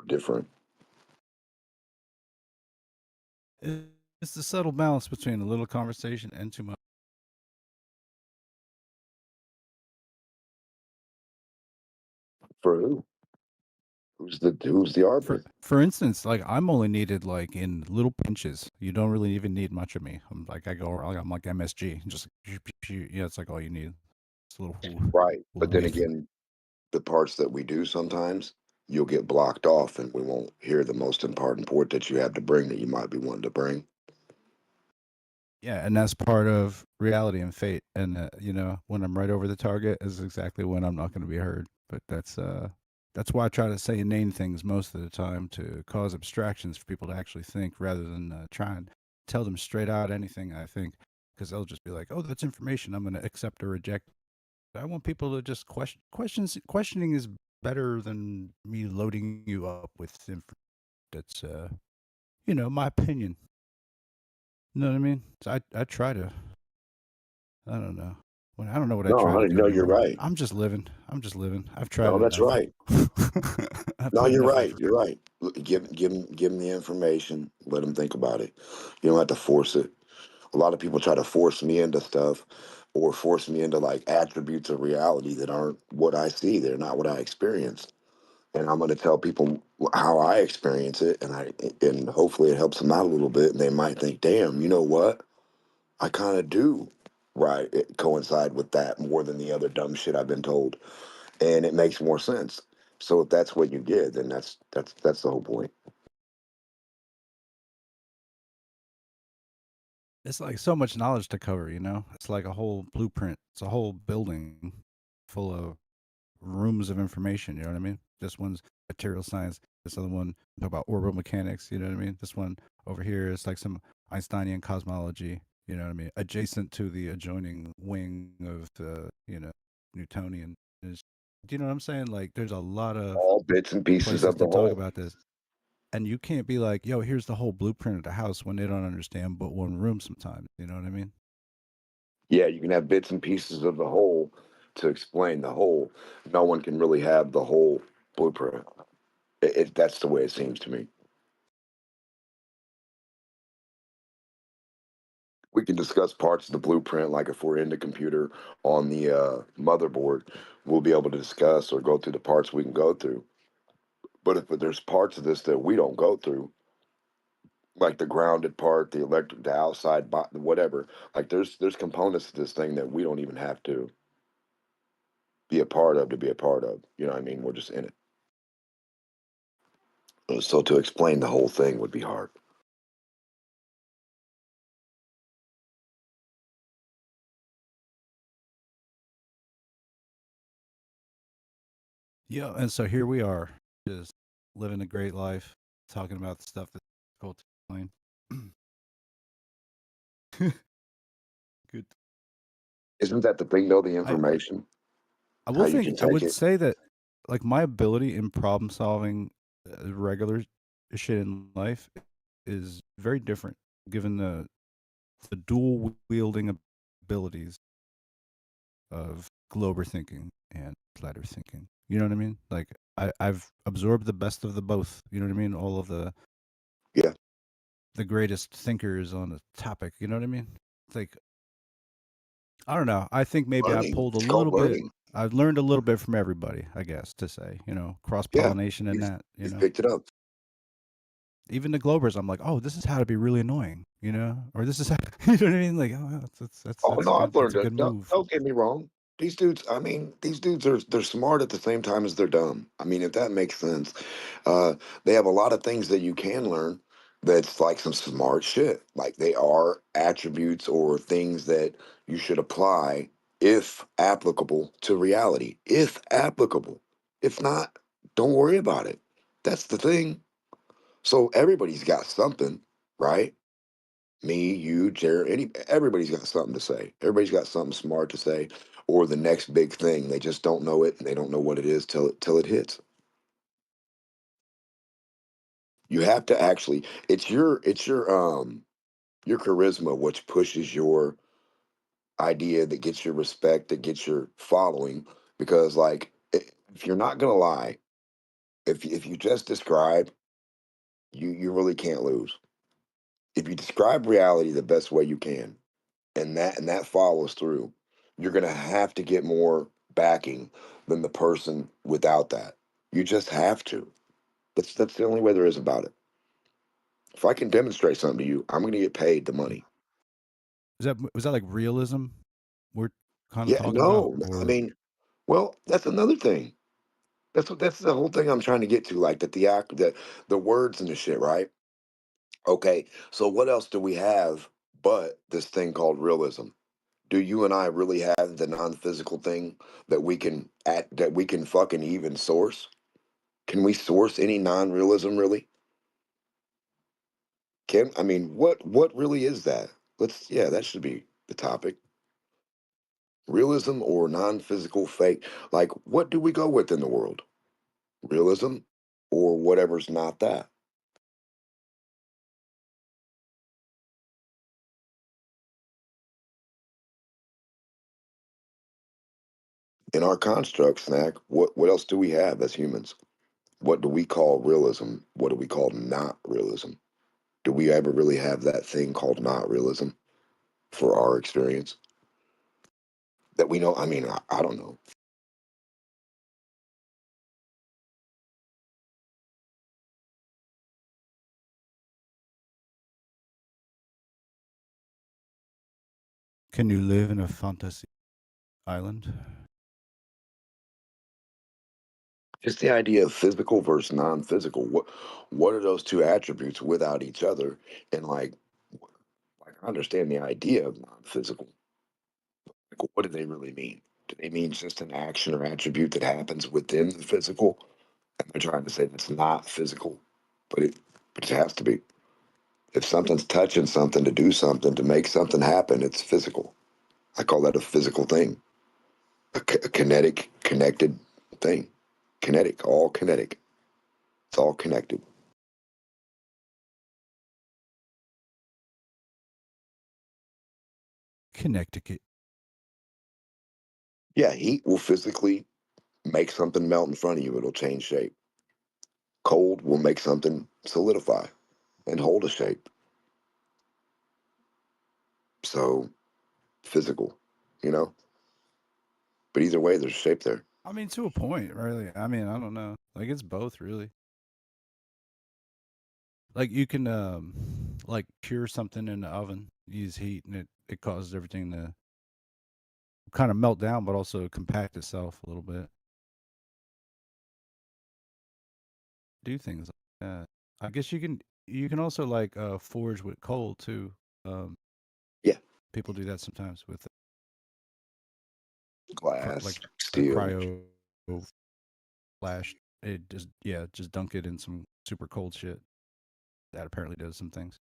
Different. It's the subtle balance between a little conversation and too much. For who? Who's the For arbiter? for instance, like I'm only needed like in little pinches. You don't really even need much of me. I'm like MSG, just yeah, it's like all you need. It's a Right. But little then beef. again, the parts that we do sometimes, you'll get blocked off and we won't hear the most important part that you have to bring that you might be wanting to bring. Yeah, and that's part of reality and fate. And when I'm right over the target is exactly when I'm not going to be heard. But that's why I try to say inane things most of the time to cause abstractions for people to actually think, rather than try and tell them straight out anything I think, because they'll just be like, "Oh, that's information. I'm going to accept or reject." I want people to just questions. Questioning is better than me loading you up with that's my opinion. You know what I mean? So I try to. I don't know. I don't know what I No, try to honey, do no, you're anymore. right. I'm just living. I'm just living. I've tried No, that's enough. right. I've No, put you're enough right. effort. You're right. Give them the information. Let them think about it. You don't have to force it. A lot of people try to force me into stuff or force me into like attributes of reality that aren't what I see. They're not what I experience. And I'm going to tell people how I experience it, and hopefully it helps them out a little bit. And they might think, "Damn, you know what? I kind of do." Right, it coincide with that more than the other dumb shit I've been told, and it makes more sense. So if that's what you get, then that's the whole point. It's like so much knowledge to cover. It's like a whole blueprint. It's a whole building full of rooms of information. You know what I mean? This one's material science. This other one talk about orbital mechanics. You know what I mean? This one over here is like some Einsteinian cosmology. You know what I mean? Adjacent to the adjoining wing of the Newtonian. Is, do you know what I'm saying? Like, there's a lot of All bits and pieces places of the to talk whole. about this. And you can't be like, yo, here's the whole blueprint of the house when they don't understand but one room sometimes. You know what I mean? Yeah, you can have bits and pieces of the whole to explain the whole. No one can really have the whole blueprint. That's the way it seems to me. We can discuss parts of the blueprint, like if we're in the computer on the motherboard, we'll be able to discuss or go through the parts we can go through. But if there's parts of this that we don't go through, like the grounded part, the electric, the outside, whatever, like there's components to this thing that we don't even have to be a part of to be a part of. You know what I mean? We're just in it. So to explain the whole thing would be hard. Yeah. And so here we are, just living a great life, talking about the stuff that's difficult to explain. Good. Isn't that the thing though? The I information, I how will you think can I take would it. say that like my ability in problem solving regular shit in life is very different given the dual wielding abilities of glober thinking and ladder thinking. You know what I mean? Like I've absorbed the best of the both. You know what I mean? All of Yeah, the greatest thinkers on the topic. You know what I mean? It's like I don't know. I think maybe I learning. pulled a It's called little bit. learning. I've learned a little bit from everybody, I guess, to say, cross Yeah, pollination and you've that, you've picked it up. even the Globers, I'm like, oh, this is how to be really annoying, or this is how, you know what I mean? Like, oh, Oh that's no, I've good. That's learned a it. good No, move. don't get me wrong. These dudes, I mean, these dudes are they're smart at the same time as they're dumb. I mean, if that makes sense. Uh, they have a lot of things that you can learn that's like some smart shit. Like they are attributes or things that you should apply if applicable to reality. If applicable. If not, don't worry about it. That's the thing. So everybody's got something, right? Me, you, Jared, everybody's got something to say. Everybody's got something smart to say, or the next big thing. They just don't know it, and they don't know what it is till it hits. You have to actually. It's your charisma which pushes your idea, that gets your respect, that gets your following. Because like, if you're not gonna lie, If you just describe, you really can't lose. If you describe reality the best way you can, and that follows through, you're gonna have to get more backing than the person without that. You just have to. That's the only way there is about it. If I can demonstrate something to you, I'm gonna get paid the money. Was that like realism we're kind of Yeah, talking about, no, I or mean, well, that's another thing. That's the whole thing I'm trying to get to, like that the words and the shit, right? Okay, so what else do we have but this thing called realism? Do you and I really have the non-physical thing that we can fucking even source? Can we source any non-realism really? Can I mean what really is that? Yeah, that should be the topic. Realism or non-physical fake? Like what do we go with in the world? Realism or whatever's not that? In our construct, snack, what else do we have as humans? What do we call realism? What do we call not realism? Do we ever really have that thing called not realism for our experience that we know? I mean, I don't know. can you live in a fantasy island? Just the idea of physical versus non-physical. What are those two attributes without each other? And like I understand the idea of non-physical. Like, what do they really mean? Do they mean just an action or attribute that happens within the physical? And they're trying to say that's not physical, but it has to be. If something's touching something to do something to make something happen, it's physical. I call that a physical thing, a kinetic, connected thing. Kinetic, all kinetic. It's all connected. Connecticut. Yeah, heat will physically make something melt in front of you. It'll change shape. Cold will make something solidify and hold a shape. So physical, you know. But either way, there's shape there. I mean, to a point, really. I mean, I don't know. Like it's both, really. Like you can like cure something in the oven, use heat, and it causes everything to kind of melt down, but also compact itself a little bit. Do things like that. I guess you can also like forge with coal too. Um, Yeah, people do that sometimes with like glass, a steel. cryo flash. It just just dunk it in some super cold shit. That apparently does some things.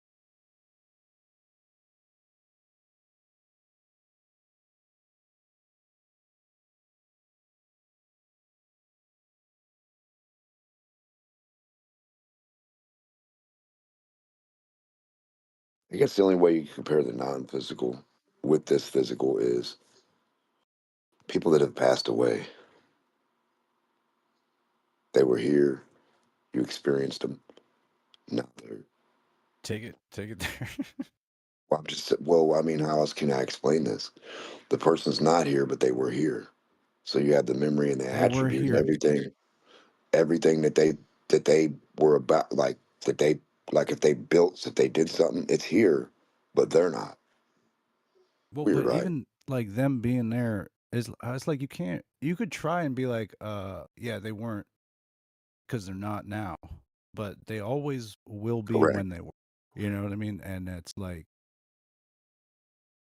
I guess the only way you can compare the non-physical with this physical is people that have passed away. They were here. You experienced them. Now they're. Take it there. Well, I mean, how else can I explain this? The person's not here, but they were here. So you have the memory and the They were attribute and here. everything that they were about, like that they like if they did something, it's here, but they're not. Well, Weird, but right? even like them being there is it's like you could try and be like yeah, they weren't because they're not now, but they always will be Correct. when they were. You know what I mean? And it's like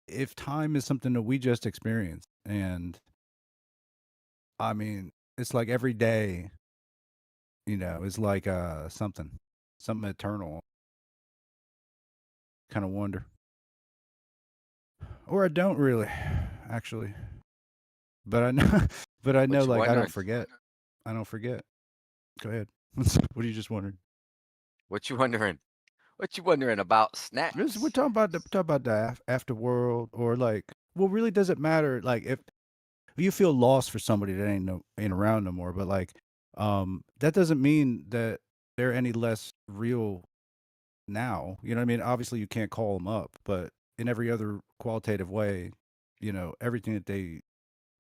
if time is something that we just experience, and I mean, it's like every day, is like something eternal. Kind of wonder, or I don't really, actually, but I know, but I know, What you like I don't wondering? forget. I don't forget. Go ahead. What are you just wondering? What you wondering? What you wondering about We're snacks? talking about the afterworld, or like, well, really, does it matter? Like, if you feel lost for somebody that ain't around no more, but like, That doesn't mean that they're any less real now. You know what I mean? Obviously, you can't call them up, but in every other qualitative way, everything that they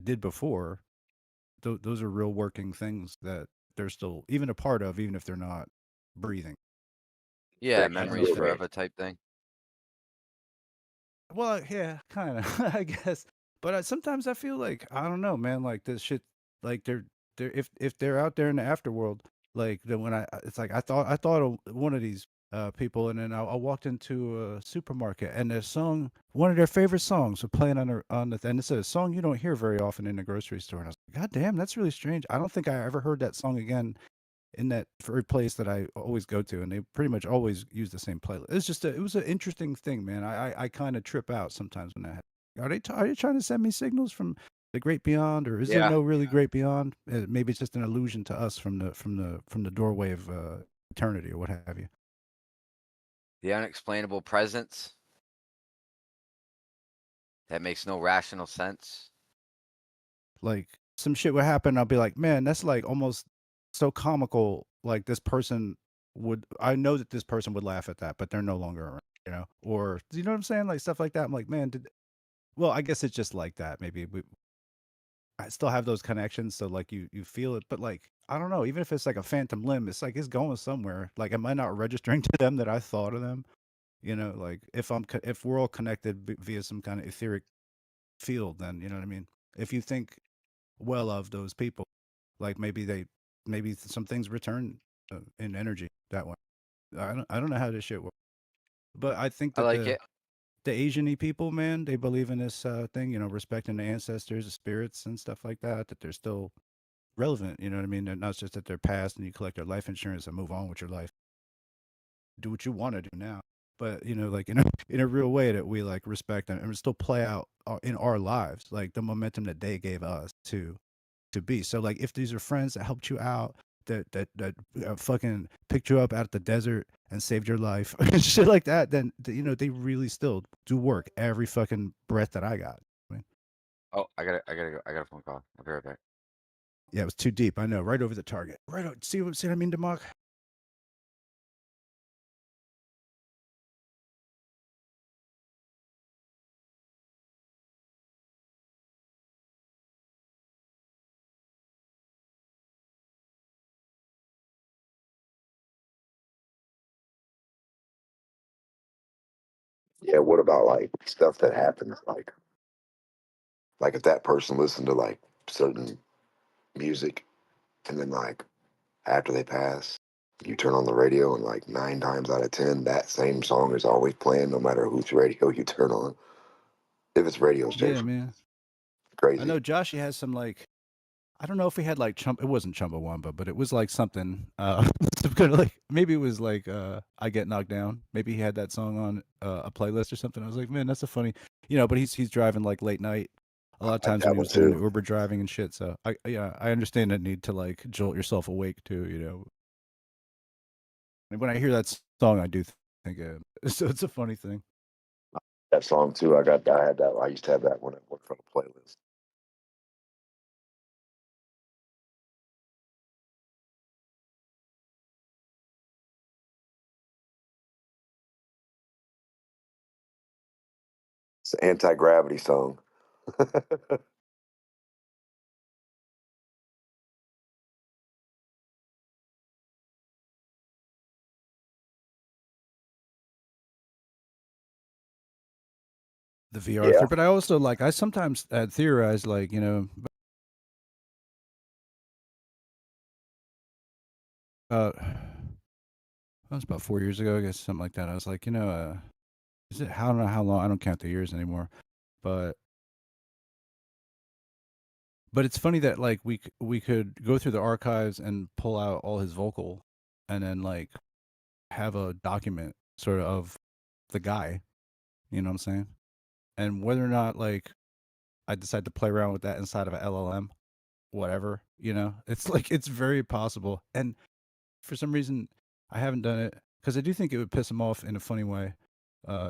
did before, those are real working things that they're still even a part of, even if they're not breathing. Yeah, Thank I you, don't know memories if that. Superman. forever type thing. Well, yeah, kind of, I guess. But sometimes I feel like I don't know, man. Like this shit, like they're if they're out there in the afterworld, like then when it's like I thought of one of these people, and then I walked into a supermarket, and their song, one of their favorite songs, was playing on the, and it's a song you don't hear very often in the grocery store. And I was like, God damn, that's really strange. I don't think I ever heard that song again in that very place that I always go to, and they pretty much always use the same playlist. It was an interesting thing, man. I kind of trip out sometimes when that happens. Are they trying to send me signals from the great beyond, or is there Yeah. no really great beyond? Maybe it's just an illusion to us from the doorway of eternity or what have you. The unexplainable presence that makes no rational sense. Like some shit would happen, I'll be like, man, that's like almost so comical. Like this person I know that this person would laugh at that, but they're no longer around, or you know what I'm saying? Like stuff like that. I'm like, man, well, I guess it's just like that. Maybe I still have those connections, so like you feel it, but like I don't know. Even if it's like a phantom limb, it's like it's going somewhere. Like, am I not registering to them that I thought of them? Like if we're all connected via some kind of etheric field, then you know what I mean. If you think well of those people, like maybe some things return in energy that way. I don't know how this shit works, but I think I that like the it. the Asian-y people, man, they believe in this thing, respecting the ancestors, the spirits, and stuff like that. That they're still relevant. You know what I mean? They're not just that they're past and you collect their life insurance and move on with your life. Do what you want to do now, but like in a real way that we like respect and still play out in our lives, like the momentum that they gave us to be. So like if these are friends that helped you out, that fucking picked you up out of the desert and saved your life and shit like that, then they really still do work every fucking breath that I got. I mean, Oh, I gotta go. I got a phone call. I'll be right back. yeah, it was too deep. I know, right over the target. Right. See what I mean, Democh? Yeah, what about like stuff that happens like if that person listened to like certain music and then like after they pass, you turn on the radio and like 9 times out of 10, that same song is always playing no matter whose radio you turn on. If it's radio Yeah, station, man. I crazy. know Joshy has some like I don't know if we had like It wasn't Chumbawamba, but it was like something. Some kind of like maybe it was like I Get Knocked Down. Maybe he had that song on a playlist or something. I was like, man, that's a funny, But he's driving like late night. A I lot of like times when that he one was doing too. the Uber driving and shit. So I understand that need to like jolt yourself awake too. And when I hear that song, I do think so. It's a funny thing. That song too. I had that. I used to have that one at work for the playlist. It's an anti-gravity song. The VR Yeah. thing, but I also like I sometimes theorize like that was about 4 years ago, I guess, something like that. I was like, is it? I don't know how long. I don't count the years anymore. But it's funny that like we could go through the archives and pull out all his vocal, and then like have a document sort of the guy. You know what I'm saying? And whether or not like I decide to play around with that inside of a LLM, whatever, it's like it's very possible. And for some reason, I haven't done it because I do think it would piss him off in a funny way,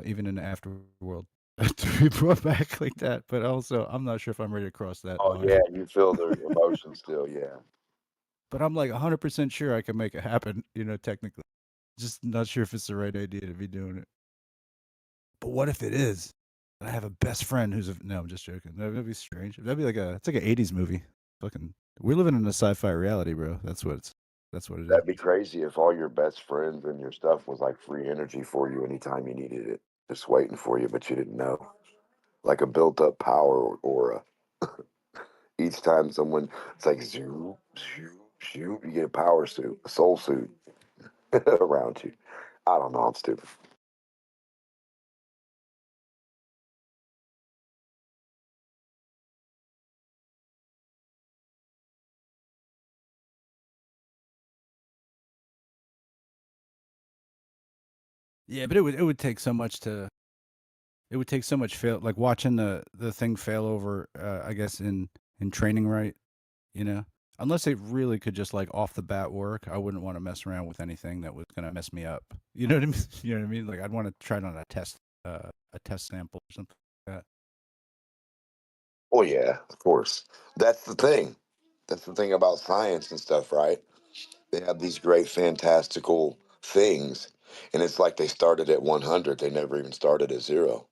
even in the afterworld, to be brought back like that. But also, I'm not sure if I'm ready to cross that Oh line. yeah, you feel the emotion still. Yeah. but I'm like 100% sure I can make it happen. Technically, just not sure if it's the right idea to be doing it. But what if it is? And I have a best friend who's a no. I'm just joking. That'd be strange. That'd be like it's like an '80s movie. Fucking, we're living in a sci-fi reality, bro. That's what it is. That'd be crazy if all your best friends and your stuff was like free energy for you anytime you needed it, just waiting for you, but you didn't know. Like a built-up power aura. Each time someone, it's like zoom, zoom, zoom, you get a power suit, a soul suit around you. I don't know. I'm stupid. Yeah, but it would take so much to it would take so much fail, like watching the thing fail over. I guess in training, right? You know, unless it really could just like off the bat work, I wouldn't want to mess around with anything that was gonna mess me up. You know what I mean? You know what I mean? Like I'd want to try it on a test sample or something like that. Oh yeah, of course. That's the thing. That's the thing about science and stuff, right? They have these great, fantastical things, and it's like they started at 100. They never even started at zero.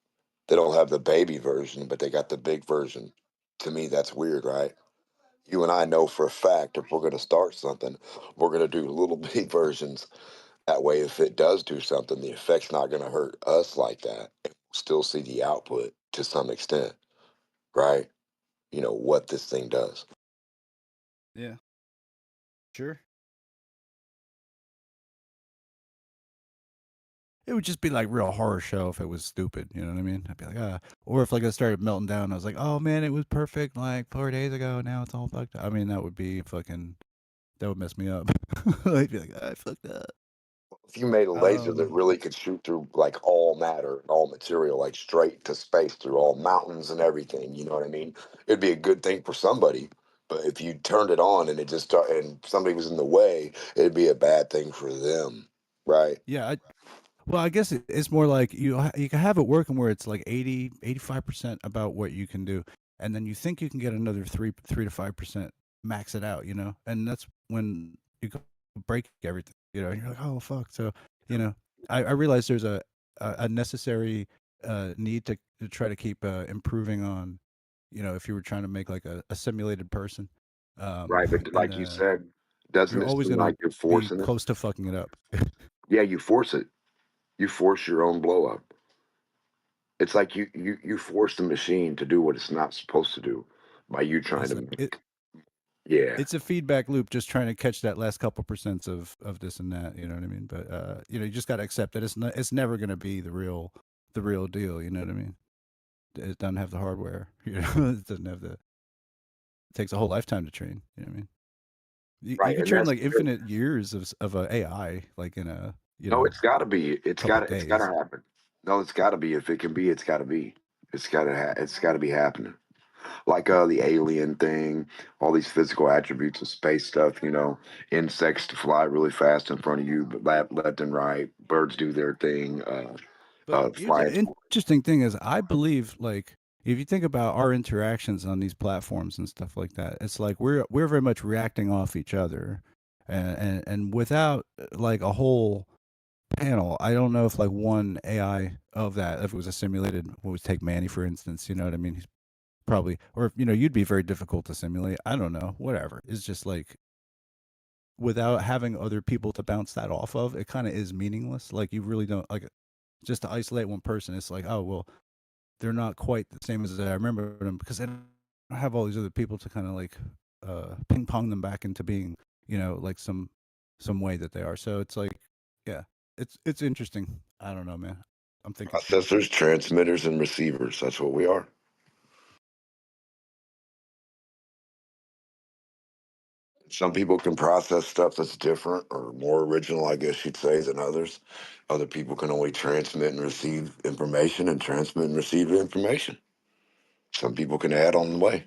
They don't have the baby version, but they got the big version. To me, that's weird, right? You and I know for a fact if we're going to start something, we're going to do little bitty versions. That way, if it does do something, the effect's not going to hurt us like that. We'll still see the output to some extent, right? What this thing does. Yeah, sure. It would just be like real horror show if it was stupid. You know what I mean? I'd be like, or if like I started melting down, I was like, oh man, it was perfect like 4 days ago. Now it's all fucked up. I mean, that would be fucking. That would mess me up. I'd be like, I fucked up. If you made a laser that Um, really could shoot through like all matter and all material, like straight to space through all mountains and everything, you know what I mean? It'd be a good thing for somebody. But if you turned it on and it just and somebody was in the way, it'd be a bad thing for them, right? yeah, well, I guess it's more like you can have it working where it's like 85% about what you can do, and then you think you can get another 3 to 5%, max it out, and that's when you go break everything, and you're like, oh fuck. So I realize there's a necessary need to try to keep improving on, if you were trying to make like a simulated person, Right. But and like you said, doesn't you're it always seem gonna like you're be forcing it? close to fucking it up. Yeah, you force it. You force your own blow up. It's like you force the machine to do what it's not supposed to do by you trying It's to like it, make. Yeah. it's a feedback loop, just trying to catch that last couple percents of this and that. You know what I mean? But you just got to accept that it's never going to be the real deal. You know what I mean? It doesn't have the hardware. It doesn't have the. It takes a whole lifetime to train. You know what I mean? You Right. could And train that's like infinite years of a AI, like in a no, it's got to be. couple It's got to days. happen. No, it's got to be. If it can be, it's got to be. It's got to be happening. Like the alien thing, all these physical attributes of space stuff. Insects to fly really fast in front of you, but left and right. Birds do their thing. But Flying. the interesting thing is, I believe, like, if you think about our interactions on these platforms and stuff like that, it's like we're very much reacting off each other, and without like a whole panel, I don't know if like one AI of that, if it was a simulated, what would take Manny for instance, you know what I mean? He's probably, or you'd be very difficult to simulate. I don't know, whatever. It's just like without having other people to bounce that off of, it kind of is meaningless. Like you really don't like just to isolate one person. It's like, oh well, they're not quite the same as I remember them because I don't have all these other people to kind of like ping pong them back into being, like some way that they are. So it's like, yeah, it's interesting. I don't know, man. I'm thinking too much. Processors, transmitters, and receivers. That's what we are. Some people can process stuff that's different or more original, I guess you'd say, than others. Other people can only transmit and receive information and transmit and receive information. Some people can add on the way.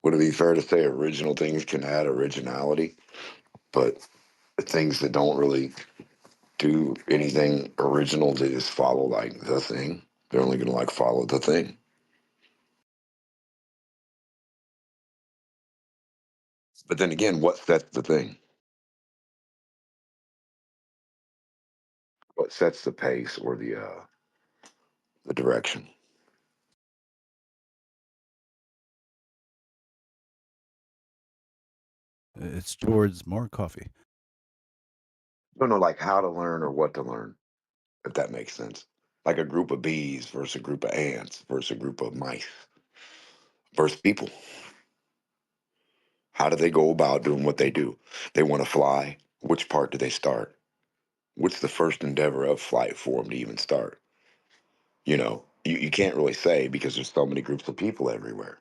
Would it be fair to say original things can add originality, but things that don't really do anything original, they just follow like the thing. They're only gonna like follow the thing. But then again, what sets the thing? What sets the pace or the direction? It's towards more coffee. Don't know like how to learn or what to learn, if that makes sense. Like a group of bees versus a group of ants versus a group of mice versus people. How do they go about doing what they do? They want to fly. Which part do they start? What's the first endeavor of flight for them to even start? You can't really say because there's so many groups of people everywhere.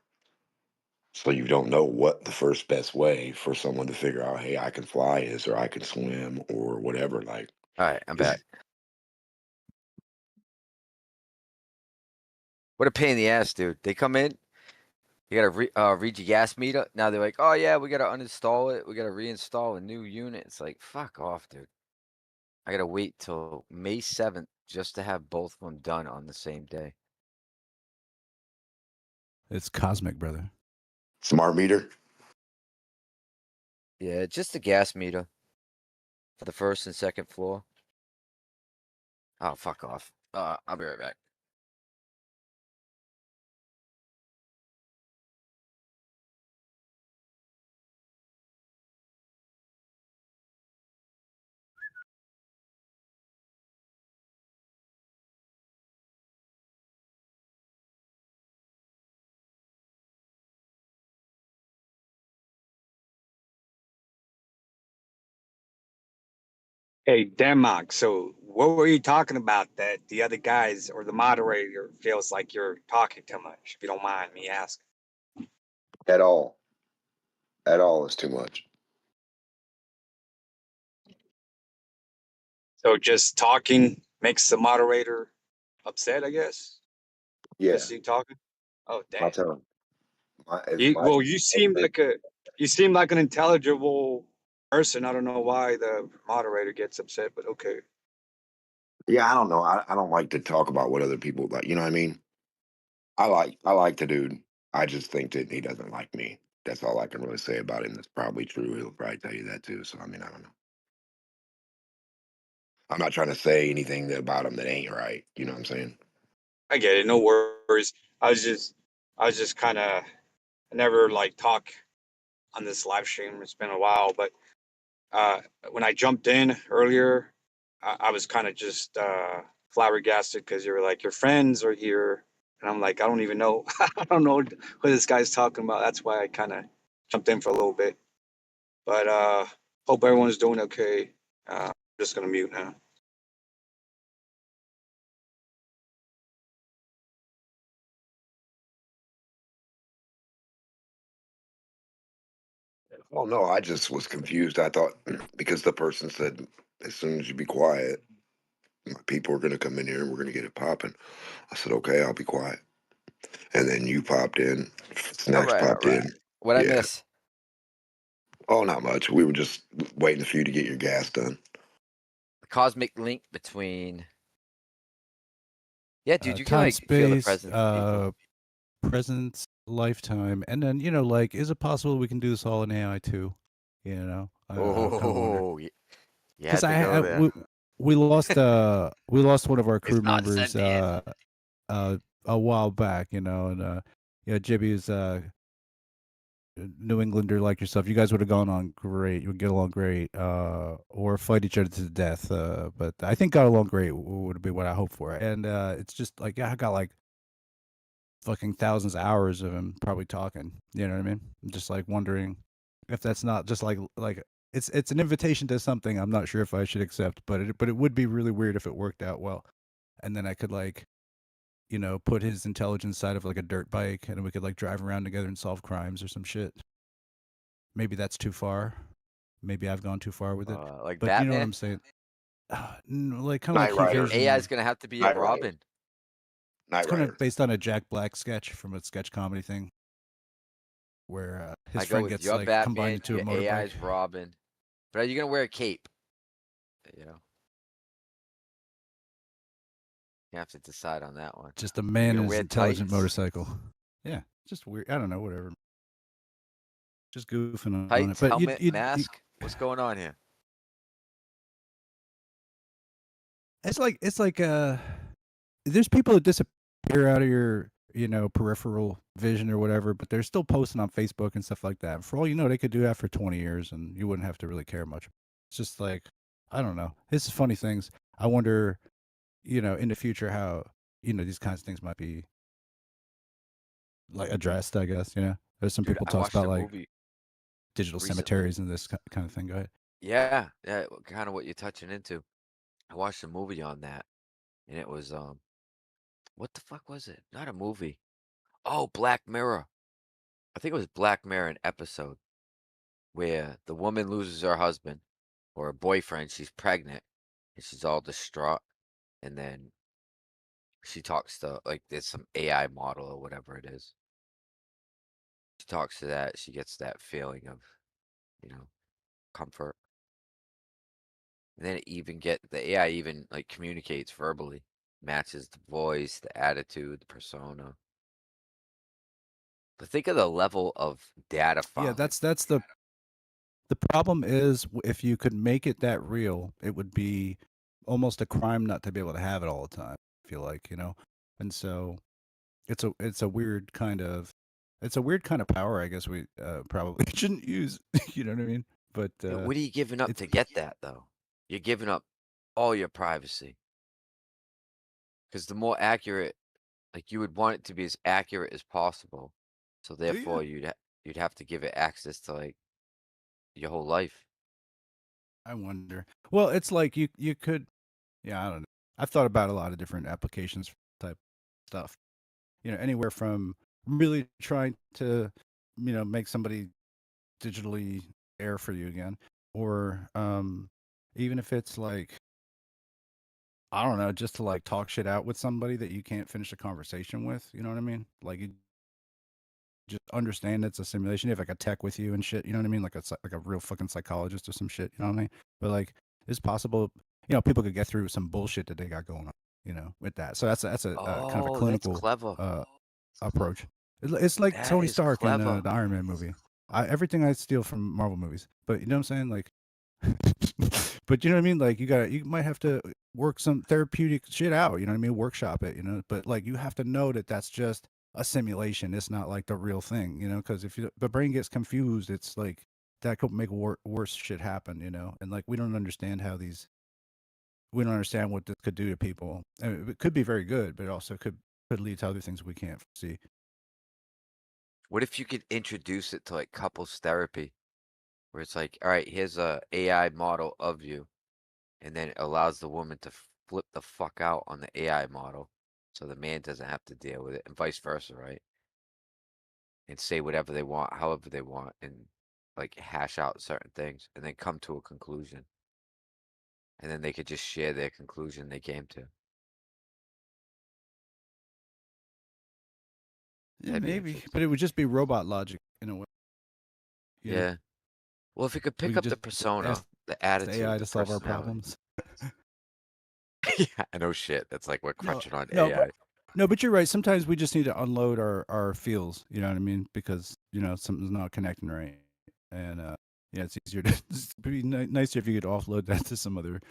So you don't know what the first best way for someone to figure out, hey, I can fly is, or I can swim, or whatever. Like, All right, I'm is back. What a pain in the ass, dude. They come in, you gotta read your gas meter. Now they're like, oh yeah, we gotta uninstall it. We gotta reinstall a new unit. It's like, fuck off, dude. I gotta wait till May 7th just to have both of them done on the same day. It's cosmic, brother. smart meter? Yeah, just the gas meter for the first and second floor. Oh, fuck off. I'll be right back. Hey, Democh, so what were you talking about that the other guys or the moderator feels like you're talking too much, if you don't mind me asking? At all. At all is too much. So just talking makes the moderator upset, I guess? Yeah. Just you talking? Oh, My damn. turn. It's You, my well, you seem like an intelligible person. I don't know why the moderator gets upset, but okay. yeah, I don't know. I don't like to talk about what other people like. You know what I mean? I like the dude. I just think that he doesn't like me. That's all I can really say about him. That's probably true. He'll probably tell you that too. So I mean, I don't know. I'm not trying to say anything about him that ain't right. You know what I'm saying? I get it. No worries. I was just, I was just kind of, I never like talk on this live stream. It's been a while, but uh, when I jumped in earlier, I was kind of just flabbergasted because you were like, your friends are here. And I'm like, I don't even know. I don't know what this guy's talking about. That's why I kind of jumped in for a little bit. But hope everyone's doing okay. I'm just going to mute now. Well, no, I just was confused. I thought because the person said as soon as you be quiet, my people are going to come in here and we're going to get it popping. I said, okay, I'll be quiet. And then you popped in, All Snacks right, all popped right. in. What'd I Yeah. miss? Oh, not much. We were just waiting for you to get your gas done. The cosmic link between. Yeah, dude, you can Time, like feel the space, presence of people. presence, lifetime, and then like, is it possible we can do this all in AI too? I wonder Oh, you because had to go there. we lost one of our It's crew not members sentient. uh a while back, and Jibby is New Englander like yourself. You guys would have gone on great. You would get along great, or fight each other to the death. But I think got along great would be what I hope for. And it's just like, yeah, I got like fucking thousands of hours of him probably talking. You know what I mean? I'm just like wondering if that's not just like it's an invitation to something. I'm not sure if I should accept, but it would be really weird if it worked out well, and then I could like put his intelligence side of like a dirt bike, and we could like drive around together and solve crimes or some shit. Maybe that's too far. Maybe I've gone too far with it. Like But you know what Batman. I'm saying? Like kind of like Night heat Your Rider. AI is vision. gonna have to be a Night Rider. Robin. It's Night kind Rider. of based on a Jack Black sketch from a sketch comedy thing. where his I go friend with gets your like combined Batman, into a your motorbike. AI's Robin. But are you gonna wear a cape? You know, you have to decide on that one. Just a You man gonna in his wear intelligent tights? motorcycle. Yeah, just weird. I don't know, whatever. Just goofing on it. Tights, But helmet, mask. What's going on here? it's like there's people that disappear out of your peripheral vision or whatever, but they're still posting on Facebook and stuff like that. For all you know, they could do that for 20 years and you wouldn't have to really care much. It's just like, I don't know. It's funny things. I wonder, in the future how these kinds of things might be like addressed. I guess there's some Dude, people I talks watched about a like movie digital recently. cemeteries and this kind of thing. Go ahead. Yeah, kind of what you're touching into. I watched a movie on that, and it was what the fuck was it? Not a movie. Oh, Black Mirror. I think it was Black Mirror, an episode where the woman loses her husband or her boyfriend. She's pregnant, and she's all distraught, and then she talks to like there's some AI model or whatever it is. She talks to that. She gets that feeling of, you know, comfort. And then the AI even like communicates verbally, matches the voice, the attitude, the persona. But think of the level of data Yeah, filing. that's the problem is if you could make it that real, it would be almost a crime not to be able to have it all the time. I feel like, and so it's a weird kind of power. I guess we probably shouldn't use. You know what I mean? But What are you giving up it's to get that though? You're giving up all your privacy. Because the more accurate, like you would want it to be as accurate as possible. So do you? therefore you'd have to give it access to like your whole life. I wonder. Well, it's like you could. Yeah, I don't know. I've thought about a lot of different applications type stuff. Anywhere from really trying to make somebody digitally there for you again, or even if it's like I don't know, just to like talk shit out with somebody that you can't finish a conversation with. You know what I mean? Like you just understand it's a simulation. You have like a tech with you and shit. You know what I mean? Like a real fucking psychologist or some shit. You know what I mean? But like, it's possible. People could get through some bullshit that they got going on. With that. So that's a kind of a Oh, that's clinical clever. approach. It's like That Tony is Stark in clever. the Iron Man movie. Everything I steal from Marvel movies, but you know what I'm saying? Like, but you know what I mean? Like, you might have to work some therapeutic shit out. You know what I mean? Workshop it. But like, you have to know that that's just a simulation. It's not like the real thing. Because if the brain gets confused, it's like that could make worse shit happen. And like, we don't understand what this could do to people. It could be very good, but it also could lead to other things we can't see. What if you could introduce it to like couples therapy, where it's like, all right, here's a AI model of you, and then it allows the woman to flip the fuck out on the AI model, so the man doesn't have to deal with it, and vice versa, right? And say whatever they want, however they want, and like hash out certain things, and then come to a conclusion, and then they could just share their conclusion they came to. Yeah, That'd be maybe, but interesting. it would just be robot logic in a way. Yeah. Well, if it could We pick could up the just persona, ask the the attitude, AI the to solve our personality. problems. Yeah, I know shit. That's like we're No, crunching on no, AI. but you're right. Sometimes we just need to unload our feels. You know what I mean? Because something's not connecting right, and yeah, it's easier to. It'd be nicer if you could offload that to some other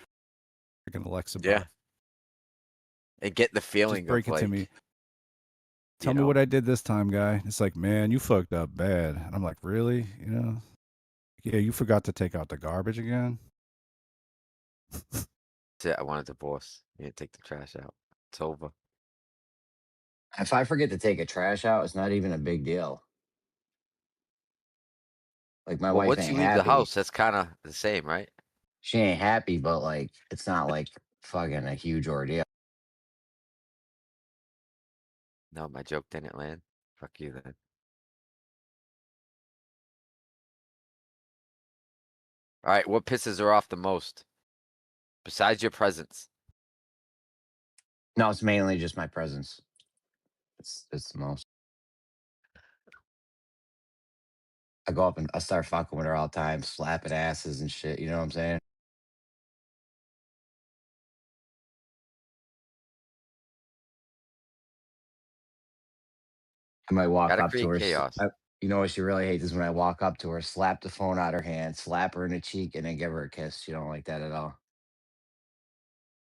freaking Alexa Yeah. bot. And get the Just feeling of break it to me. like, Tell me what I did this time, guy. It's like, man, you fucked up bad. And I'm like, really? Yeah, you forgot to take out the garbage again. that's it, I want a divorce. You need to take the trash out. It's over. If I forget to take a trash out, it's not even a big deal. Like my Well, wife once you ain't leave the happy. house, that's kind of the same, right? She ain't happy, but like it's not like fucking a huge ordeal. No, my joke didn't land. Fuck you then. All right, what pisses her off the most? Besides your presence. No, it's mainly just my presence. It's the most. I go up and I start fucking with her all the time, slapping asses and shit. You know what I'm saying? I might walk Gotta up to create her. chaos. You know what she really hates is when I walk up to her, slap the phone out her hand, slap her in the cheek, and then give her a kiss. She don't like that at all.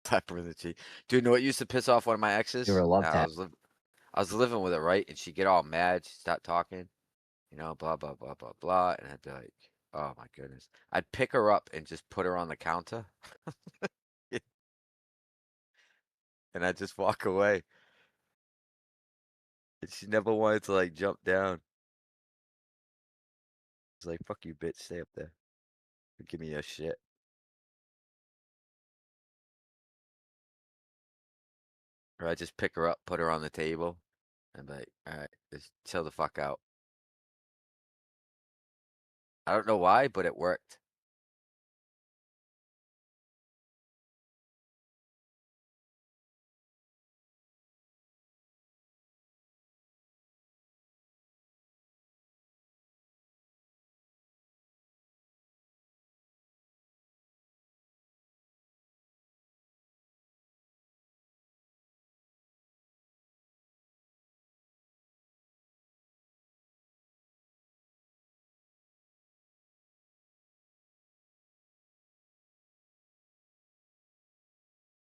Tap her in the cheek. Dude, know what used to piss off one of my Give her exes? a love tap. I was living with her, right? And she'd get all mad. She'd start talking, blah, blah, blah, blah, blah. And I'd be like, oh my goodness. I'd pick her up and just put her on the counter. And I'd just walk away. And she never wanted to like jump down. It's like, fuck you, bitch. Stay up there. Give me your shit. Or I just pick her up, put her on the table, and be like, all right, just chill the fuck out. I don't know why, but it worked.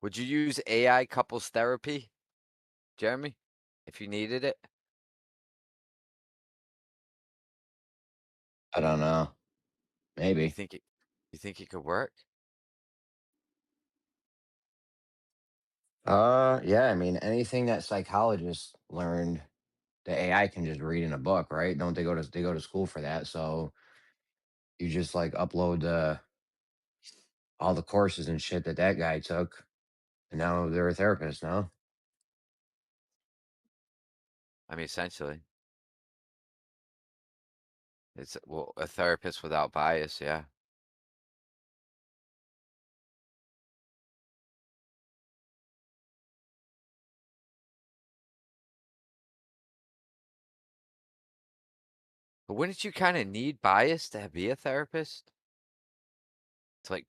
Would you use AI couples therapy, Jeremy, if you needed it? I don't know. You Maybe. think it? You think it could work? Yeah. I mean, anything that psychologists learned, the AI can just read in a book, right? Don't they go to school for that? So you just like upload all the courses and shit that guy took, and now they're a therapist now. I mean, essentially, it's well a therapist without bias. Yeah. But wouldn't you kind of need bias to be a therapist? To like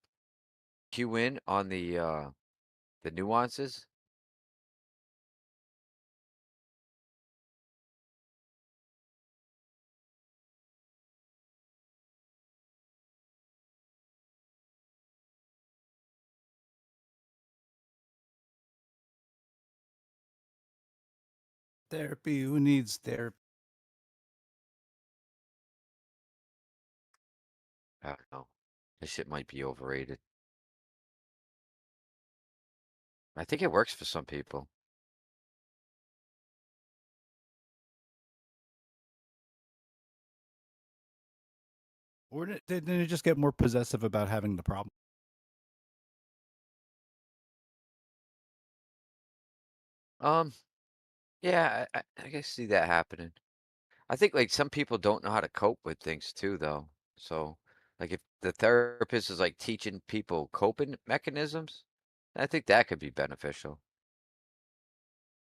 cue in on the nuances? Therapy. Who needs therapy? I don't know. This shit might be overrated. I think it works for some people. Or did it just get more possessive about having the problem? Um, yeah, I can see that happening. I think like some people don't know how to cope with things too, though. So, like if the therapist is like teaching people coping mechanisms, I think that could be beneficial.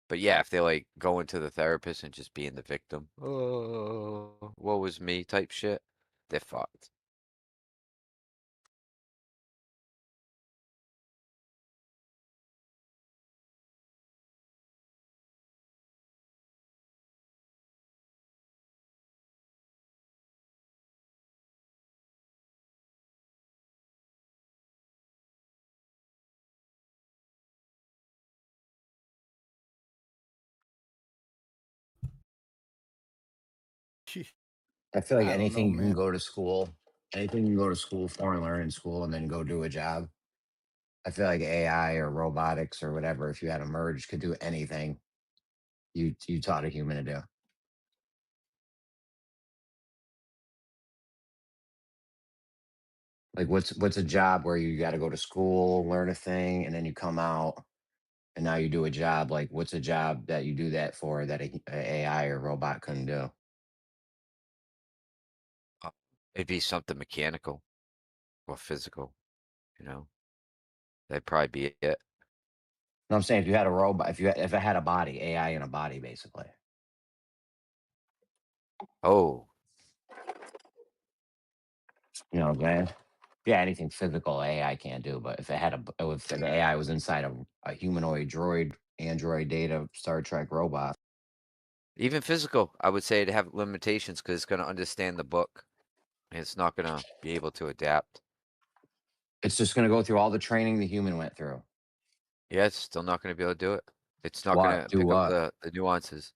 But yeah, if they're like going to the therapist and just being the victim, oh, woe is me type shit, they're fucked. I feel like I don't know, anything you can man. go to school, anything you go to school for and learn in school, and then go do a job. I feel like AI or robotics or whatever, if you had a merge, could do anything you taught a human to do. Like what's a job where you got to go to school, learn a thing, and then you come out and now you do a job. Like what's a job that you do that for that a AI or robot couldn't do? Uh, It'd be something mechanical or physical, you know? That'd probably be it. No, I'm saying if you had a robot, if it had a body, AI in a body, basically. Oh, You know what I'm saying? Yeah, anything physical AI can't do. But if it had if the AI was inside of a humanoid droid, android data, Star Trek robot, Even physical, I would say to have limitations because it's going to understand the book and it's not going to be able to adapt. it's just going to go through all the training the human went through. Yeah, it's still not going to be able to do it. It's not going What? to Do pick up what? the nuances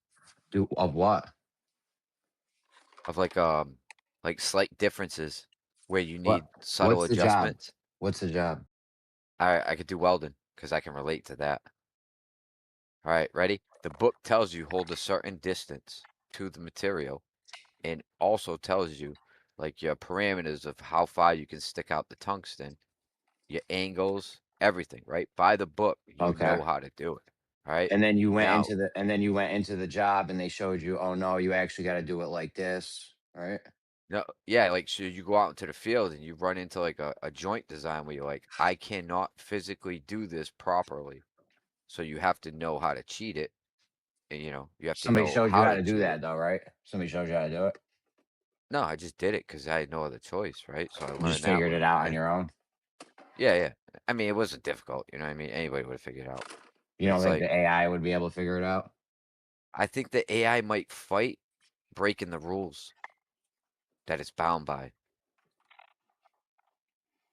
Do of what? of like slight differences where you What? need subtle What's the job? adjustments. What's the job? I could do welding because I can relate to that. All right, ready? The book tells you hold a certain distance to the material and also tells you like your parameters of how far you can stick out the tungsten, your angles, everything, right? By the book, you Okay. know how to do it. All right. And then you went Now, into the job and they showed you, oh no, you actually got to do it like this, right? no, yeah, like so you go out into the field and you run into like a joint design where you're like, I cannot physically do this properly. So you have to know how to cheat it. And, you have to Somebody know showed you how how to to do cheat it. that though, right? Somebody showed you how to do it. No, I just did it because I had no other choice, right? So I You just learned that figured way. it out And on then, your own. yeah, yeah. I mean, it wasn't difficult. You know what I mean? Anybody would have figured it out. You don't It's think like, the AI would be able to figure it out? I think the AI might fight breaking the rules that it's bound by,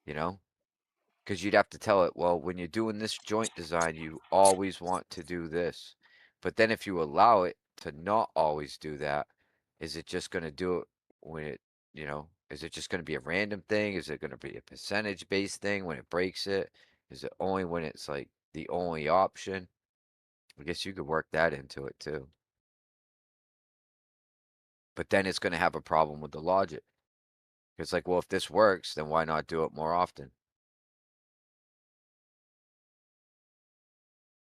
you know? Because you'd have to tell it, well, when you're doing this joint design, you always want to do this. But then if you allow it to not always do that, is it just going to do it when is it just going to be a random thing? Is it going to be a percentage based thing when it breaks it? Is it only when it's like the only option? I guess you could work that into it too. But then it's going to have a problem with the logic. It's like, well, if this works, then why not do it more often?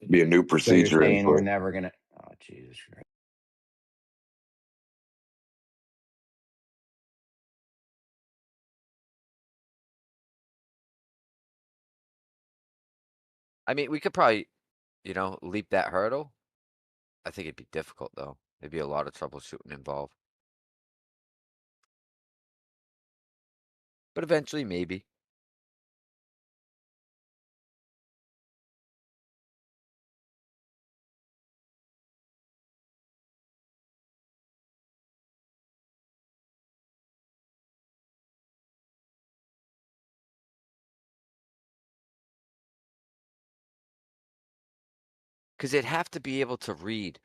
Be a new So you're procedure saying we're input. never gonna? Oh Jesus Christ! I mean, we could probably, leap that hurdle. I think it'd be difficult though. There'd be a lot of troubleshooting involved. But eventually, maybe. Because it'd have to be able to read.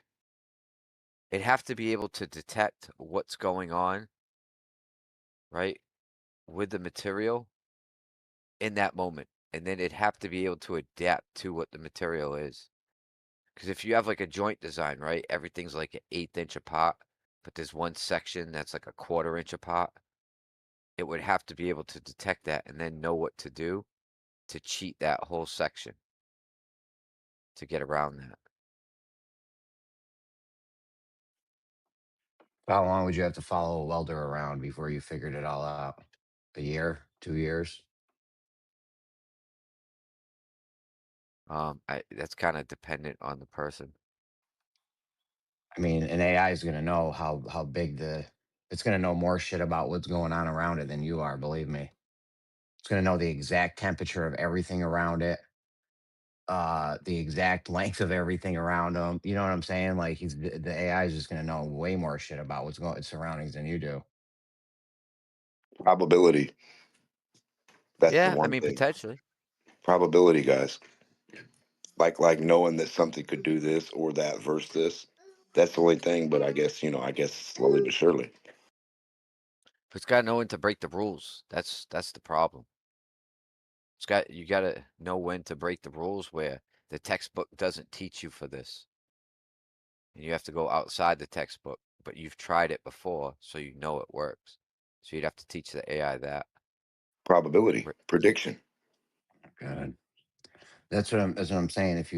It'd have to be able to detect what's going on, right, with the material in that moment. And then it'd have to be able to adapt to what the material is. Because if you have like a joint design, right, everything's like an 1/8 inch apart, but there's one section that's like a 1/4 inch apart. It would have to be able to detect that and then know what to do to cheat that whole section to get around that. How long would you have to follow a welder around before you figured it all out? A year, 2 years? That's kind of dependent on the person. I mean, an AI is gonna know how big the. It's gonna know more shit about what's going on around it than you are. Believe me. It's gonna know the exact temperature of everything around it, the exact length of everything around them. You know what I'm saying? Like the AI is just gonna know way more shit about what's going surroundings than you do. Probability. That's the Yeah, I one mean, thing. potentially. Probability, guys. Like knowing that something could do this or that versus this. That's the only thing. But I guess slowly but surely. But it's got to know when to break the rules. That's the problem. You got to know when to break the rules where the textbook doesn't teach you for this. And you have to go outside the textbook, but you've tried it before, so you know it works. So you'd have to teach the AI that. Probability. Ri- Prediction. God. That's what I'm saying. If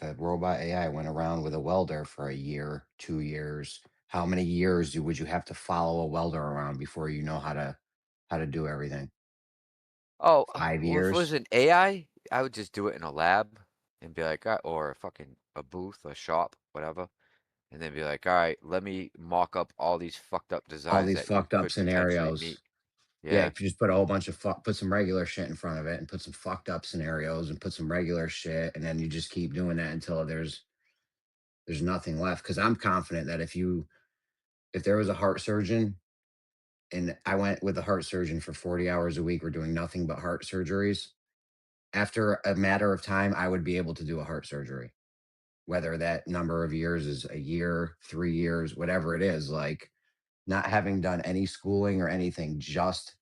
a robot AI went around with a welder for a year, 2 years, how many years would you have to follow a welder around before you know how to do everything? Oh, Five well, if it was years? an I would just do it in a lab and be like, or a fucking a booth, a shop, whatever, and then be like, all right, let me mock up all these fucked up All designs these that you fucked up could potentially meet. scenarios. Yeah, Yeah. if you just put a whole bunch of put some regular shit in front of it and put some fucked up scenarios and put some regular shit, and then you just keep doing that until there's nothing left. Because I'm confident that if there was a heart surgeon and I went with a heart surgeon for 40 hours a week, we're doing nothing but heart surgeries. After a matter of time, I would be able to do a heart surgery, whether that number of years is a year, 3 years, whatever it is. Like not having done any schooling or anything, just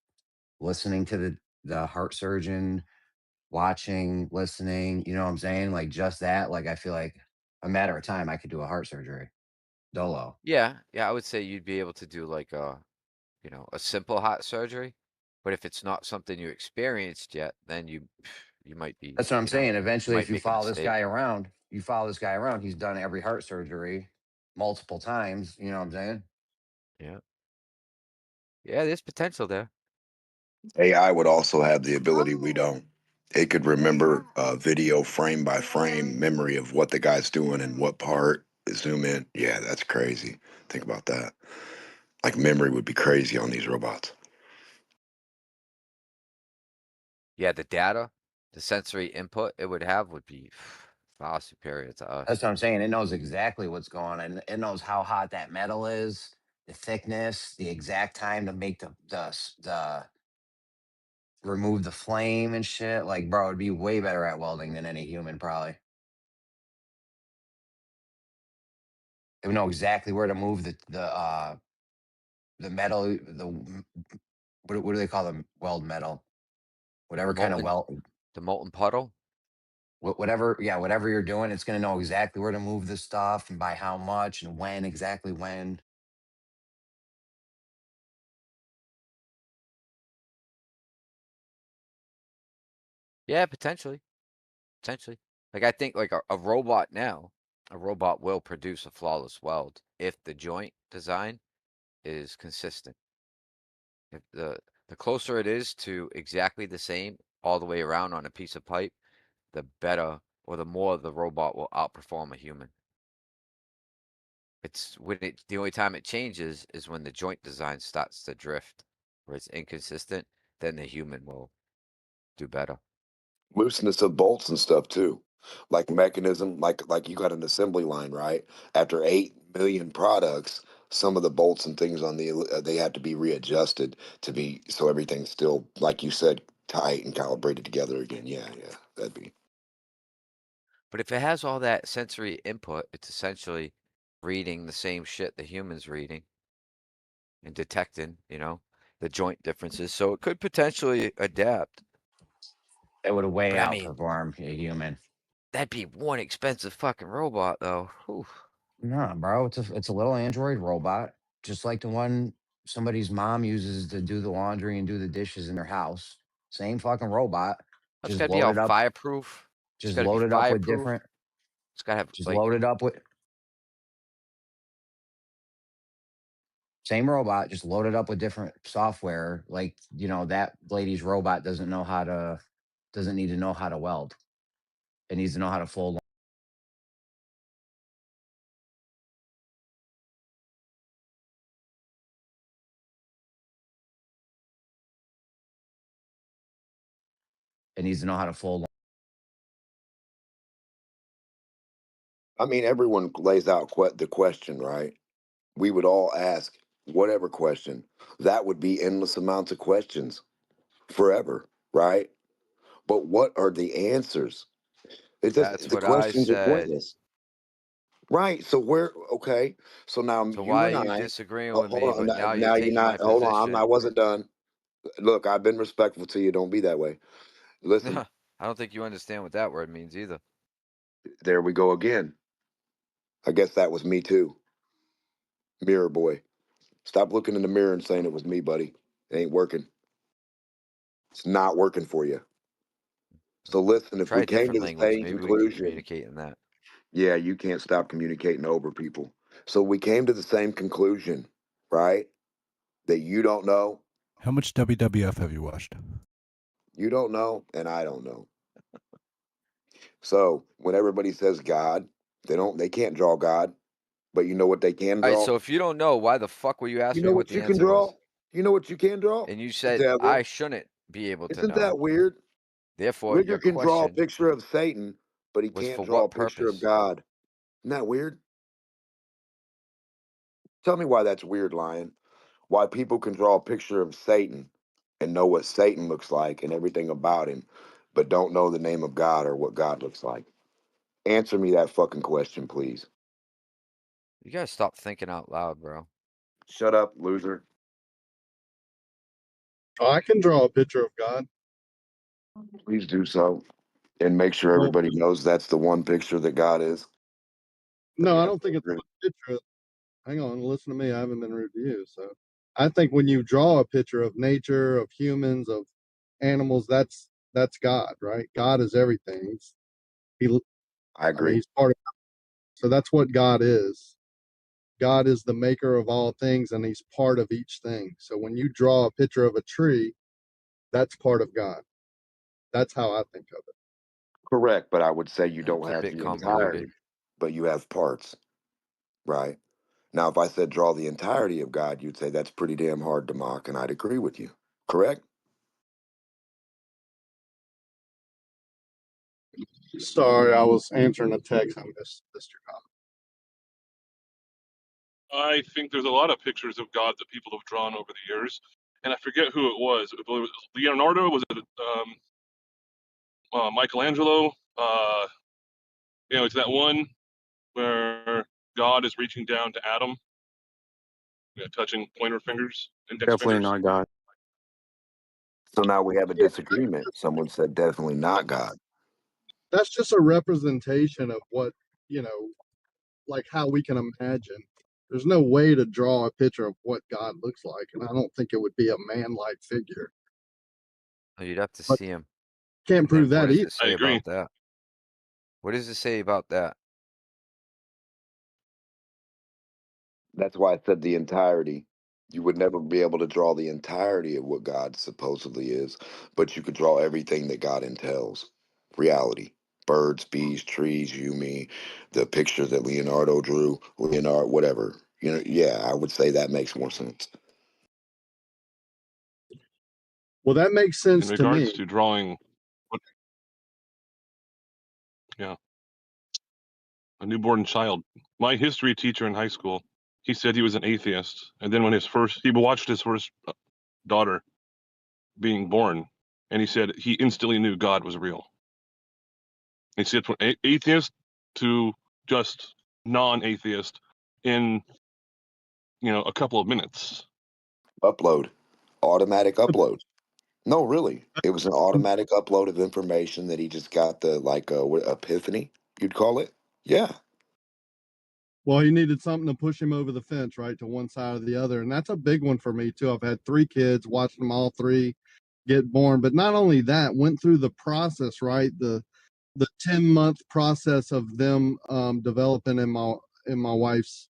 listening to the heart surgeon, watching, listening, you know what I'm saying? Like just that, like I feel like a matter of time I could do a heart surgery. Dolo. Yeah. Yeah. I would say you'd be able to do like a simple heart surgery. But if it's not something you experienced yet, then you might be, That's what I'm saying. you Eventually, might if you make a follow this mistake. guy around, he's done every heart surgery multiple times. You know what I'm saying? Yeah. Yeah, there's potential there. AI would also have the ability we don't. It could remember video frame by frame memory of what the guy's doing and what part. Zoom in. Yeah, that's crazy. Think about that. Like memory would be crazy on these robots. Yeah, the data, the sensory input it would have would be far superior to That's us. what I'm saying. It knows exactly what's going on. And it knows how hot that metal is, the thickness, the exact time to make the remove the flame and shit. Like, bro, it'd be way better at welding than any human, probably. It would know exactly where to move the metal, what do they call them? Weld metal. The Whatever kind of molten weld, the molten puddle? whatever, yeah, whatever you're doing, it's gonna know exactly where to move the stuff and by how much and when, exactly when. Yeah, potentially. Potentially. Like I think like a robot now, a robot will produce a flawless weld if the joint design is consistent. If the closer it is to exactly the same all the way around on a piece of pipe, the better or the more the robot will outperform a human. It's when the only time it changes is when the joint design starts to drift, where it's inconsistent, then the human will do better. Looseness of bolts and stuff too, like mechanism, like you got an assembly line, right? After 8 million products, some of the bolts and things on they have to be readjusted to be so everything's still like you said tight and calibrated together again. Yeah, yeah, that'd be. But if it has all that sensory input, it's essentially reading the same shit the human's reading and detecting, the joint differences. So it could potentially adapt. It would way But I mean, outperform a human. that'd be one expensive fucking robot though. Whew. No, bro, it's a little android robot, just like the one somebody's mom uses to do the laundry and do the dishes in their house. Same fucking robot, It's just gotta be all loaded up, fireproof. It's just gotta be loaded up with fireproof. different, It's gotta have just like loaded up with same robot, just loaded up with different software. Like, that lady's robot doesn't need to know how to weld. It needs to know how to fold. It needs to know how to fold. I mean, everyone lays out the question, right? We would all ask whatever question. That would be endless amounts of questions forever, right? But what are the answers? It that's just the what I questions are said. pointless. Right. So we're okay. So now So you why are and you I, disagreeing with hold me, on. but now you're Now you're taking not. my Hold on. I position? wasn't done. Look, I've been respectful to you. Don't be that way. Listen, I don't think you understand what that word means either. there we go again. I guess that was me too. Mirror boy. Stop looking in the mirror and saying it was me, buddy. It ain't working. It's not working for you. So listen, if Try we a came different to the language. same Maybe we can conclusion, communicate in that. yeah, you can't stop communicating over people. So we came to the same conclusion, right? That you don't know, How much WWF have you watched? you don't know, and I don't know. So when everybody says God, they can't draw God, but you know what they can All right, draw? so if you don't know, why the fuck were you You asking know me what what the you can answer draw? was? You know what you can draw? And you The said devil. I shouldn't be able to Isn't know. that weird? Therefore, Rigor your can draw a question picture of Satan, but he was can't for draw a what picture of purpose? God. Isn't that weird? Tell me why that's weird, Lion. Why people can draw a picture of Satan and know what Satan looks like and everything about him, but don't know the name of God or what God looks like. Answer me that fucking question, please. You gotta stop thinking out loud, bro. Shut up, loser. Oh, I can draw a picture of God. Please do so. And make sure Well, everybody knows that's the one picture that God is. no, I Yeah. don't think it's a picture. Hang on, listen to me. I haven't been rude to you. So I think when you draw a picture of nature, of humans, of animals, that's God, right? God is everything. He, I I mean, agree. he's part of. So that's what God is. God is the maker of all things, and he's part of each thing. So when you draw a picture of a tree, that's part of God. That's how I think of it. Correct, but I would say you don't It's a have bit the convoluted. entirety, but you have parts, right? Now, if I said draw the entirety of God, you'd say that's pretty damn hard to mock, and I'd agree with you. Correct? Sorry, I was answering a text. I missed your comment. I think there's a lot of pictures of God that people have drawn over the years, and I forget who it was. It was Leonardo? Was it Michelangelo? It's that one where God is reaching down to Adam, touching pointer fingers, index Definitely fingers. not God. So now we have a Yeah, disagreement. Someone said definitely not God. that's just a representation of what, you know, like how we can imagine. There's no way to draw a picture of what God looks like, and I don't think it would be a man-like figure. Oh, you'd have to But see him. can't And prove then what that does either. it I say agree. about that? What does it say about that? That's why I said the entirety. You would never be able to draw the entirety of what God supposedly is, but you could draw everything that God entails. Reality. Birds, bees, trees, you, me, the picture that Leonardo drew, Leonardo, whatever. Yeah, I would say that makes more sense. Well, that makes In sense to regards me. to drawing, a newborn child, my history teacher in high school, he said he was an atheist, and then when he watched his first daughter being born, and he said he instantly knew God was real. He said from atheist to just non-atheist in a couple of minutes. Upload. Automatic upload. No, really. It was an automatic upload of information that he just got the epiphany, you'd call it. Yeah. Well, he needed something to push him over the fence, right, to one side or the other. And that's a big one for me, too. I've had 3 kids, watched them all 3 get born. But not only that, went through the process, right? The 10-month process of them developing in my wife's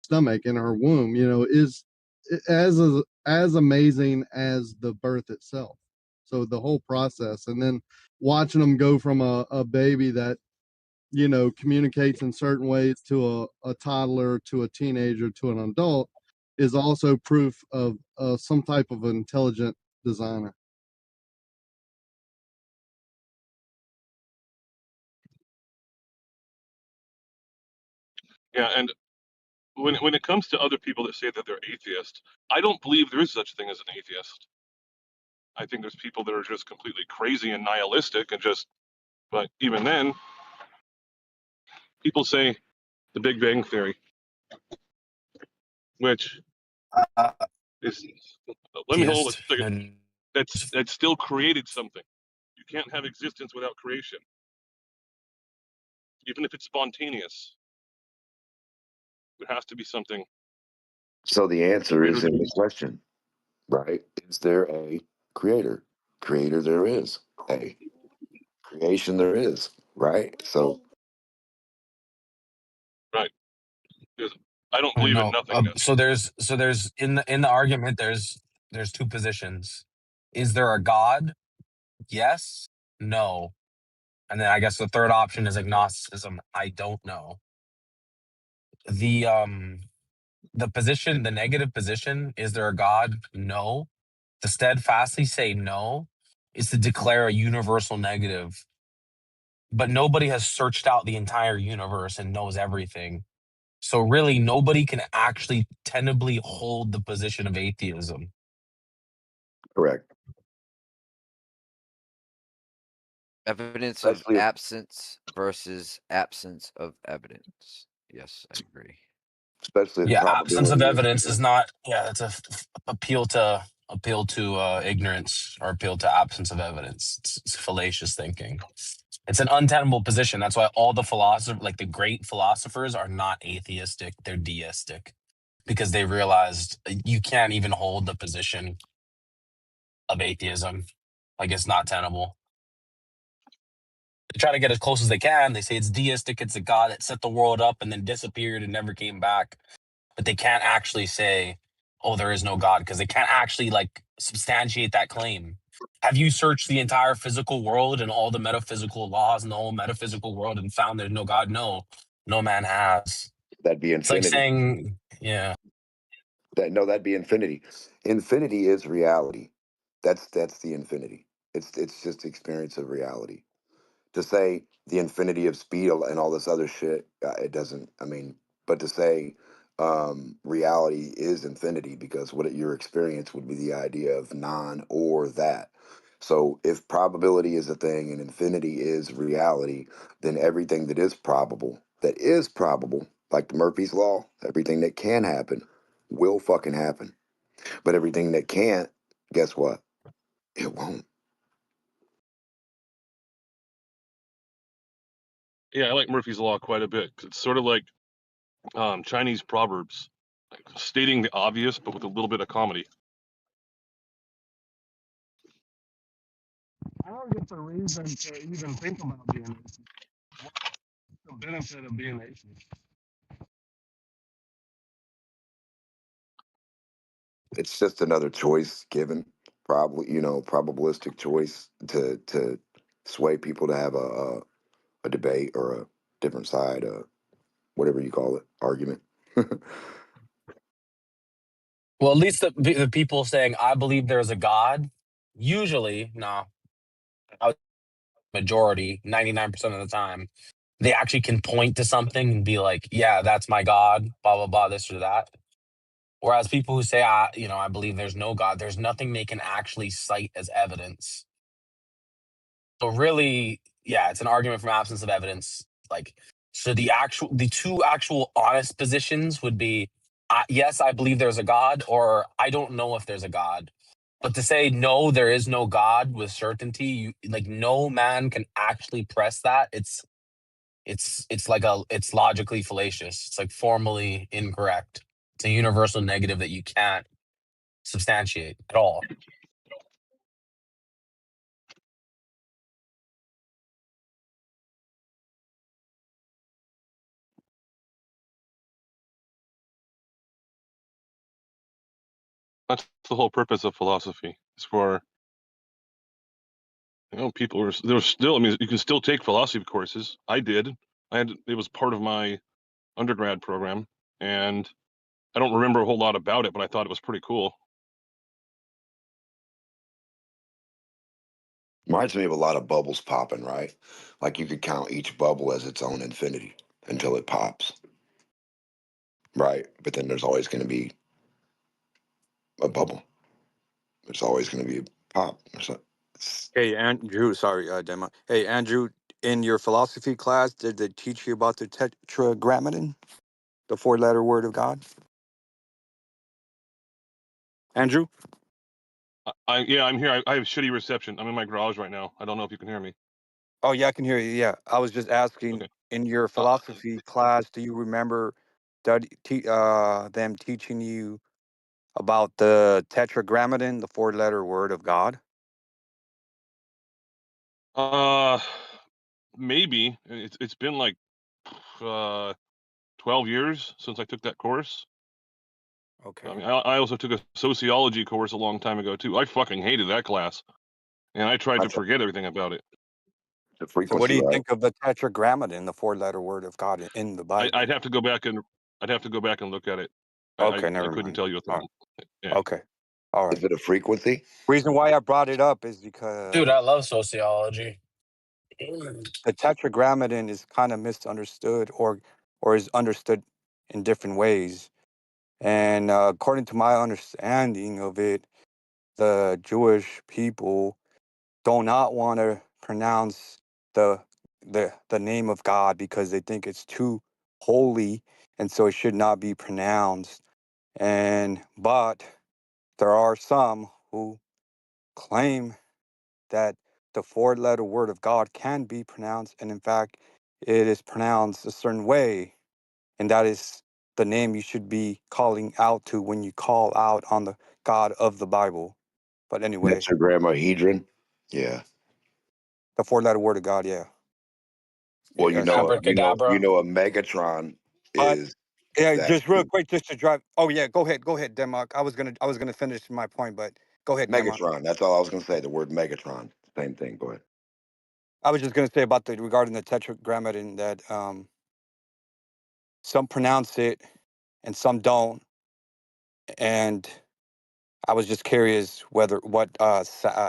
stomach, in her womb, is as amazing as the birth itself. So the whole process, and then watching them go from a baby that communicates in certain ways to a toddler, to a teenager, to an adult, is also proof of some type of intelligent designer. Yeah, and when it comes to other people that say that they're atheist, I don't believe there is such a thing as an atheist. I think there's people that are just completely crazy and nihilistic and but even then, people say the Big Bang Theory, which Uh, is, let me hold a Theist, second, and that's still created something. You can't have existence without creation, even if it's spontaneous. There has to be something So the answer greater is in than. the question, right? Is there a creator? Creator there is. A creation there is, right? So Right. Because I don't oh, believe in no. nothingness. So there's in the argument there's 2 positions. Is there a God? Yes. No. And then I guess the third option is agnosticism. I don't know. The the position, the negative position, is there a God? No. To steadfastly say no is to declare a universal negative. But nobody has searched out the entire universe and knows everything. So really, nobody can actually tenably hold the position of atheism. Correct. Evidence of Especially if, absence versus absence of evidence. Yes, I agree. especially if Yeah, absence of probability is evidence is not. Yeah, it's a appeal to ignorance or appeal to absence of evidence. It's fallacious thinking. It's an untenable position. That's why all the philosophers, like the great philosophers, are not atheistic. They're deistic because they realized you can't even hold the position of atheism. Like it's not tenable. They try to get as close as they can. They say it's deistic. It's a God that set the world up and then disappeared and never came back. But they can't actually say, "Oh, there is no God," because they can't actually like substantiate that claim. Have you searched the entire physical world and all the metaphysical laws and the whole metaphysical world and found there's no God? No, no man has. that'd be It's like infinity. saying, yeah. That'd be infinity. Infinity is reality. That's the infinity. It's just the experience of reality. To say the infinity of speed and all this other shit, it doesn't. I mean, but to say reality is infinity because what your experience would be the idea of non or that. So if probability is a thing and infinity is reality, then everything that is probable, like the Murphy's Law, everything that can happen will fucking happen. But everything that can't, guess what? It won't. Yeah, I like Murphy's Law quite a bit. 'Cause it's sort of like Chinese proverbs, like stating the obvious, but with a little bit of comedy. I don't get the reason to even think about being atheist. What's the benefit of being atheist? It's just another choice given, probably, probabilistic choice to sway people to have a debate or a different side, whatever you call it, argument. Well, at least the people saying, "I believe there's a God," usually, no, majority, 99% of the time, they actually can point to something and be like, "Yeah, that's my God," blah blah blah, this or that. Whereas people who say, I believe there's no God," there's nothing they can actually cite as evidence. So really, yeah, it's an argument from absence of evidence. Like, so the two actual honest positions would be, yes, I believe there's a God, or I don't know if there's a God. But to say no, there is no God with certainty, like no man can actually press that. It's logically fallacious. It's like formally incorrect. It's a universal negative that you can't substantiate at all. That's the whole purpose of philosophy. It's for people are there's still. I mean, you can still take philosophy courses. I did. It was part of my undergrad program, and I don't remember a whole lot about it, but I thought it was pretty cool. Reminds me of a lot of bubbles popping, right? Like you could count each bubble as its own infinity until it pops, right? But then there's always going to be a bubble. There's always going to be a pop. Hey, Andrew, sorry, Democh. Hey, Andrew, in your philosophy class, did they teach you about the tetragrammaton, the four-letter word of God? Andrew? I'm here. I have shitty reception. I'm in my garage right now. I don't know if you can hear me. Oh, yeah, I can hear you. Yeah, I was just asking, Okay. in your Uh, philosophy class, do you remember them teaching you about the tetragrammaton, the four-letter word of God? Maybe it's been like 12 years since I took that course. I Okay. mean, I also took a sociology course a long time ago too. I fucking hated that class, and I tried to That's forget everything about it. the So what do frequency, you right? think of the tetragrammaton, the four-letter word of God in the Bible? I'd have to go back and look at it. Okay, I never couldn't mind. tell you what All the right. yeah. Okay. All right. Is it a frequency? Reason why I brought it up is Dude, because I love sociology. the tetragrammaton is kind of misunderstood or is understood in different ways. And according to my understanding of it, the Jewish people do not want to pronounce the the name of God because they think it's too holy and so it should not be pronounced. And but there are some who claim that the four-letter word of God can be pronounced, and in fact, it is pronounced a certain way, and that is the name you should be calling out to when you call out on the God of the Bible. But anyway, Tetragrammaton? Yeah. the four-letter word of God, yeah, Well, yes. you Abracadabra. know, a Megatron But is yeah, that just real too. quick, just to drive. Oh yeah, go ahead, Democh. I was gonna finish my point, but go ahead, Democh. Megatron. That's all I was gonna say. The word Megatron. Same thing. Go ahead. I was just gonna say about the regarding the tetragrammaton that some pronounce it and some don't, and I was just curious whether what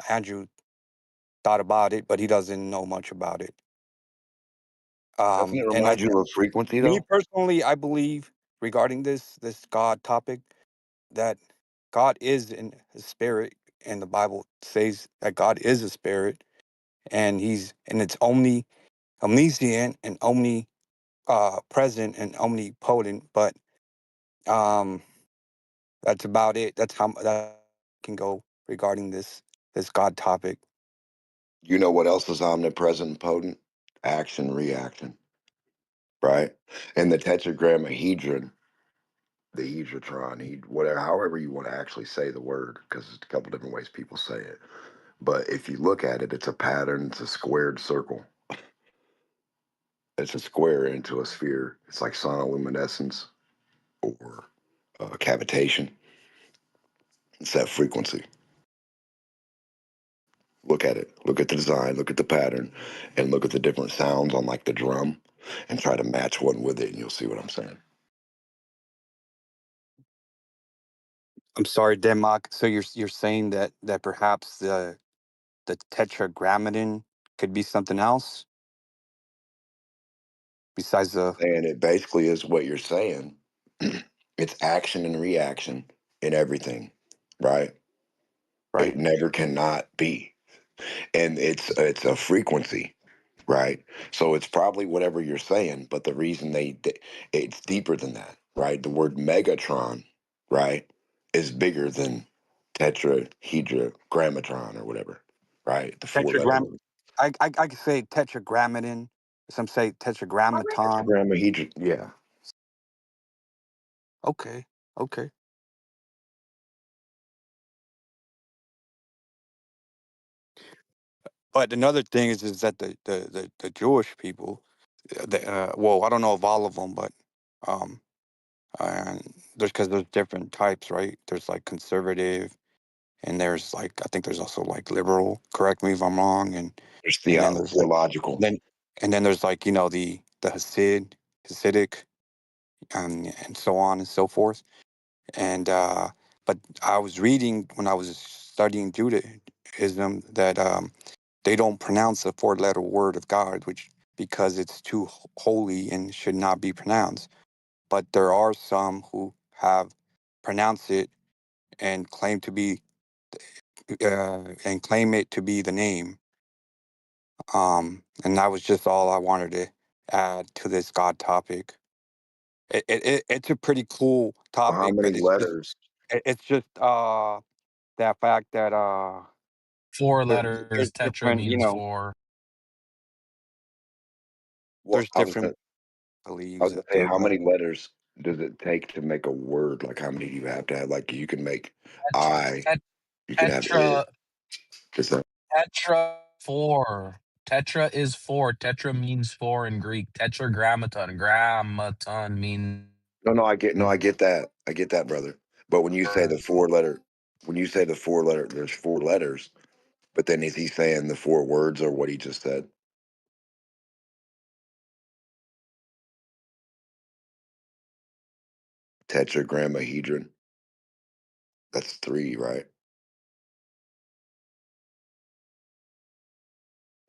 Andrew thought about it, but he doesn't know much about it. Doesn't it And I, remind you of frequency me though? personally, I believe regarding this God topic that God is in a spirit, and the Bible says that God is a spirit, and it's only omniscient and omni present and omnipotent. But um, that's about it. That's how that can go regarding this God topic. You know what else is omnipresent and potent? Action, reaction, right? And the tetragrammaton, the hedratron, whatever, however you want to actually say the word, because there's a couple different ways people say it. But if you look at it, it's a pattern. It's a squared circle. It's a square into a sphere. It's like sonoluminescence or cavitation. It's that frequency. Look at it. Look at the design. Look at the pattern, and look at the different sounds on like the drum, and try to match one with it, and you'll see what I'm saying. I'm sorry, Denmark. So you're saying that perhaps the tetragrammaton could be something else besides the And it basically is what you're saying. It's action and reaction in everything, right? right It never cannot be, and it's a frequency, right? So it's probably whatever you're saying, but the reason it's deeper than that, right? The word Megatron, right, is bigger than tetrahedra grammatron or whatever, right? The four-letter tetragram? word. I could say tetragrammaton. Some say tetragrammaton. Tetragrammaton, yeah. Okay, okay. But another thing is that the Jewish people, well, I don't know of all of them, but um, and there's because there's different types, right? There's like conservative, and there's like I think there's also like liberal. Correct me if I'm wrong, There's and then there's like theological. then and then there's like the Hasidic, and so on and so forth. And but I was reading when I was studying Judaism that they don't pronounce the four-letter word of God, which because it's too holy and should not be pronounced. But there are some who have pronounced it and claim it to be the name. And that was just all I wanted to add to this God topic. It's a pretty cool Well, how topic, many but letters? it's just that fact that 4 there's letters, tetra different, means 4. Well, there's different I beliefs was gonna out say, there, how but many letters does it take to make a word? Like, how many do you have to have? Like, you can make Tet I, tet you can have it. tetra Just that. tetra 4. Tetra is 4. Tetra means 4 in Greek. Tetragrammaton. Grammaton means No, I get that. I get that, brother. But when you say the four letter, there's four letters. But then is he saying the four words or what he just said? Tetragrammahedron. That's 3, right?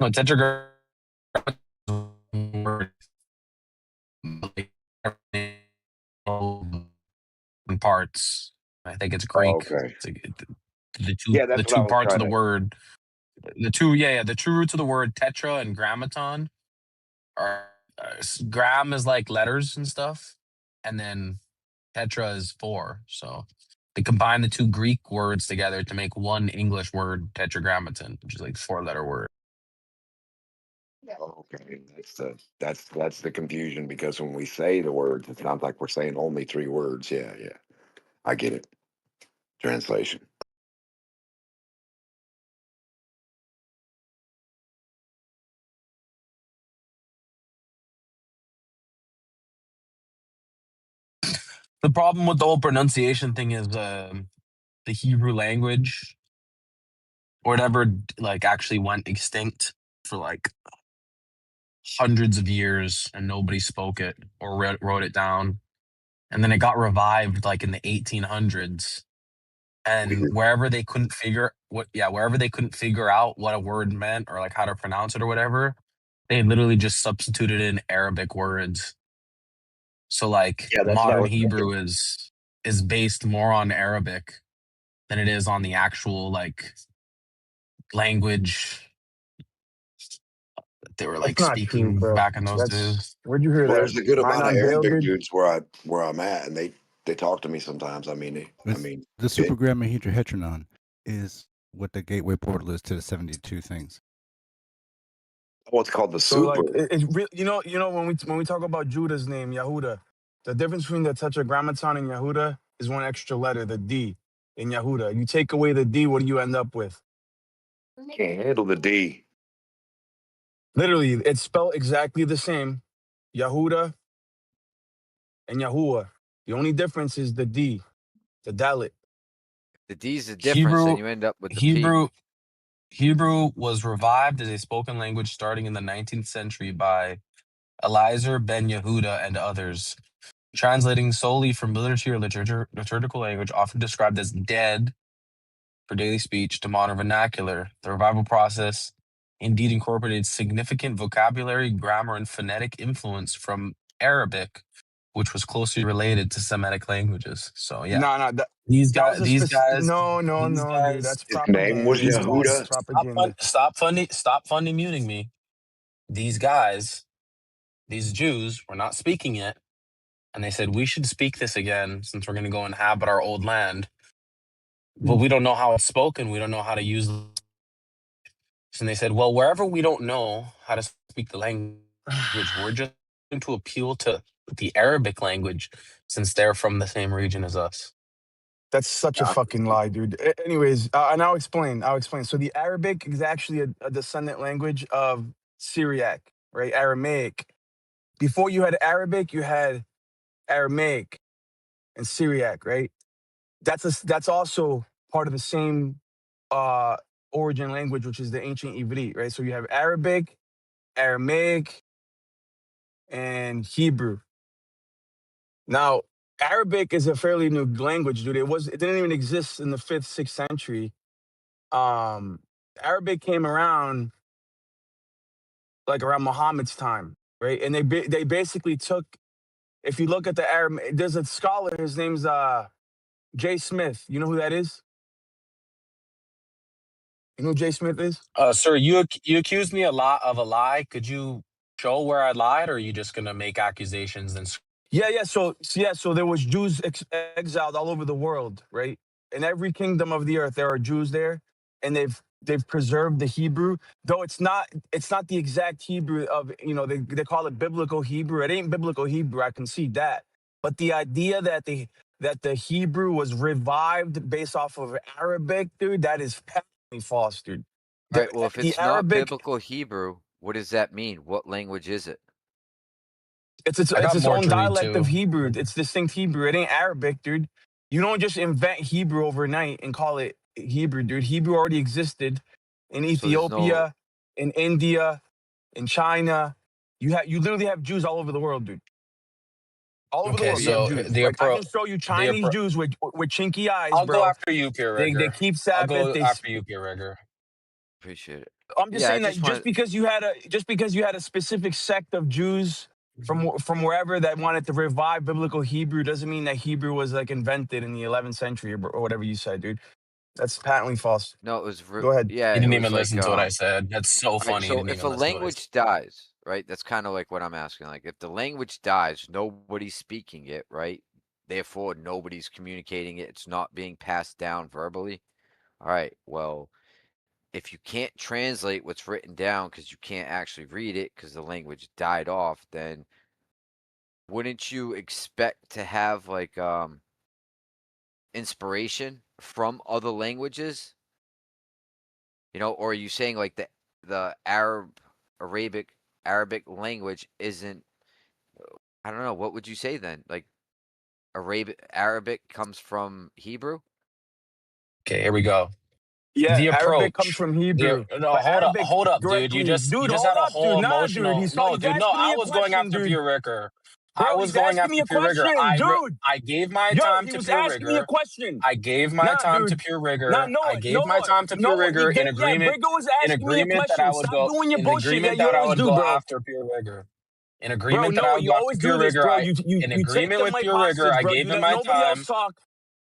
No, tetragram parts. I think it's Oh, Greek. okay. It's like the Yeah, the that's what I two was parts of trying the to. word. The two roots of the word tetra and grammaton are gram is like letters and stuff, and then tetra is 4. So they combine the two Greek words together to make one English word, tetragrammaton, which is like 4-letter word. Okay, that's the confusion, because when we say the words, it sounds like we're saying only 3 words. Yeah, I get it. Translation. The problem with the whole pronunciation thing is the Hebrew language or whatever like actually went extinct for like hundreds of years and nobody spoke it or wrote it down, and then it got revived like in the 1800s, and Weird. wherever they couldn't figure out what a word meant or like how to pronounce it or whatever, they literally just substituted in Arabic words. So like Yeah, that's what I modern was Hebrew thinking. is based more on Arabic than it is on the actual like language that they were That's like not true, speaking bro. back in those That's days. where'd you hear Well, that? there's a good Mine amount of on Dale, Arabic dude. dudes where I'm at, and they talk to me sometimes. I mean, It's the supergrammahedroheteronon is what the gateway portal is to the 72 things. What's called the So like super. you know when we talk about Judah's name Yehuda, the difference between the tetragrammaton and Yehuda is one extra letter, the D in Yehuda. You take away the D, what do you end up with? Can't handle the D. Literally, it's spelled exactly the same, Yehuda and Yahuwah. The only difference is the D, the Dalit. The D's the difference, and you end up with the P. Hebrew was revived as a spoken language starting in the 19th century by Eliezer ben Yehuda and others. Translating solely from military or liturgical language, often described as dead for daily speech, to modern vernacular. The revival process indeed incorporated significant vocabulary, grammar, and phonetic influence from Arabic, which was closely related to Semitic languages. So yeah, No, these that was guys, a these specific. guys, No, dude. That's His name was propaganda, these dude. That's Yehuda. guys. propaganda. Stop funding muting me. These guys, these Jews, were not speaking it, and they said we should speak this again since we're going to go inhabit our old land. But we don't know how it's spoken. We don't know how to use. And they said, well, wherever we don't know how to speak the language, we're just going to appeal to the Arabic language since they're from the same region as us. That's such a fucking lie, dude. Anyways, and I'll explain. So the Arabic is actually a descendant language of Syriac, right? Aramaic. Before you had Arabic, you had Aramaic and Syriac, right? That's also part of the same origin language, which is the ancient Ivrit, right? So you have Arabic, Aramaic, and Hebrew. Now, Arabic is a fairly new language, dude. It didn't even exist in the 5th, 6th century. Arabic came around like around Muhammad's time, right? And they basically took. If you look at the Arab, there's a scholar. His name's Jay Smith. You know who that is? You know who Jay Smith is? Sir, you accused me a lie. Could you show where I lied, or are you just gonna make accusations and? Yeah. So there was Jews exiled all over the world, right? In every kingdom of the earth, there are Jews there, and they've preserved the Hebrew, though it's not the exact Hebrew of they call it biblical Hebrew. It ain't biblical Hebrew. I concede that, but the idea that the Hebrew was revived based off of Arabic, dude, that is patently false, dude. All right, well, if The it's not Arabic, biblical Hebrew, what does that mean? What language is it? it's I got its more own to read dialect of too. Hebrew. It's distinct Hebrew. It ain't Arabic, dude. You don't just invent Hebrew overnight and call it Hebrew, dude. Hebrew already existed in So there's no. Ethiopia, in India, in China. You literally have Jews all over the world, dude. All over the Okay, world, you have so Jews. the Like I approach, can show you the Chinese approach. Jews with chinky eyes, I'll go bro. after you, Pure They Rigor. keep I'll Sabbath. go after you, Pure Rigor. Appreciate it. I'm just Yeah, I saying that just want. just because you had a specific sect of Jews from wherever that wanted to revive biblical Hebrew doesn't mean that Hebrew was like invented in the 11th century or whatever you said, dude. That's patently false. No, it was. Go ahead. Yeah, He it didn't was even like listen to what I said. That's so All right, funny. He so didn't if even a listen to what I said. language dies, right? That's kind of like what I'm asking. Like, if the language dies, nobody's speaking it, right? Therefore, nobody's communicating it. It's not being passed down verbally. All right, well, if you can't translate what's written down because you can't actually read it because the language died off, then wouldn't you expect to have like inspiration from other languages? You know, or are you saying like the Arabic language isn't? I don't know. What would you say then? Like Arabic comes from Hebrew? Okay, here we go. Yeah, The Arabic comes approach. from Hebrew, No, but Arabic hold up, dude. You directly. just Dude, had hold a up, dude. whole Nah, dude. emotional. No, He's dude. No, asking me I a was going question, after dude. Pure Rigor. I Bro, was he's going asking me after a Pure Rigor. question, dude. I gave my Yo, time he to was Pure asking me a Rigor. question. I gave my Nah, time to dude. Pure Nah, Rigor. I Noah, gave my Noah, time to Pure Noah. He Rigor did. Yeah, Brigo was in asking me a agreement that I question. would Stop go doing your in bullshit that agreement you that I always would do, go bro. after Pure Rigor. In Bro, agreement that I Noah, would you go after always do Pure this, Rigor. bro. I in You take agreement the with mic Pure Rigor. hostage, I bro. gave You him let my nobody else time. talk.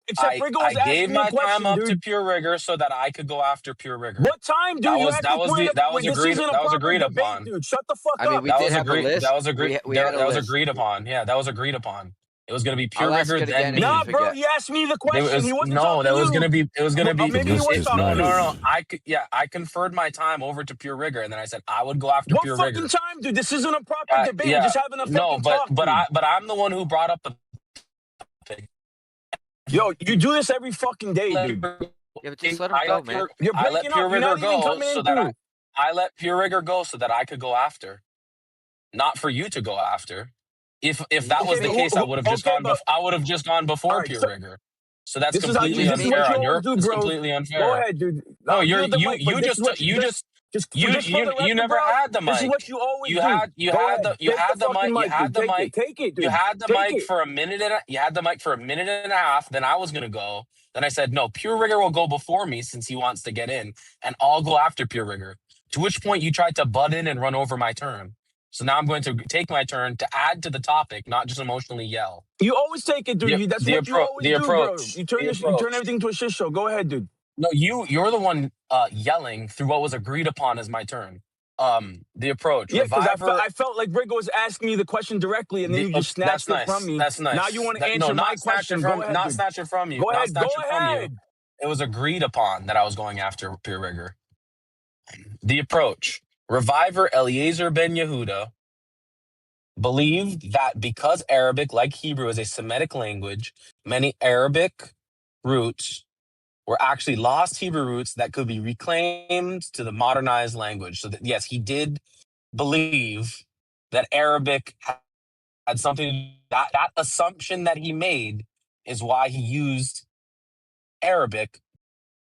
Except Brigo was I asking gave me a my time question, up to dude. Pure Rigor so that I could go after Pure Rigor. What time, dude? You asked me point of. That was Wait, this agreed isn't a proper debate, upon. dude. Shut the fuck I mean, up. we did have a list. We had a That was list. agreed upon. Yeah, that was agreed upon. It was gonna be Pure I'll ask Rigor, it then again if you Nah, me. bro, forget. he asked me the There question. He was wasn't no, talking that to was you. gonna be Or The maybe he list was is talking to you. nice. I conferred my time over to Pure Rigor, and then I said I would go after What Pure fucking Rigor. time, dude? This isn't a proper debate. We're Yeah, just having a no, fucking talk, dude. but I'm the one who brought up the topic. Yo, you do this every fucking day, dude. Yeah, but just let him go, man. You're I let breaking up. Pure You're Rigor not even go coming so in that through. I let Pure Rigor go so that I could go after, not for you to go after. If that was Okay, the but case, I would have just okay, gone. but I would have just gone all before right. Pure So Rigor. So that's this is how you. completely Just This is make what unfair you on always your. do, It's bro. completely Go unfair. ahead, dude. No, I'll yield the mic, but this is what just for the you record, never bro. had the This is what mic. you always do. Go ahead. You Take the had the fucking mic. mic, dude. Take it. Take it, You dude. had the Take mic it. for a minute and you had the mic for a minute and a half. Then I was gonna go. Then I said no. Pure Rigor will go before me since he wants to get in, and I'll go after Pure Rigor. To which point you tried to butt in and run over my turn. So now I'm going to take my turn to add to the topic, not just emotionally yell. You always take it, dude. That's what you always do, bro. You turn everything to a shit show. Go ahead, dude. No, you're the one yelling through what was agreed upon as my turn. The approach, Yeah, because Reviver. I felt like Rigor was asking me the question directly, and then you just That's snatched it from nice. me. That's Now nice. you want to No, answer my question. Go ahead, not dude. snatch it from you. Go Not ahead. Go snatch it from you. ahead. It was agreed upon that I was going after Pure Rigor. The approach, Reviver Eliezer ben Yehuda believed that because Arabic, like Hebrew, is a Semitic language, many Arabic roots were actually lost Hebrew roots that could be reclaimed to the modernized language. So that, yes, he did believe that Arabic had something, that assumption that he made is why he used Arabic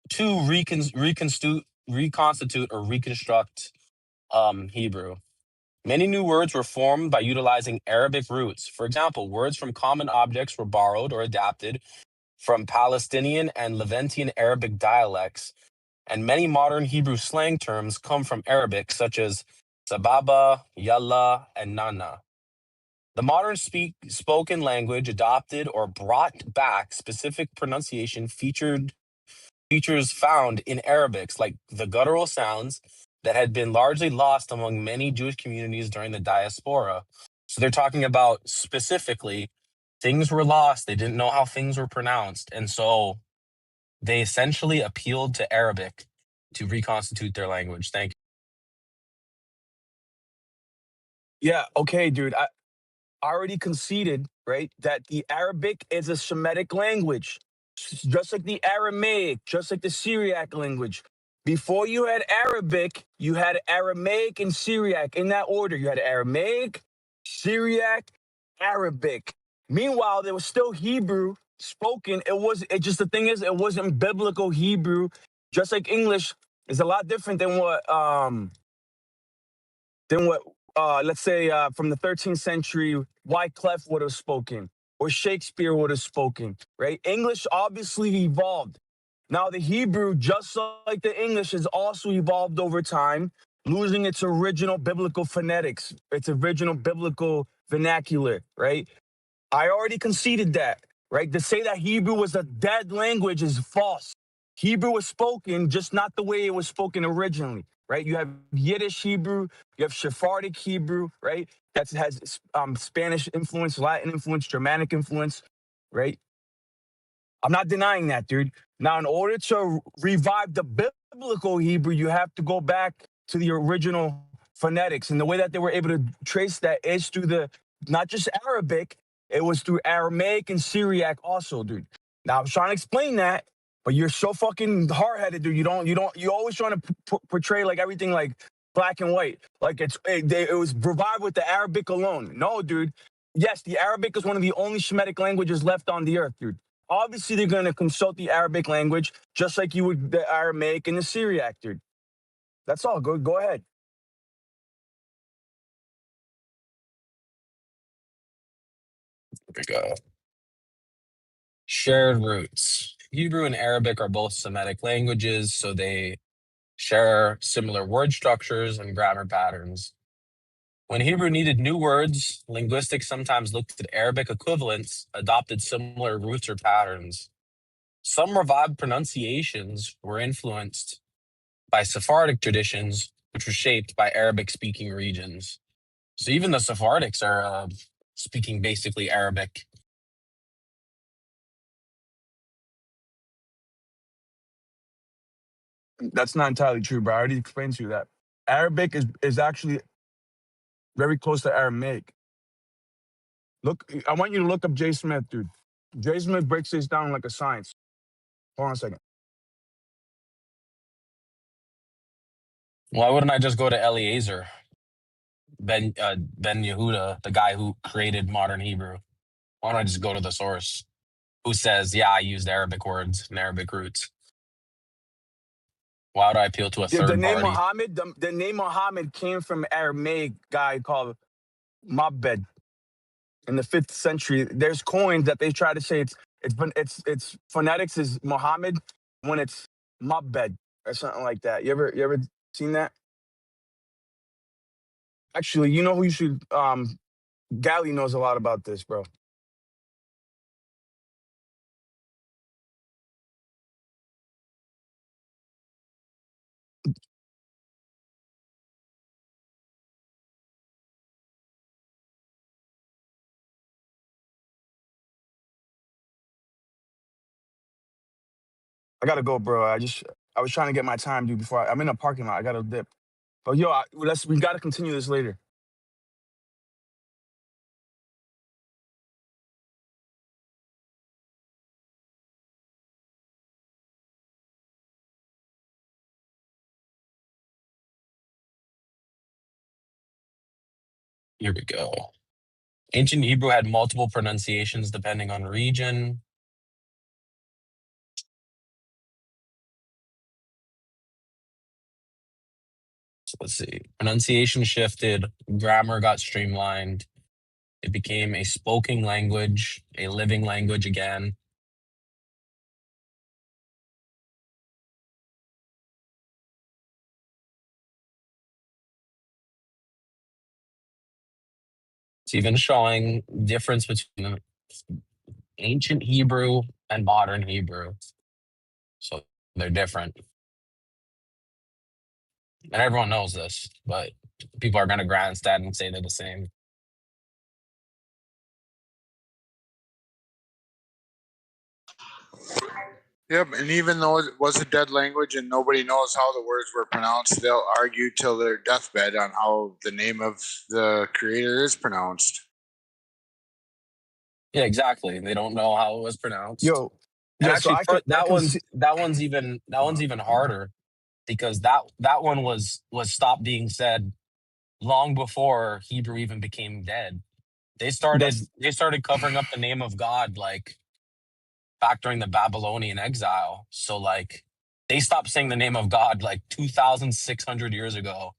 to reconstitute or reconstruct Hebrew. Many new words were formed by utilizing Arabic roots. For example, words from common objects were borrowed or adapted from Palestinian and Levantine Arabic dialects, and many modern Hebrew slang terms come from Arabic, such as sababa, yalla, and nana. The modern spoken language adopted or brought back specific pronunciation features found in Arabics, like the guttural sounds that had been largely lost among many Jewish communities during the diaspora. So they're talking about specifically things were lost. They didn't know how things were pronounced. And so they essentially appealed to Arabic to reconstitute their language. Thank you. Yeah. Okay, dude. I already conceded, right, that the Arabic is a Semitic language, just like the Aramaic, just like the Syriac language. Before you had Arabic, you had Aramaic and Syriac in that order. You had Aramaic, Syriac, Arabic. Meanwhile, there was still Hebrew spoken. It just the thing is, it wasn't biblical Hebrew. Just like English is a lot different than what let's say from the 13th century Wycliffe would have spoken. or Shakespeare would have spoken, right? English obviously evolved. Now, the Hebrew, just like the English, has also evolved over time, losing its original biblical phonetics, its original biblical vernacular, right? I already conceded that, right? To say that Hebrew was a dead language is false. Hebrew was spoken, just not the way it was spoken originally, right? You have Yiddish Hebrew, you have Sephardic Hebrew, right? That has Spanish influence, Latin influence, Germanic influence, right? I'm not denying that, dude. Now, in order to revive the biblical Hebrew, you have to go back to the original phonetics. And the way that they were able to trace that is through the, not just Arabic, it was through Aramaic and Syriac also, dude. Now, I was trying to explain that, but you're so fucking hard-headed, dude. You always trying to portray like everything like black and white. Like it was revived with the Arabic alone. No, dude. Yes, the Arabic is one of the only Shemitic languages left on the earth, dude. Obviously, they're going to consult the Arabic language, just like you would the Aramaic and the Syriac, dude. That's all. Go ahead. There we go. Shared roots. Hebrew and Arabic are both Semitic languages, so they share similar word structures and grammar patterns. When Hebrew needed new words, linguistics sometimes looked at Arabic equivalents, adopted similar roots or patterns. Some revived pronunciations were influenced by Sephardic traditions, which were shaped by Arabic-speaking regions. So even the Sephardics are speaking basically Arabic. That's not entirely true, bro. I already explained to you that. Arabic is actually very close to Aramaic. Look, I want you to look up Jay Smith, dude. Jay Smith breaks this down like a science. Hold on a second. Why wouldn't I just go to Eliezer, Ben Yehuda, the guy who created modern Hebrew? Why don't I just go to the source who says, yeah, I used Arabic words and Arabic roots? Why would I appeal to a The third name party? Muhammad, the name Muhammad came from Aramaic guy called Mabed in the 5th century. There's coins that they try to say it's phonetics is Muhammad when it's Mabed or something like that. You ever seen that? Actually, you know who you should Gally knows a lot about this, bro. I gotta go, bro. I was trying to get my time, dude. Before I'm in a parking lot, I gotta dip. But yo, we gotta continue this later. Here we go. Ancient Hebrew had multiple pronunciations depending on region. So let's see. Pronunciation shifted, grammar got streamlined. It became a spoken language, a living language again. It's even showing difference between ancient Hebrew and modern Hebrew. So they're different. And everyone knows this, but people are going to grandstand and say they're the same. Yep, and even though it was a dead language and nobody knows how the words were pronounced, they'll argue till their deathbed on how the name of the creator is pronounced. Yeah, exactly. They don't know how it was pronounced. Yo, And yeah. So actually, I can see. that one's even harder because that one was stopped being said long before Hebrew even became dead. They That's started covering up the name of God like back during the Babylonian exile. So like they stopped saying the name of God like 2,600 years ago.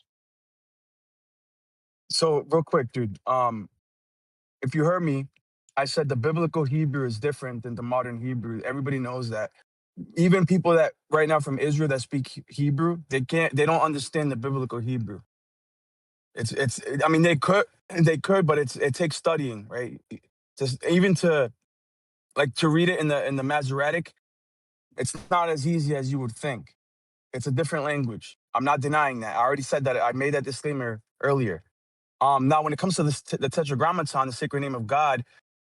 so real quick, dude. If you heard me, I said the biblical Hebrew is different than the modern Hebrew. Everybody knows that. Even people that right now from Israel that speak Hebrew, they don't understand the biblical Hebrew. I mean, they could, but it takes studying, right? Just even to read it in the Masoretic, it's not as easy as you would think. It's a different language. I'm not denying that. I already said that. I made that disclaimer earlier. Now, when it comes to the Tetragrammaton, the sacred name of God,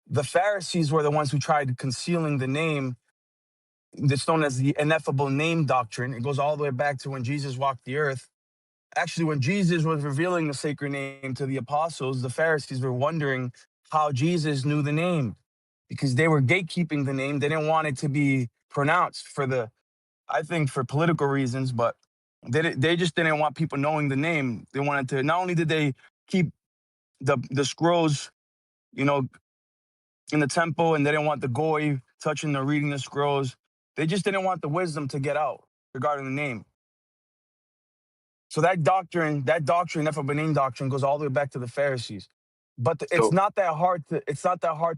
the Pharisees were the ones who tried concealing the name that's known as the ineffable name doctrine. It goes all the way back to when Jesus walked the earth. Actually, when Jesus was revealing the sacred name to the apostles, the Pharisees were wondering how Jesus knew the name because they were gatekeeping the name. They didn't want it to be pronounced I think for political reasons, but they just didn't want people knowing the name. They wanted to, not only did they keep the scrolls, you know, in the temple, and they didn't want the goy touching the reading the scrolls. They just didn't want the wisdom to get out regarding the name. So that doctrine, Nephilim name doctrine, goes all the way back to the Pharisees. But it's not that hard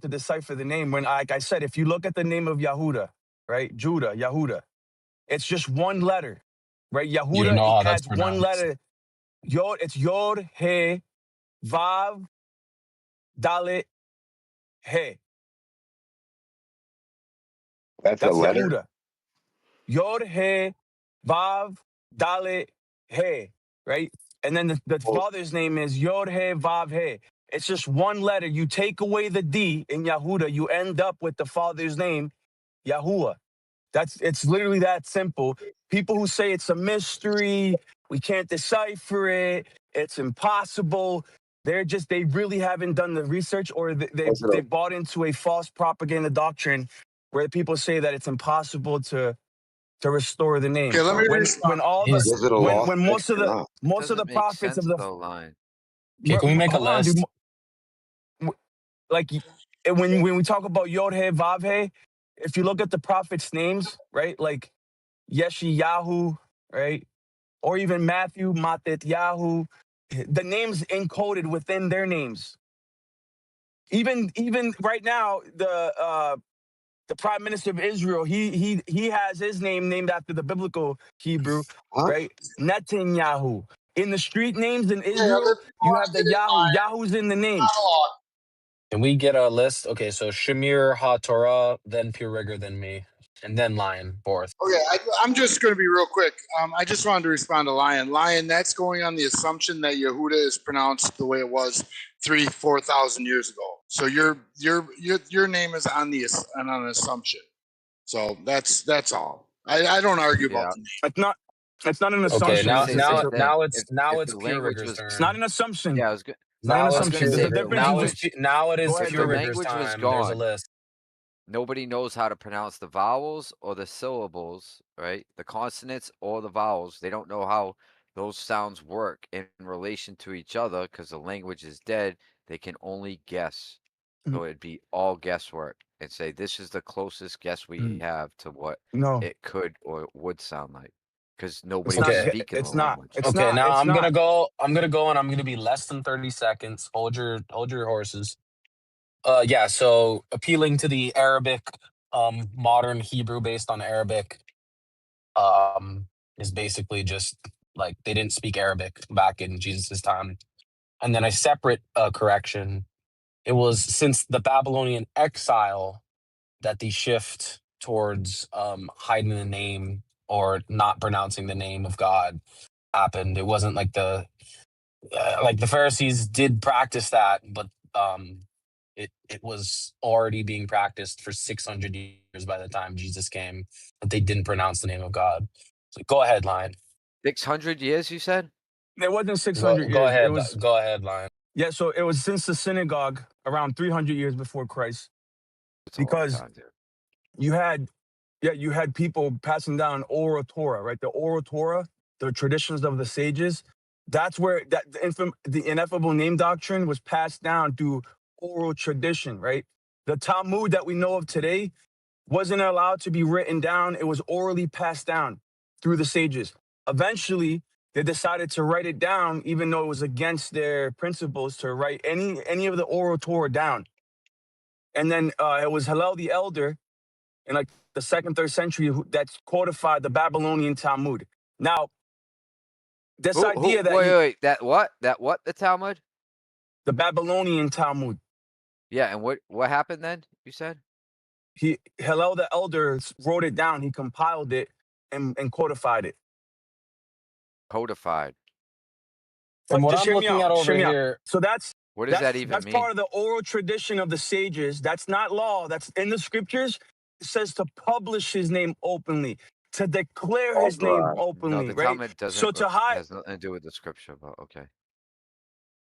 to decipher the name. When, like I said, if you look at the name of Yahuda, right, Judah, Yahuda, it's just one letter, right? You don't Yahuda know how that's has one pronounced. letter. It's Yod, He, Vav, Dalet, He. That's a That's letter. Yahuda. Yod, He, Vav, Dalet, He, right? And then the Well, father's name is Yod, He, Vav, He. It's just one letter. You take away the D in Yahuda, you end up with the father's name, Yahuwah. It's literally that simple. People who say it's a mystery, we can't decipher it, it's impossible. They really haven't done the research, or is it they bought into a false propaganda doctrine where people say that it's impossible to restore the Okay, name. let me respond. When all the His is it a lost when text or not? most of the Doesn't make prophets of sense the though, Lion. Okay, can we make a hold on, dude. list? Like when we talk about Yod He Vav He, if you look at the prophets' names, right? Like Yeshayahu, right? Or even Matthew, Matityahu, the names encoded within their names. Even right now, the Prime Minister of Israel, he has his name named after the biblical Hebrew, Huh? right? Netanyahu. In the street names in Okay, other Israel, people you want have to the get in Yahoo. line. Yahu's in the name. Monologue. Can we get a list? Okay, so Shamir, HaTorah, then Pure Rigor, then me, and then Lion fourth. Okay, I'm just going to be real quick. I just wanted to respond to Lion. Lion, that's going on the assumption that Yehuda is pronounced the way it was 4,000 years ago. So your name is on an assumption. So that's all. I don't argue about Yeah. the name. It's not an I was Okay, assumption. gonna now say It's the it's same now a, thing. now it's If the Pure language Rigor's was it's not turn. an assumption. yeah, It's not an I was assumption. gonna There's say a if the difference. You just now it go is ahead, if the Pure Rigor. Rigor's language was time. There's a gone, list. nobody knows how to pronounce the vowels or the syllables, right? The consonants or the vowels. They don't know how those sounds work in relation to each other because the language is dead. They can only guess. So it'd be all guesswork and say this is the closest guess we have to what No, it could or would sound like because it's nobody was not. Okay, speaking the It's not. language. It's okay. not. Now It's I'm gonna not. go. I'm gonna go, and I'm gonna be less than 30 seconds. Hold your horses. Yeah. So appealing to the Arabic, modern Hebrew based on Arabic, um, is basically just like they didn't speak Arabic back in Jesus' time. And then a separate correction. It was since the Babylonian exile that the shift towards hiding the name or not pronouncing the name of God happened. It wasn't like the Pharisees did practice that, but it was already being practiced for 600 years by the time Jesus came, that they didn't pronounce the name of God. So go ahead, Lion. 600 years, you said? It wasn't 600 Go years. It ahead. was Go ahead, Lion. yeah. So it was since the synagogue around 300 years before Christ, It's a long because time, dude. you had you had people passing down oral Torah, right? The oral Torah, the traditions of the sages. That's where the ineffable name doctrine was passed down through oral tradition, right? The Talmud that we know of today wasn't allowed to be written down. It was orally passed down through the sages. Eventually, they decided to write it down, even though it was against their principles to write any of the oral Torah down. and then it was Hillel the Elder in like the 2nd, 3rd century that codified the Babylonian Talmud. Now, this idea that wait, that what? The Talmud? the Babylonian Talmud. Yeah, and what happened then? You said Hillel the Elder wrote it down. He compiled it and codified it. Codified. From what Just I'm hear me looking out, at over hear me out. here, So that's What does that even that's mean? part of the oral tradition of the sages. That's not law. That's in the scriptures. It says to publish his name openly, to declare Oh, his name God. No, openly, the right? Talmud So doesn't. to hide, Has nothing to do with the scripture, but okay.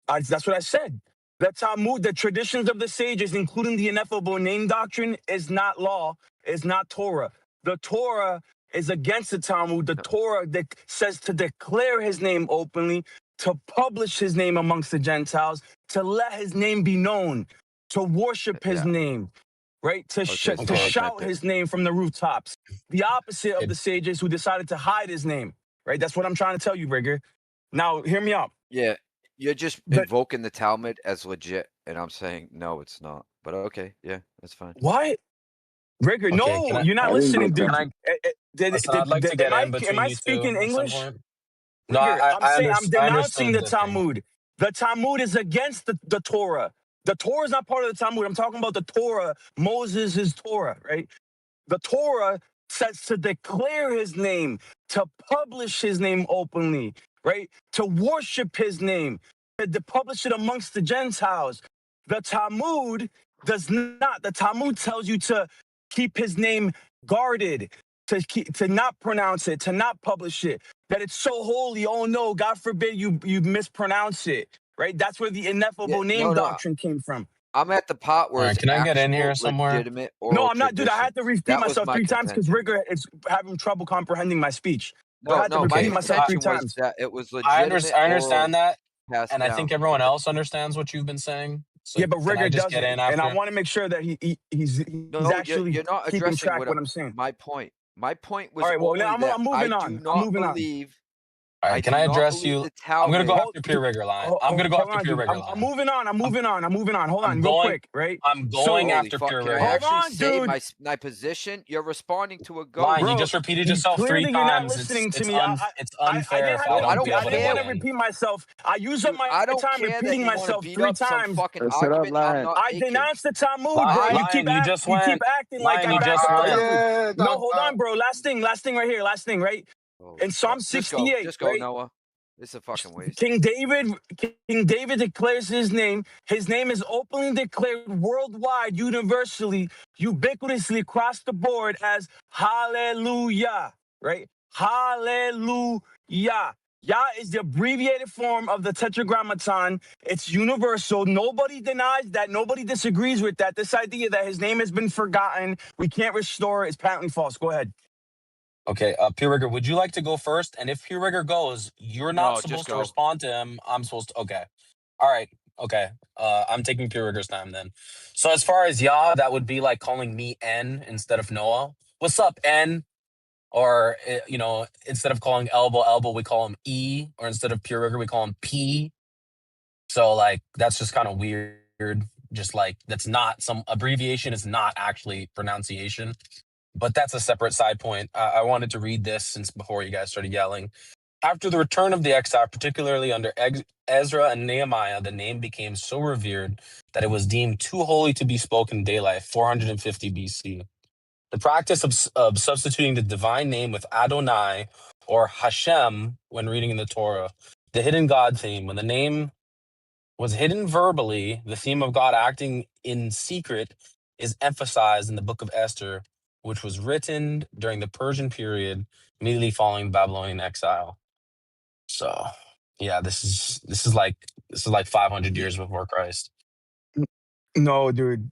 that's what I said. The Talmud, the traditions of the sages, including the ineffable name doctrine, is not law, is not Torah. The Torah is against the Talmud. The Torah that says to declare his name openly, to publish his name amongst the Gentiles, to let his name be known, to worship his name, right? To Okay, so to I shout meant it. his name from the rooftops. The opposite of the sages who decided to hide his name, right? That's what I'm trying to tell you, Rigor. Now, hear me out. Yeah, you're just invoking the Talmud as legit, and I'm saying no, it's not. But okay, yeah, that's fine. Why? Rigor, Okay, no, you're not I didn't listening, get dude. that. listen, I'd like to get in between Am I you two speaking at some English? point. No, Rigor, I'm saying I'm I denouncing understood the the thing. Talmud. The Talmud is against the Torah. The Torah is not part of the Talmud. I'm talking about the Torah, Moses' Torah, right? The Torah says to declare his name, to publish his name openly, right? To worship his name, to publish it amongst the Gentiles. The Talmud does not. The Talmud tells you to keep his name guarded, to not pronounce it, to not publish it, that it's so holy. Oh no, God forbid you mispronounce it, right? That's where the ineffable name doctrine came from. I'm at the part where All right, it's can I get in here actual, somewhere? legitimate oral No, I'm not, dude. I had to repeat That was myself my 3 times because contention. Rigor is having trouble comprehending my speech. So I No, had to my repeat myself 3 contention was times. that it was I legitimate understand oral that, passed and I down. think everyone else understands what you've been saying. So Yeah, but can I Rigor just get in doesn't, and I after? want to make sure that he's No, actually you're not keeping addressing track what I'm saying. my point. My point was All right, well, only now that I'm I moving do on. I'm not moving on. believe. All right, can I address you? The I'm gonna go Talmud. after Pure Rigor line. I'm gonna go Hold after on, Pure dude. Rigor I'm line. moving on. I'm moving on. Hold on, I'm real going. quick, right? I'm going Holy after fuck! Pure Can Rigor. I Hold actually on, say dude. my position? You're responding to a ghost. Line, you Bro, just repeated yourself 3 clearly you're not times. listening to It's me. it's I unfair didn't if have I to No, I don't don't be repeat. I able to didn't care want get to what. in. repeat myself. I use up Dude, my I don't time care that repeating you want to myself beat 3 up some times. fucking Shut up, argument I'm Lion. not I making. denounced the Talmud, bro. You keep Lion, you just you keep went. acting like Lion, I you back just up the went. Talmud. Yeah, No, dog. hold on, bro. Last thing, right? Holy In Psalm fuck. 68, Just go, right? Noah. It's a fucking waste. King David declares his name. His name is openly declared worldwide, universally, ubiquitously across the board as Hallelujah, right? Hallelujah. Yah is the abbreviated form of the Tetragrammaton. It's universal. Nobody denies that. Nobody disagrees with that. This idea that his name has been forgotten, we can't restore it, is patently false. Go ahead. Okay, Pure Rigor, would you like to go first? And if Pure Rigor goes, you're not No, just supposed to go. respond to him. I'm supposed to. Okay. All right. Okay. I'm taking Pure Rigor's time then. So as far as Yah, that would be like calling me N instead of Noah. What's up, N? Or, instead of calling elbow, we call him E. Or instead of Pure Rigor, we call him P. So, like, that's just kind of weird. Just like, that's not some abbreviation, is not actually pronunciation. But that's a separate side point. I wanted to read this since before you guys started yelling. After the return of the exile, particularly under Ezra and Nehemiah, the name became so revered that it was deemed too holy to be spoken in daylight, 450 BC. The practice of substituting the divine name with Adonai or Hashem when reading in the Torah, the hidden God theme, when the name was hidden verbally, the theme of God acting in secret is emphasized in the book of Esther, which was written during the Persian period immediately following the Babylonian exile. So, yeah, this is like 500 years before Christ. No, dude.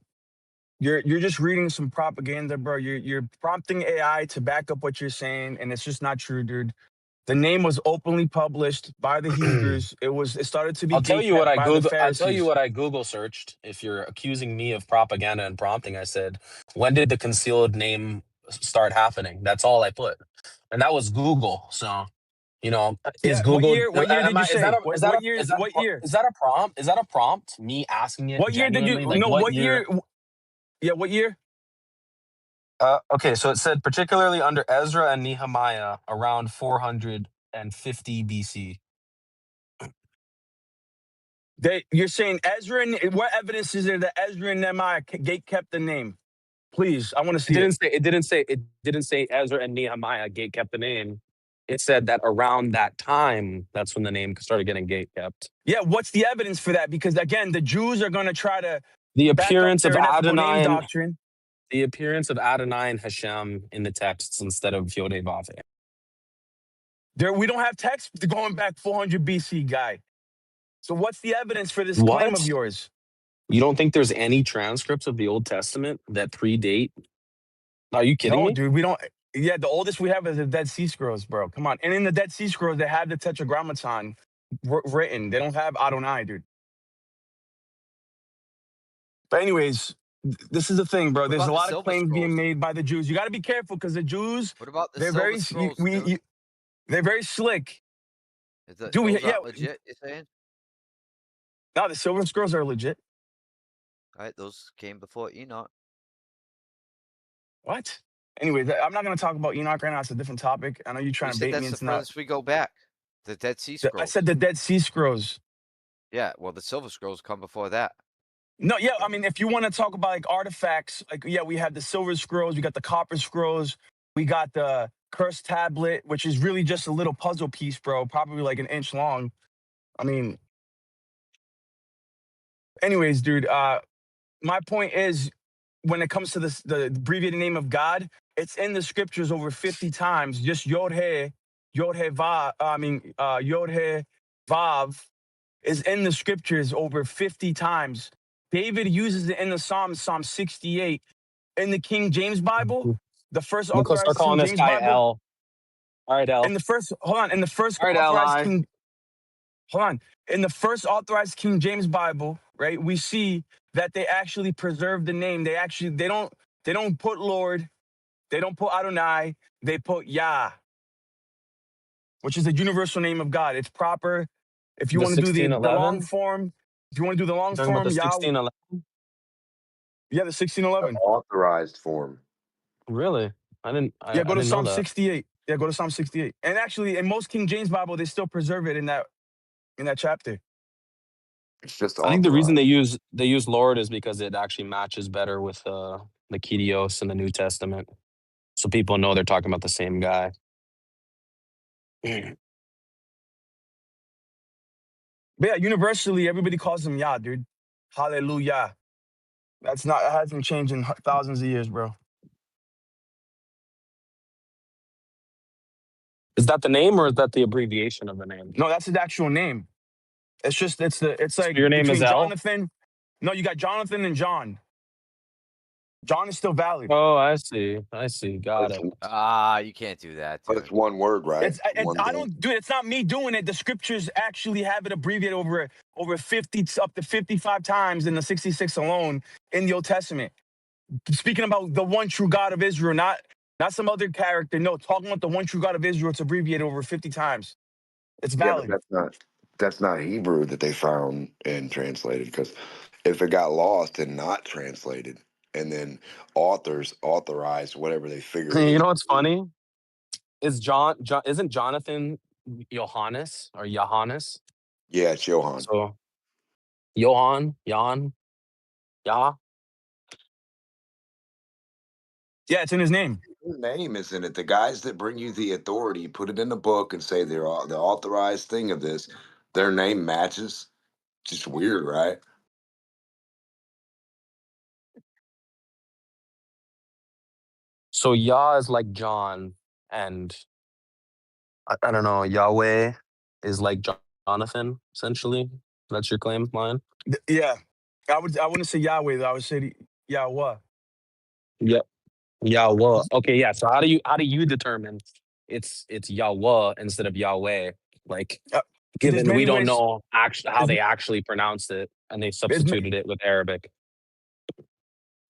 You're just reading some propaganda, bro. You're prompting AI to back up what you're saying, and it's just not true, dude. The name was openly published by the Hebrews. It started to be I'll tell you what gatekept I by the Google. I'll tell you Pharisees. what I Google searched. If you're accusing me of propaganda and prompting, I said, when did the concealed name start happening? That's all I put, and that was Google. So, is Yeah. What Google? year? What year did you Is that say? a is that What a year? is that What year? is that a prompt? Is that a prompt? Me asking it What year did you? genuinely, like No. what What year? year? Yeah, what year? Okay, so it said particularly under Ezra and Nehemiah around 450 BC. You're saying Ezra and what evidence is there that Ezra and Nehemiah gate kept the name? Please, I want to It see it. didn't say Ezra and Nehemiah gate kept the name. It said that around that time, that's when the name started getting gate kept. Yeah, what's the evidence for that? Because again, the Jews are going to try to The back up appearance of their ineffable name Adonai, doctrine. the appearance of Adonai and Hashem in the texts instead of Yod-Heh-Vav. We don't have text going back 400 BC, guy. So what's the evidence for this claim What? of yours? You don't think there's any transcripts of the Old Testament that predate? Are you kidding No, me? dude, we don't. Yeah, the oldest we have is the Dead Sea Scrolls, bro. Come on. And in the Dead Sea Scrolls, they have the Tetragrammaton written. They don't have Adonai, dude. But anyways, this is the thing, bro. What There's about a the lot of Silver claims being Scrolls? made by the Jews. You got to be careful because the Jews, What about the they're Silver very, Scrolls, dude? they're very slick. Dude, Those yeah. aren't legit, you're saying? No, the Silver Scrolls are legit. Alright, those came before Enoch. What? Anyways, I'm not going to talk about Enoch right now. It's a different topic. I know you're trying You to said bait me that's the into not. furthest we go back. The Dead Sea I Scrolls. said the Dead Sea Scrolls. Yeah, well, the Silver Scrolls come before that. No, yeah, I mean, if you want to talk about like artifacts, like yeah, we have the Silver Scrolls, we got the Copper Scrolls, we got the Cursed Tablet, which is really just a little puzzle piece, bro, probably like an inch long. I mean, anyways, dude, my point is when it comes to the abbreviated name of God, it's in the scriptures over 50 times. Just Yod He Vav, Yod He Vav is in the scriptures over 50 times. David uses it in the Psalms, Psalm 68. In the King James Bible, the first I'm gonna start authorized calling King this James guy Bible, L. All right, L. in the first, hold on, in the first All right, authorized Li. King, hold on, in the first authorized King James Bible, right, we see that they actually preserve the name. They don't put Lord, they don't put Adonai, they put Yah, which is the universal name of God. It's proper. If you The want to do the 1611. long form, if you want to do the long You talking about the form, Yah, 1611? yeah, the The 1611. authorized form. Really? I didn't. Yeah, go I to didn't know Psalm that. 68. Yeah, go to Psalm 68. And actually, in most King James Bible, they still preserve it in that chapter. It's just I think the reason authorized. they use Lord is because it actually matches better with the Kyrios in the New Testament, so people know they're talking about the same guy. But yeah, universally, everybody calls him Yah, dude. Hallelujah. That hasn't changed in thousands of years, bro. Is that the name or is that the abbreviation of the name? No, that's his actual name. It's So like your name is between L? Jonathan. No, you got Jonathan and John. John is still valid. Oh, I see. I see. Got it. You can't do that, But dude. it's one word, right? One I thing. don't do it. It's not me doing it. The scriptures actually have it abbreviated over 50 up to 55 times in the 66 alone in the Old Testament. Speaking about the one true God of Israel, not some other character. No, talking about the one true God of Israel. It's abbreviated over 50 times. It's Yeah, but valid. that's not Hebrew that they found and translated. Because if it got lost and not translated, and then authors authorized whatever they figured it You was. know what's funny? Is isn't Jonathan Johannes or Johannes? Yeah, it's Johann. So Johann, Jan, Yah. Yeah, it's in his name. His name is in it. The guys that bring you the authority put it in the book and say they're the authorized thing of this. Their name matches. Just weird, right? So Yah is like John, and I don't know. Yahweh is like Jonathan. Essentially, that's your claim, mine. Yeah, I wouldn't say Yahweh though. I would say Yahweh. Yep. Yahweh. Okay, yeah. So how do you determine it's Yahweh instead of Yahweh? Like, There's given we many don't ways. know how There's, they actually pronounced it, and they there's, substituted it with Arabic.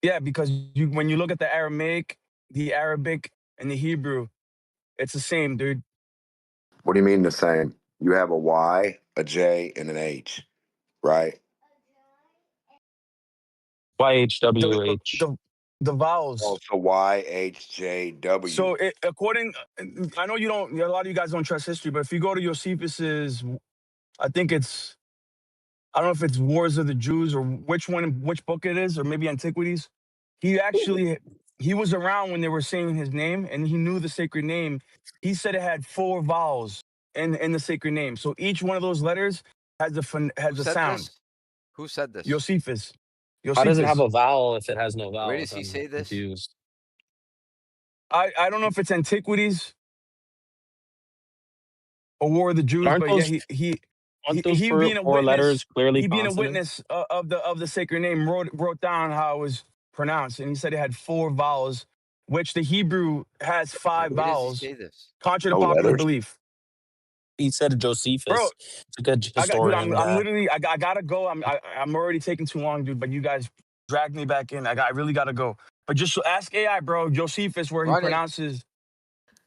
yeah, because when you look at the Aramaic, the Arabic, and the Hebrew, it's the same, dude. What do you mean the same? You have a Y, a J, and an H, right? YHWH. The vowels. Oh, so YHJW. So according, I know you don't. A lot of you guys don't trust history, but if you go to Josephus's, I think it's, I don't know if it's Wars of the Jews or which book it is, or maybe Antiquities. He was around when they were saying his name, and he knew the sacred name. He said it had 4 vowels in the sacred name. So each one of those letters has Who a said sound. this? Who said this? Josephus. How does it have Josephus. a vowel if it has no Where does vowels? he I'm say this? confused. I don't know if it's Antiquities or War of the Jews, Aren't but yeah, those aren't those he being a four letters witness, clearly he being a consonants? witness of the sacred name wrote down how it was pronounced, and he said it had 4 vowels, which the Hebrew has 5 Where does he vowels, say this? contrary to No popular letters. belief. He said Bro, Josephus. It's a good dude, historian I'm guy. literally, I gotta go. I'm already taking too long, dude. But you guys dragged me back in. I really gotta go. But just ask AI, bro, Josephus, where he Run it. pronounces.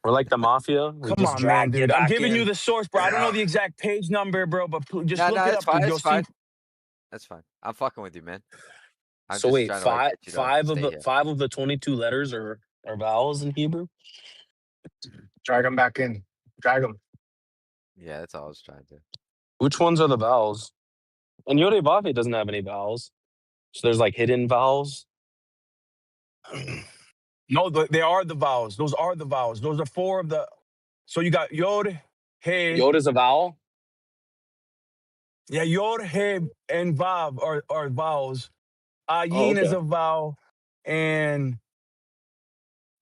We're like the mafia. We Come just on, man, drag you dude. I'm back giving you in. the source, bro. I don't know Yeah. the exact page number, bro, but just No, look no, it that's up, dude. fine. That's fine. Josephus. That's fine. I'm fucking with you, man. I'm So just wait, trying to like five get you to five of stay the here. 22 letters are vowels in Hebrew. Drag them back in. Drag them. Yeah, that's all I was trying to do. Which ones are the vowels? And Yod doesn't have any vowels. So there's like hidden vowels. No, they are the vowels. Those are the vowels. Those are 4 of the. So you got Yod, He. Yod is a vowel. Yeah, Yod, He, and Vav are vowels. Oh, Ayin is okay. a vowel, and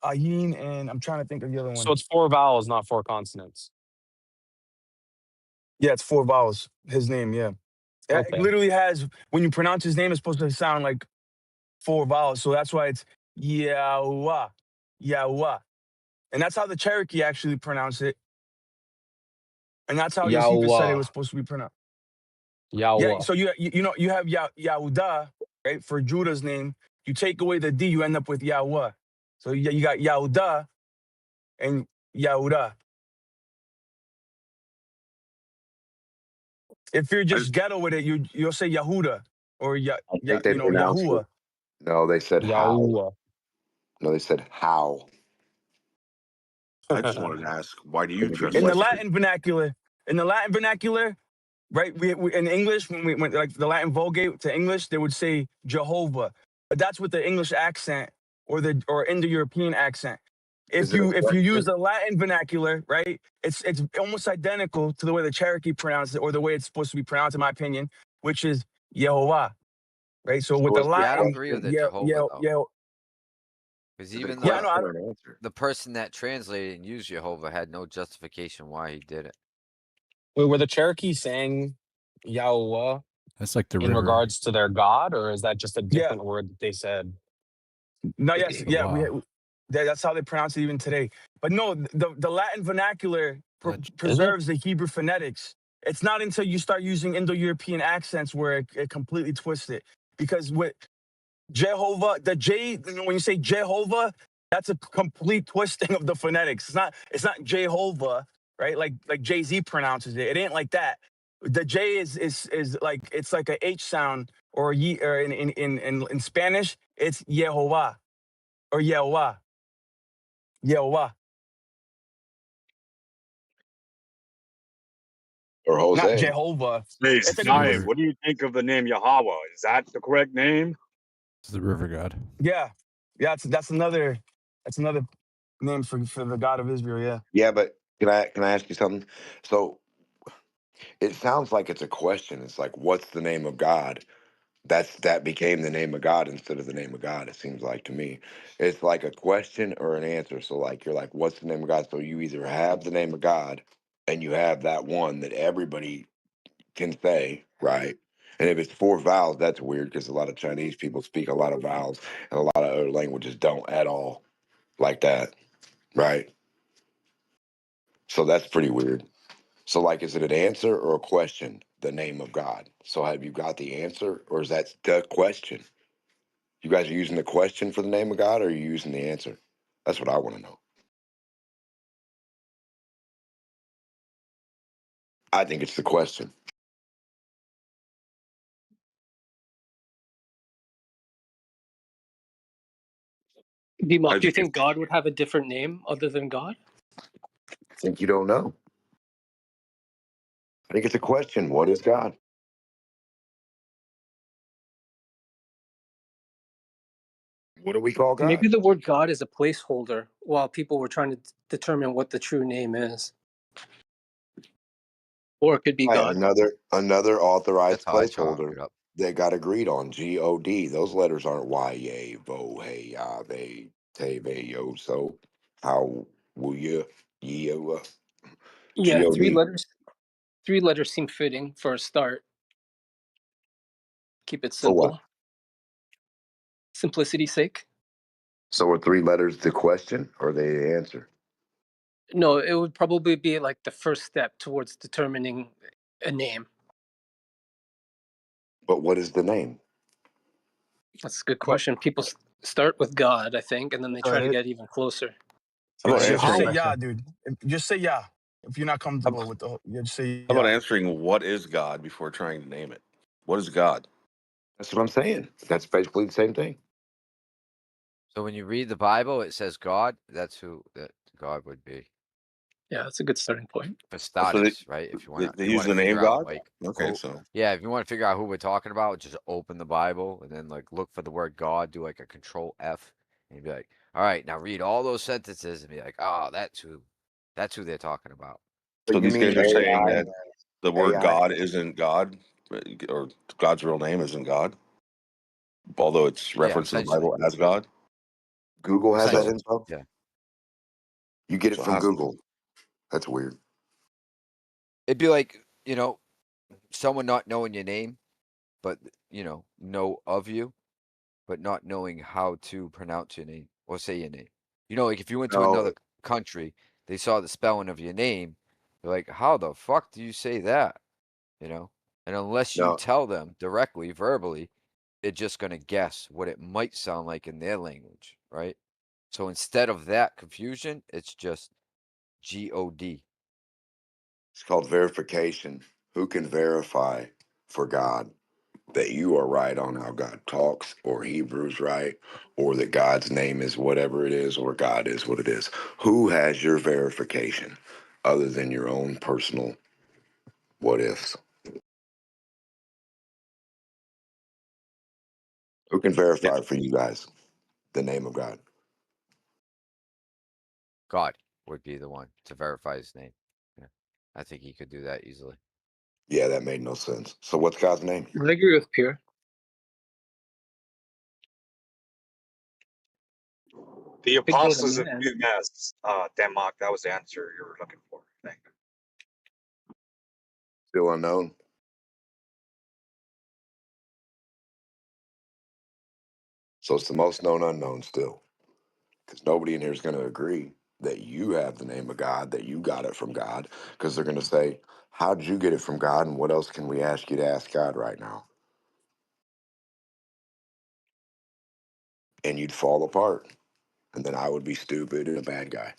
Ayin, and I'm trying to think of the other So one. it's 4 vowels, not 4 consonants. Yeah, it's 4 vowels. His name, yeah. It Okay. literally has, when you pronounce his name, it's supposed to sound like 4 vowels. So that's why it's Yahweh. Yahweh. And that's how the Cherokee actually pronounce it. And that's how Josephus said it Yahweh. was supposed to be pronounced. Yeah, Yahweh. so you have Yahudah, right? For Judah's name. You take away the D, you end up with Yahweh. So you got Yahudah and Yahudah. If you're I just just- ghetto with it, you'll say Yahuda or I think they pronounced it. Yahuwah. No, they said how. Yahweh. No, they said how. I just wanted to ask, why do you trust In the history? Latin vernacular, right? We in English, when we went like the Latin Vulgate to English, they would say Jehovah, but that's with the English accent or Indo-European accent. Is If it a you use question? the Latin vernacular, right, it's almost identical to the way the Cherokee pronounce it, or the way it's supposed to be pronounced, in my opinion, which is Yehovah, right? So with So the is the Yeah, I don't Latin, agree with question? it, Jehovah though. yeah, Because Is it a even yeah, no, the I question don't, or an answer? the person that translated and used Jehovah had no justification why he did it. Wait, were the Cherokee saying Yahweh That's like the in river. regards to their god, or is that just a yeah, different word that they said? no, yes, The yeah, wow. that's how they pronounce it even today. But no, the Latin vernacular Is it? preserves the Hebrew phonetics. It's not until you start using Indo-European accents where it completely twists it. Because with Jehovah, the J, when you say Jehovah, that's a complete twisting of the phonetics. It's not Jehovah, right? Like Jay-Z pronounces it. It ain't like that. The J is like, it's like a H sound, or in Spanish, it's Yehovah or Yehovah. Yehovah. Or Not Jose? Jehovah. Hey, It's It's like the Zion, river. what do you think of the name Yahweh? Is that the correct name? It's the river god. yeah. That's another name for the God of Israel, yeah. Yeah, but can I ask you something? So it sounds like it's a question. It's like, what's the name of God? That became the name of God instead of the name of God. It seems like to me, it's like a question or an answer. So like you're like, what's the name of God? So you either have the name of God, and you have that one that everybody can say, right? And if it's 4 vowels, that's weird because a lot of Chinese people speak a lot of vowels, and a lot of other languages don't at all like that, right? So that's pretty weird. So, like, is it an answer or a question? The name of God. So, have you got the answer, or is that the question? You guys are using the question for the name of God, or are you using the answer? That's what I want to know. I think it's the question. Democh, do you think think God would have a different name other than God? I think you don't know. I think it's a question. What is God? What do we call Maybe God? the word God is a placeholder while people were trying to determine what the true name is. Or it could be Right, God. another authorized That's how I chalk placeholder it up. that got agreed on. God. Those letters aren't Y, Vo, Hey, Ya, They, Te, Ve, Yo. So how will you, Ye, Yeah, God? Three letters seem fitting for a start. Keep it For what? simple. Simplicity's sake. So are three letters the question or the answer? No, it would probably be like the first step towards determining a name. But what is the name? That's a good question. People start with God, I think, and then they Go try to ahead. get even closer. How about Just answering? say How? yeah, dude. Just say yeah. If you're not How, comfortable with the, yeah, just say how about yeah. answering what is God before trying to name it? What is God? That's what I'm saying. That's basically the same thing. So when you read the Bible, it says God. That's who that God would be. Yeah, that's a good starting point. For So starters, right? If you they want use to the name figure out God. like Okay, so yeah, if you want to figure out who we're talking about, just open the Bible and then like look for the word God, do like a control F, and you'd be like, all right, now read all those sentences and be like, oh, that's who they're talking about. So you these mean guys are saying AI? that the word AI? God isn't God, or God's real name isn't God, although it's Yeah, referenced in the essentially, Bible as God. Google has that So, essentially, info? yeah. You get it so from how's Google. That's weird. It'd be like someone not knowing your name, but know of you, but not knowing how to pronounce your name or say your name. Like if you went to No, another country, they saw the spelling of your name, they're like, how the fuck do you say that? And unless you no. tell them directly, verbally, they're just going to guess what it might sound like in their language, right? So instead of that confusion, it's just God. It's called verification. Who can verify for God that you are right on how God talks, or Hebrew's right, or that God's name is whatever it is, or God is what it is? Who has your verification other than your own personal what ifs? Who can yeah? verify for you guys the name of God? God would be the one to verify his name. Yeah. I think he could do that easily. Yeah, that made no sense. So what's God's name? I agree with Pierre. The Could go to apostles of man. New Mass, Democh, that was the answer you were looking for, I think. Still unknown. So it's the most known unknown still, because nobody in here is going to agree that you have the name of God, that you got it from God, because they're going to say, how did you get it from God, and what else can we ask you to ask God right now? And you'd fall apart, and then I would be stupid and a bad guy.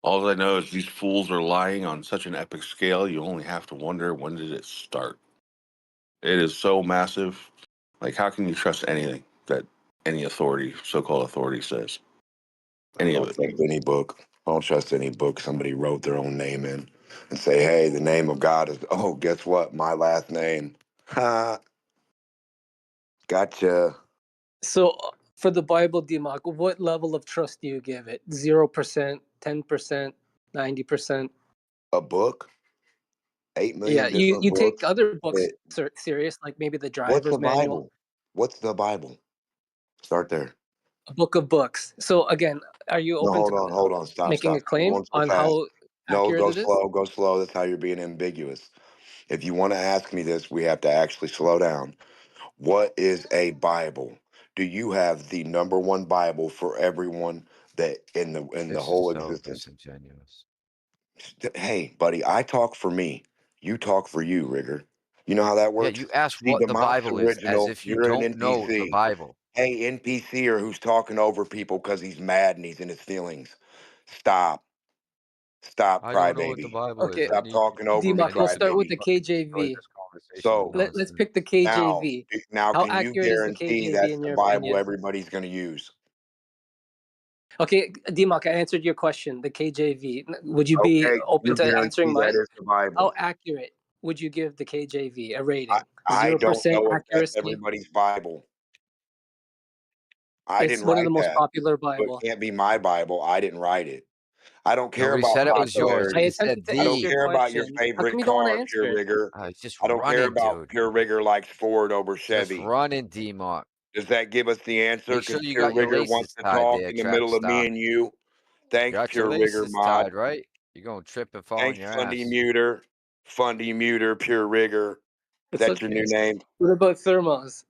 All I know is these fools are lying on such an epic scale. You only have to wonder, when did it start? It is so massive. Like, how can you trust anything that any authority, so-called authority, says? I Any of don't it. trust any book. I don't trust any book somebody wrote their own name in and say, hey, the name of God is, oh, guess what? My last name. Ha, gotcha. So for the Bible, Democh, what level of trust do you give it? 0%, 10%, 90%? A book, 8 Yeah, million you different take books. other books That, serious, like maybe the what's the driver's manual, Bible? What's the Bible? Start there. a book of books. So again, are you No, open to hold on. Stop, making stop, a stop. You're claim going so on fast. how No, accurate go it is? slow, go slow. That's how you're being ambiguous. If you want to ask me this, we have to actually slow down. What is a Bible? Do you have the number one Bible for everyone that in the This is whole so existence? disingenuous. Hey, buddy, I talk for me. You talk for you, Rigor. You know how that Yeah, works? you ask See, what the the Mock's Bible is as original, if you you're an don't know the NPC. Bible. Hey, NPCer who's talking over people because he's mad and he's in his feelings. Stop. Stop, I don't know what the crybaby. Bible is. Okay, I Stop need talking over me, I Democh, need let's some start with people crybaby. the to join KJV. this conversation with So no Let's pick the incidents. now, KJV. now, How can you accurate is the guarantee KJV that's in the your Bible opinion? everybody's going to use? Okay, Democh, I answered your question. The KJV. Would you be Okay, open you to answering guarantee that mine? is the Bible. How accurate would you give the KJV a rating? I don't 0% know if that's accuracy. everybody's Bible. I It's didn't one of the write most that. popular So it Bible. can't be my Bible. I didn't write it. I don't care Nobody about said it was yours. popularity. I He said attempted to I don't answer the. your care about your question. How come favorite you don't want to car, answer Pure it? Rigor. He's just I don't care running, about dude. Pure Rigor likes Ford over Just Chevy. running, Democh. Does that give us the answer? Make sure Because you Pure got your Rigor wants laces to tied talk there, in the track middle of me star. and you. Thanks, Got your Pure Rigor laces mod. tied, right? You're going to trip and fall on Thanks, your Fundy ass. Muter. Fundy Muter, Pure Rigor. It's That's your okay. new name? What about Themorz?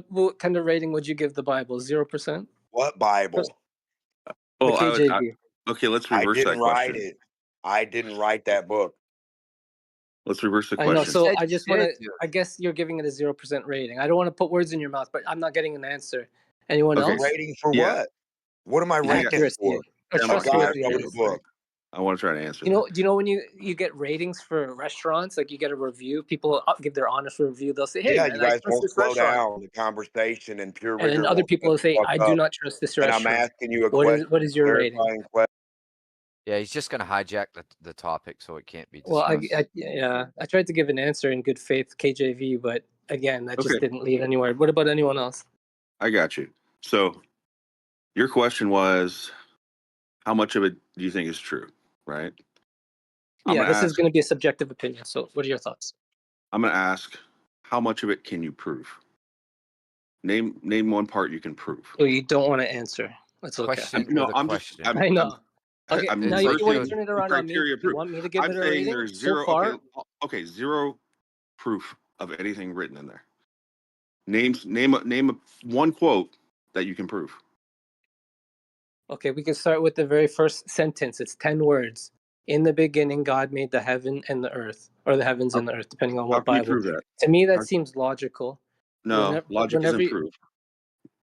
What kind of rating would you give the Bible? 0%? What Bible? The Well, KJV. okay, let's I reverse didn't that write question. it. I didn't write that book. Let's reverse the I know. question. So said I you just want did, to. dude. I guess you're giving it a 0% rating. I don't want to put words in your mouth, but I'm not getting an answer. Anyone Okay. A else? rating for Yeah. what? What am I Yeah, rating Accuracy for? or Come A on, guy you wrote a trustworthiness. book. I want to try to answer You know, that. do you know when you get ratings for restaurants, like you get a review, people give their honest review. They'll say, "Hey, Yeah, man, you I guys trust won't this slow restaurant," down the conversation, and Pure and then Rigor other won't people shut will the say, fuck "I do up. not trust this And I'm restaurant." asking you a What question, is your rating? clarifying question. Yeah, he's just going to hijack the topic so it can't be Well, discussed. I tried to give an answer in good faith, KJV, but again, that just Okay. didn't lead anywhere. What about anyone else? I got you. So your question was, how much of it do you think is true? Right? I'm Yeah, gonna this is ask. going to be a subjective opinion. So, what are your thoughts? I'm gonna ask, how much of it can you prove? Name one part you can prove. Oh, you don't want to answer. That's okay. Question No, with a I'm just. question. I know. Okay, I'm now It's like you want to reversing you. turn it the around on me. criteria You proof. want me to give I'm it a saying rating? there's So zero. far, Okay, zero proof of anything written in there. Name one quote that you can prove. okay, we can start with the very first sentence. It's 10 words. In the beginning, God made the heaven and the earth, or the heavens How, and the earth, depending on how what can you Bible. prove that? To me, that How, seems logical. no, logic Whenever, isn't proof.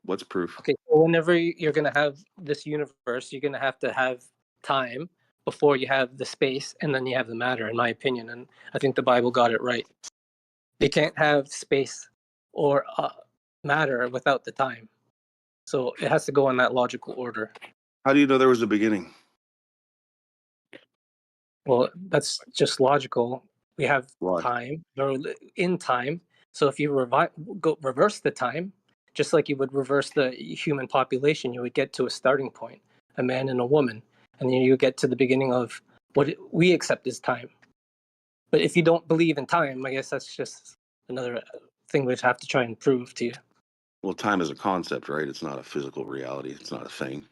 What's proof? okay, so whenever you're going to have this universe, you're going to have time before you have the space, and then you have the matter, in my opinion. And I think the Bible got it right. You can't have space or matter without the time. So it has to go in that logical order. How do you know there was a beginning? Well, that's just logical. We have Why? time, or in time. So if you reverse the time, just like you would reverse the human population, you would get to a starting point, a man and a woman, and then you get to the beginning of what we accept as time. But if you don't believe in time, I guess that's just another thing we'd have to try and prove to you. Well, time is a concept, right? It's not a physical reality. It's not a thing.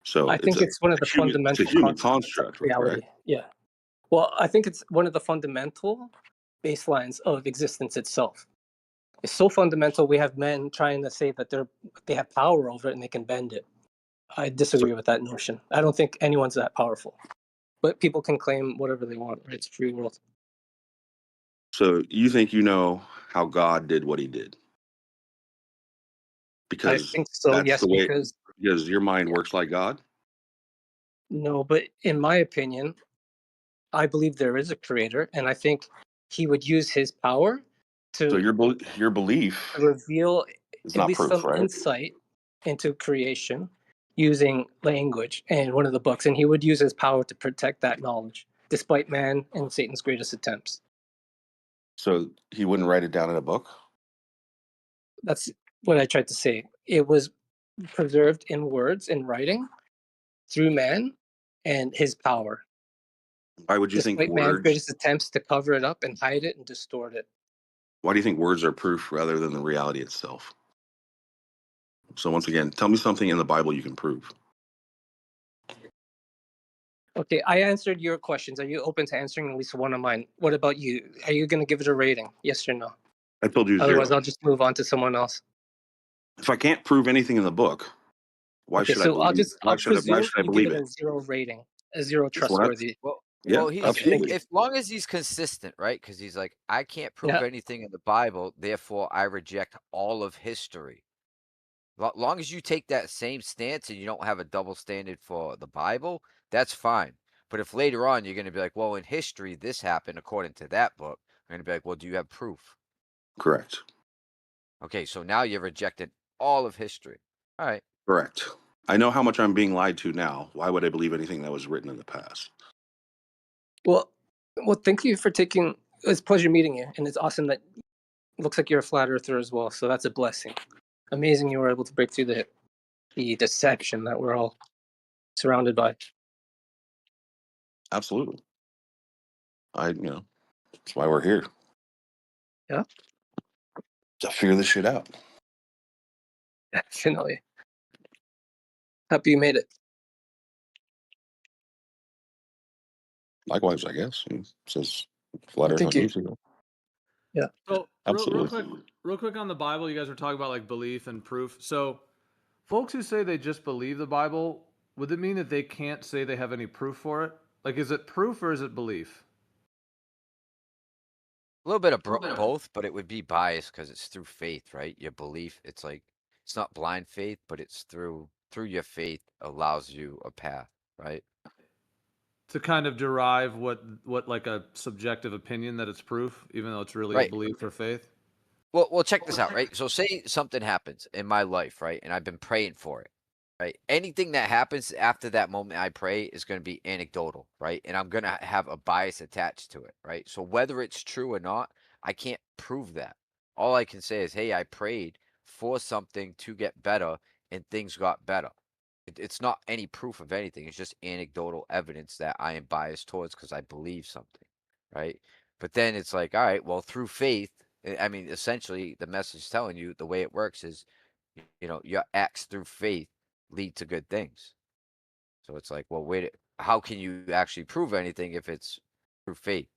So I think it's one of the it's a fundamental human concepts of construct, reality. right? Yeah. Well, I think it's one of the fundamental baselines of existence itself. It's so fundamental. We have men trying to say that they have power over it and they can bend it. I So, disagree with that notion. I don't think anyone's that powerful. But people can claim whatever they want. Right? It's a free world. so you think you know how God did what He did I because think so. that's Yes, the way because because your mind yeah, works like God. no, but in my opinion, I believe there is a creator, and I think he would use his power So to your belief reveal is at not least proof, some right? insight into creation using language and one of the books, and he would use his power to protect that knowledge despite man and Satan's greatest attempts. So He wouldn't write it down in a book. That's what I tried to say. It was preserved in words, in writing, through man and his power, Why would you think despite man's words? greatest attempts to cover it up and hide it and distort it. Why do you think words are proof rather than the reality itself? So once again, tell me something in the Bible you can prove. Okay, I answered your questions. Are you open to answering at least one of mine? What about you? Are you going to give it a rating? Yes or no? I told you Otherwise, 0. I'll just move on to someone else. If I can't prove anything in the book, why Okay, should I so believe? I'll Why presume should I you give believe it it? a 0 rating, a 0 That's what I. trustworthy. Well, Yeah, he's absolutely. as long as he's consistent, right? Because he's like, I can't prove Yeah, anything in the Bible, therefore I reject all of history. Long as you take that same stance and you don't have a double standard for the Bible, that's fine. But if later on you're going to be like, well, in history this happened according to that book, I'm going to be like, well, do you have proof? Correct. Okay, so now you've rejected all of history. All right. Correct. I know how much I'm being lied to now. Why would I believe anything that was written in the past? Well, thank you for taking. It's a pleasure meeting you, and it's awesome that looks like you're a flat earther as well. So that's a blessing. Amazing you were able to break through the deception that we're all surrounded by. Absolutely. That's why we're here. Yeah, To figure this shit out. definitely. Happy you made it. Likewise, I guess. It says flat Earth on Thank you. YouTube. Yeah. So Absolutely. real quick on the Bible, you guys were talking about like belief and proof. So folks who say they just believe the Bible, would it mean that they can't say they have any proof for it? Like, is it proof or is it belief? A little bit of both, but it would be biased because it's through faith, right? Your belief, it's like it's not blind faith, but it's through your faith allows you a path, right? To kind of derive what like a subjective opinion that it's proof, even though it's really a Right. belief or faith. Well, check this out, right? So say something happens in my life, right? And I've been praying for it, right? Anything that happens after that moment I pray is going to be anecdotal, right? And I'm going to have a bias attached to it, right? So whether it's true or not, I can't prove that. All I can say is, hey, I prayed for something to get better and things got better. It's not any proof of anything. It's just anecdotal evidence that I am biased towards because I believe something, right? But then it's like, all right, well, through faith, I mean, essentially, the message telling you the way it works is, your acts through faith lead to good things. So it's like, well, wait, how can you actually prove anything if it's through faith?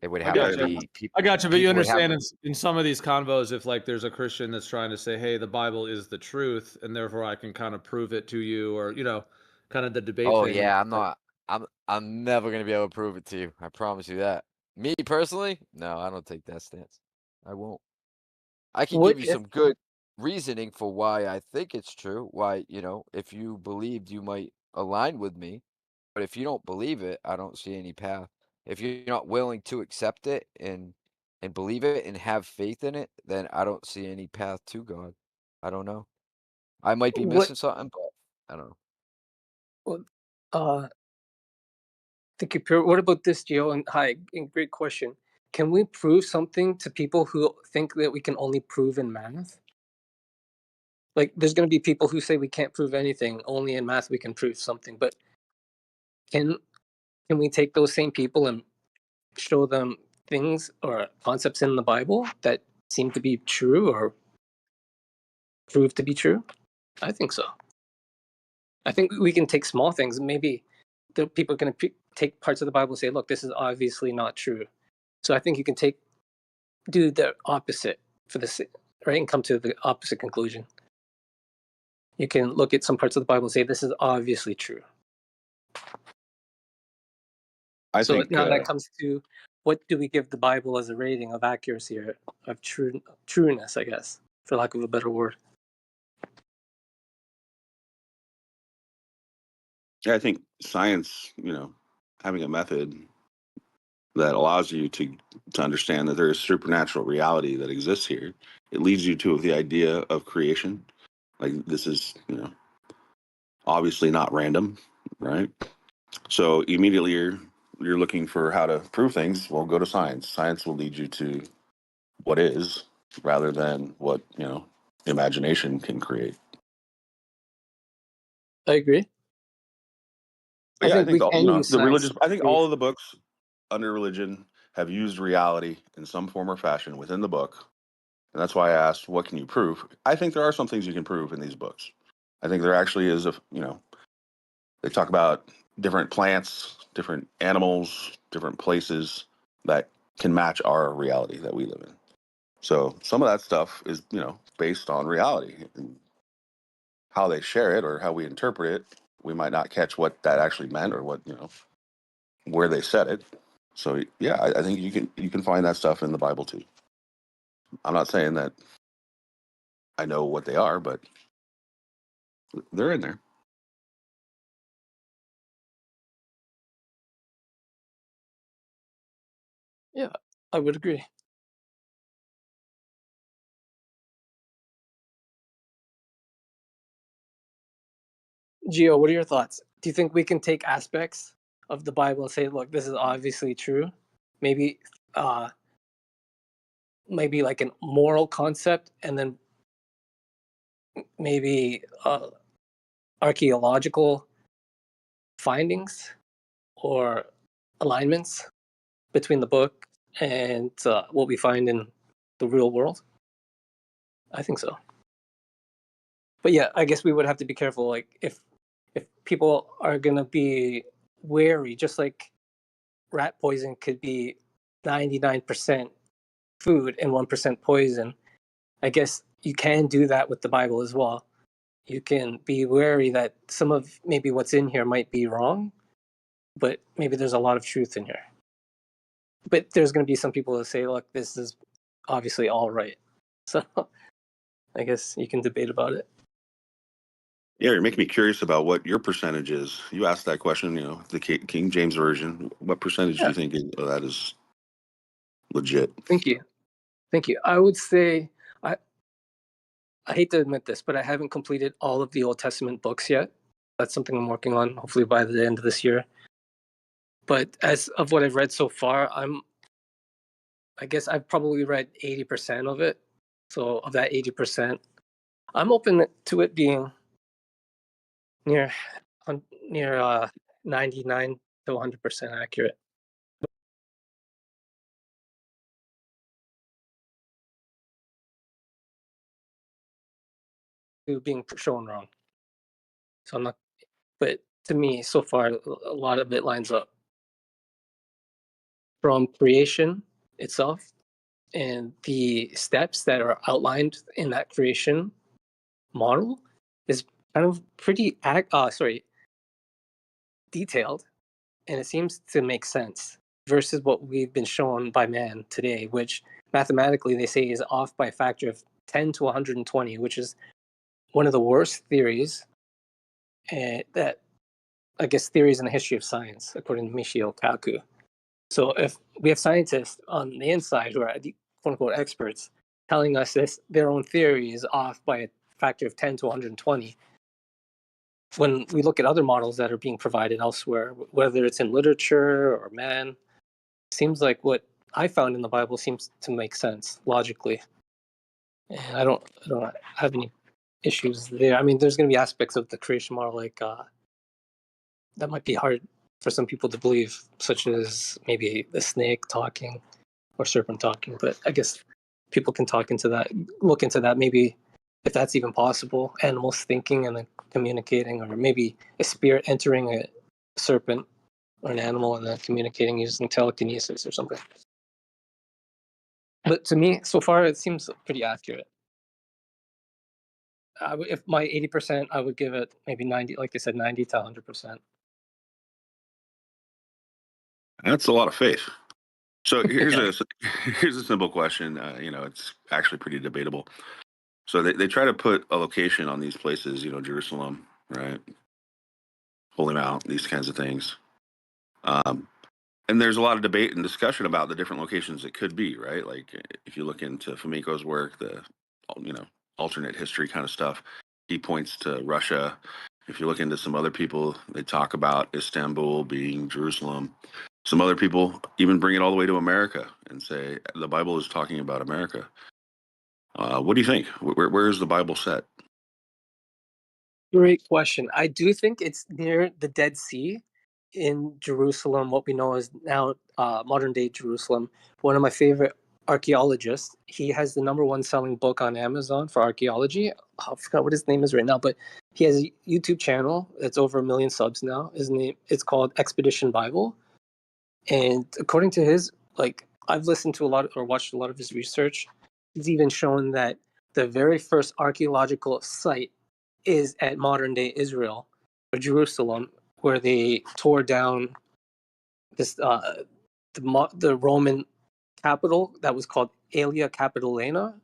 It would I have to got you. be I got you, but you people would have. understand in some of these convos, if like there's a Christian that's trying to say, "Hey, the Bible is the truth," and therefore I can kind of prove it to you, or kind of the debate Oh thing. yeah, Like, I'm never gonna be able to prove it to you. I promise you that. Me personally, no, I don't take that stance. I won't. I can What give you if some good reasoning for why I think it's true. Why, if you believed, you might align with me. But if you don't believe it, I don't see any path. If you're not willing to accept it and believe it and have faith in it, then I don't see any path to God. I don't know. I might be what missing something, but I don't know. what thank you, Pierre. What about this, Gio? And hi, and great question. Can we prove something to people who think that we can only prove in math? Like, there's going to be people who say we can't prove anything. Only in math we can prove something. But can can we take those same people and show them things or concepts in the Bible that seem to be true or prove to be true? I think so. I think we can take small things. Maybe the people are going to take parts of the Bible and say, "Look, this is obviously not true." So I think you can do the opposite for this, right, and come to the opposite conclusion. You can look at some parts of the Bible and say, "This is obviously true." I So think now that comes to what do we give the Bible as a rating of accuracy or of trueness, I guess, for lack of a better word. I think science, having a method that allows you to understand that there is supernatural reality that exists here. It leads you to the idea of creation. Like this is, obviously not random, right? So immediately you're looking for how to prove things. Well, go to science. Science will lead you to what is rather than what, imagination can create. I agree. But I yeah, I think think we all, can use the science religious. to I think prove. all of the books under religion have used reality in some form or fashion within the book. And that's why I asked, what can you prove? I think there are some things you can prove in these books. I think there actually is they talk about different plants, different animals, different places that can match our reality that we live in. So some of that stuff is, based on reality and how they share it or how we interpret it. We might not catch what that actually meant or what, where they said it. So yeah, I think you can find that stuff in the Bible too. I'm not saying that I know what they are, but they're in there. Yeah, I would agree. Gio, what are your thoughts? Do you think we can take aspects of the Bible and say, look, this is obviously true? Maybe uh maybe like a moral concept, and then maybe archaeological findings or alignments between the book and what we find in the real world? I think so. But yeah, I guess we would have to be careful. Like if people are gonna be wary, just like rat poison could be 99% food and 1% poison. I guess you can do that with the Bible as well. You can be wary that some of maybe what's in here might be wrong, but maybe there's a lot of truth in here. But there's going to be some people that say, look, this is obviously all right. So I guess you can debate about it. Yeah, you're making me curious about what your percentage is. You asked that question, the King James Version. What percentage do Yeah, you think of that is legit? thank you. Thank you. I would say, I, I hate to admit this, but I haven't completed all of the Old Testament books yet. That's something I'm working on, hopefully by the end of this year. But as of what I've read so far, I guess I've probably read 80% of it. So of that 80%, I'm open to it being near near 99 to 100% accurate. To being shown wrong. So I'm not, but to me, so far, a lot of it lines up from creation itself and the steps that are outlined in that creation model is kind of pretty detailed, and it seems to make sense versus what we've been shown by man today, which mathematically they say is off by a factor of 10 to 120, which is one of the worst theories that I guess theories in the history of science, according to Michio Kaku. So if we have scientists on the inside who are the quote unquote experts telling us this, their own theory is off by a factor of 10 to 120. When we look at other models that are being provided elsewhere, whether it's in literature or man, seems like what I found in the Bible seems to make sense logically. And I don't have any issues there. I mean, there's going to be aspects of the creation model like that might be hard for some people to believe, such as maybe the snake talking or serpent talking. But I guess people can look into that, maybe if that's even possible. Animals thinking and then communicating, or maybe a spirit entering a serpent or an animal and then communicating using telekinesis or something. But to me, so far, it seems pretty accurate. If my 80%, I would give it maybe 90, like I said, 90 to 100%. That's a lot of faith. So here's Yeah. here's a simple question. It's actually pretty debatable. So they try to put a location on these places, Jerusalem, right? Holy Mount, these kinds of things. And there's a lot of debate and discussion about the different locations it could be, right? Like if you look into Fumiko's work, the alternate history kind of stuff, he points to Russia. If you look into some other people, they talk about Istanbul being Jerusalem. Some other people even bring it all the way to America and say the Bible is talking about America. What do you think? Where is the Bible set? Great question. I do think it's near the Dead Sea in Jerusalem, what we know is now modern day Jerusalem. One of my favorite archaeologists, he has the #1 selling book on Amazon for archaeology. I forgot what his name is right now, but he has a YouTube channel that's over 1 million subs now. It's called Expedition Bible. And according to his, like, I've listened to a lot or watched a lot of his research. He's even shown that the very first archaeological site is at modern day Israel or Jerusalem, where they tore down this the Roman capital that was called Aelia Capitolina,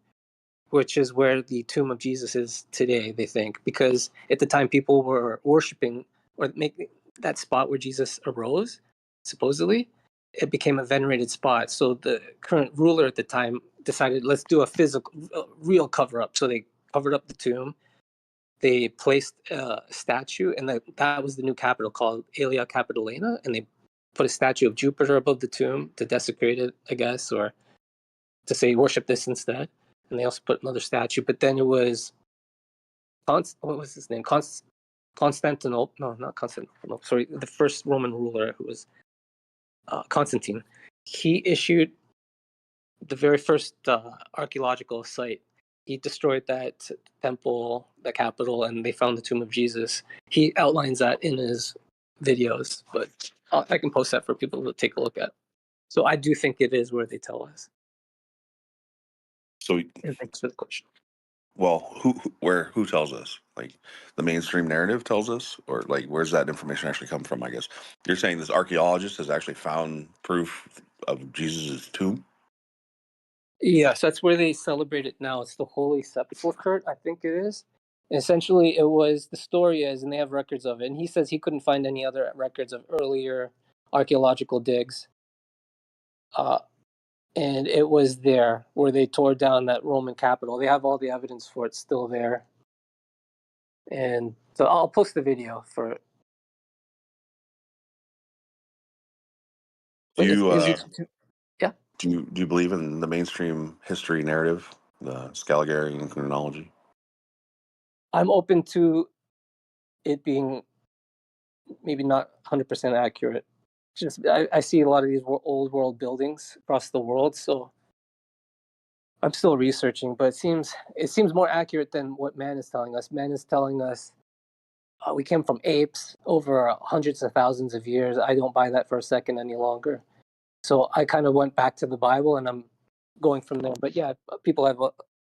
which is where the tomb of Jesus is today. They think because at the time people were worshiping or making that spot where Jesus arose, supposedly, it became a venerated spot. So the current ruler at the time decided, let's do a real cover up. So they covered up the tomb they placed a statue, and that was the new capital called Aelia Capitolina, and they put a statue of Jupiter above the tomb to desecrate it, I guess, or to say worship this instead. And they also put another statue, but then it was what was his name? Constantinople? No, not Constantinople. Sorry, the first Roman ruler, who was Constantine. He issued the very first archaeological site. He destroyed that temple, the capital, and they found the tomb of Jesus. He outlines that in his videos, but I can post that for people to take a look at. So I do think it is where they tell us. So, And thanks for the question. well, who tells us? Like the mainstream narrative tells us, or like where's that information actually come from? I guess you're saying this archaeologist has actually found proof of Jesus' tomb. Yes, that's where they celebrate it now. It's the Holy Sepulchre, I think it is. Essentially, it was, the story is, and they have records of it. And he says he couldn't find any other records of earlier archaeological digs. And it was there where they tore down that Roman capital. They have all the evidence for it still there. And so I'll post the video for it. Do you Yeah. do you believe in the mainstream history narrative, the Scaligerian chronology? I'm open to it being maybe not 100% accurate. Just I see a lot of these old world buildings across the world, so I'm still researching, but it seems more accurate than what man is telling us. Man is telling us we came from apes over hundreds of thousands of years. I don't buy that for a second any longer. So I kind of went back to the Bible, and I'm going from there. But yeah, people have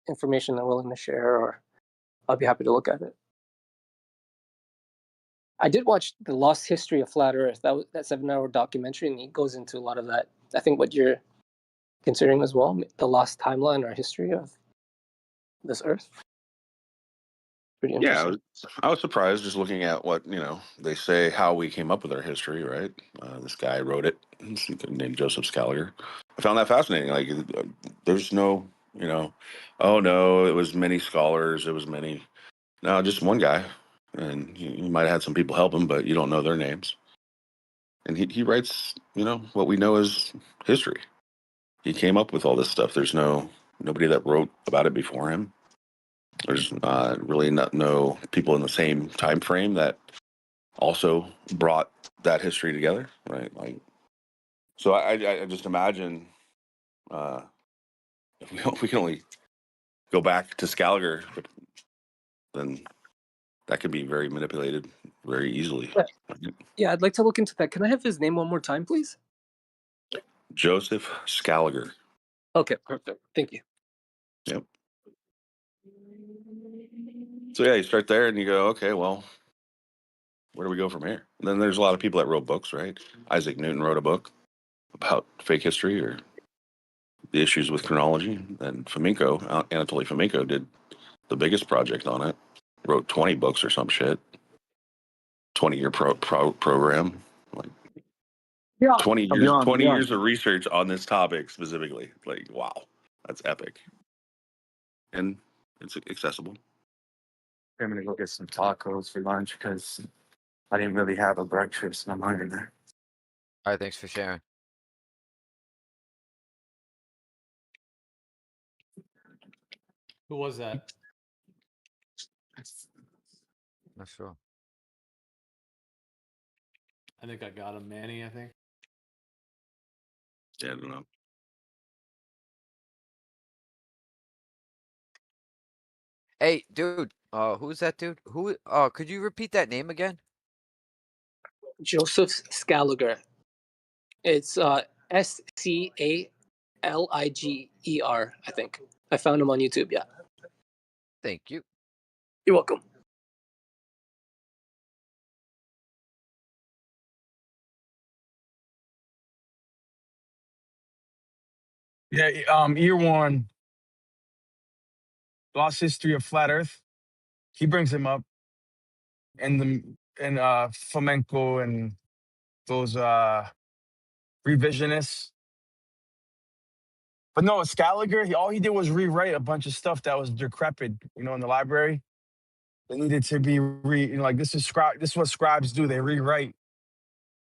information they're willing to share, or I'll be happy to look at it. I did watch The Lost History of Flat Earth. That 7-hour documentary, and it goes into a lot of that. I think what you're considering as well, the lost timeline or history of this Earth. Pretty interesting. Yeah, I was surprised just looking at what they say how we came up with our history. Right, this guy wrote it, named Joseph Scaliger. I found that fascinating. Like, there's no, oh no, it was many scholars, it was many. No, just one guy, and he might have had some people help him, but you don't know their names. And he writes, what we know as history. He came up with all this stuff. There's nobody that wrote about it before him. There's really no people in the same time frame that also brought that history together, right? Like, so I just imagine if we can only go back to Scaliger, then that could be very manipulated very easily. Yeah, I'd like to look into that. Can I have his name one more time, please? Joseph Scaliger. Okay, perfect. Thank you. Yep. So yeah, you start there and you go, okay, well, where do we go from here? And then there's a lot of people that wrote books, right? Isaac Newton wrote a book about fake history or the issues with chronology. And Anatoly Fomenko did the biggest project on it. Wrote 20 books or some shit. 20-year program. Like, yeah. 20 years of research on this topic specifically. Like, wow, that's epic. And it's accessible. I'm gonna go get some tacos for lunch because I didn't really have a breakfast and I'm hungry there. All right, thanks for sharing. Who was that? Not sure. I think I got him. Manny, I think. Yeah, I don't know. Hey, dude. Who's that dude? Who? Could you repeat that name again? Joseph Scaliger. It's Scaliger, I think. I found him on YouTube. Yeah. Thank you. You're welcome. Yeah, year one, Lost History of Flat Earth. He brings him up, and Fomenko and those revisionists. But no, Scaliger, all he did was rewrite a bunch of stuff that was decrepit, in the library. They needed to be like this is what scribes do. They rewrite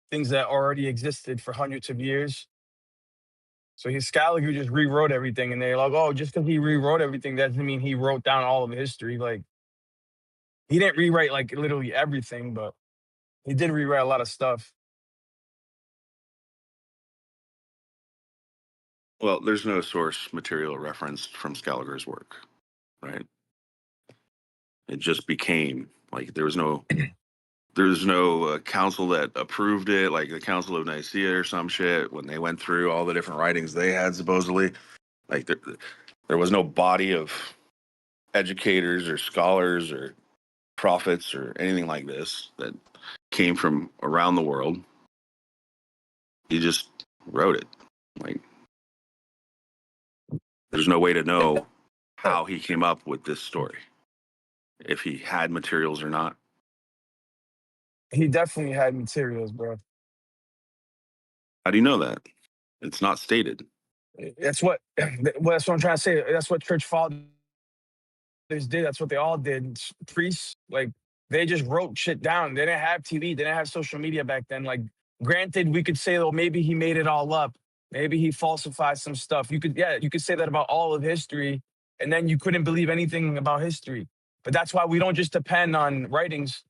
things that already existed for hundreds of years. So his Scaliger just rewrote everything, and they're like, oh, just because he rewrote everything doesn't mean he wrote down all of history. Like he didn't rewrite like literally everything, but he did rewrite a lot of stuff. Well, there's no source material referenced from Scaliger's work, right? It just became like there was no council that approved it, like the Council of Nicaea or some shit. When they went through all the different writings they had, supposedly, like there was no body of educators or scholars or prophets or anything like this that came from around the world. He just wrote it. Like, there's no way to know how he came up with this story, if he had materials or not. He definitely had materials, bro. How do you know that? It's not stated. That's what that's what I'm trying to say. That's what church fathers did. That's what they all did. Priests, like they just wrote shit down. They didn't have TV. They didn't have social media back then. Like, granted, we could say, oh, maybe he made it all up. Maybe he falsified some stuff. You could say that about all of history, and then you couldn't believe anything about history. But that's why we don't just depend on writings.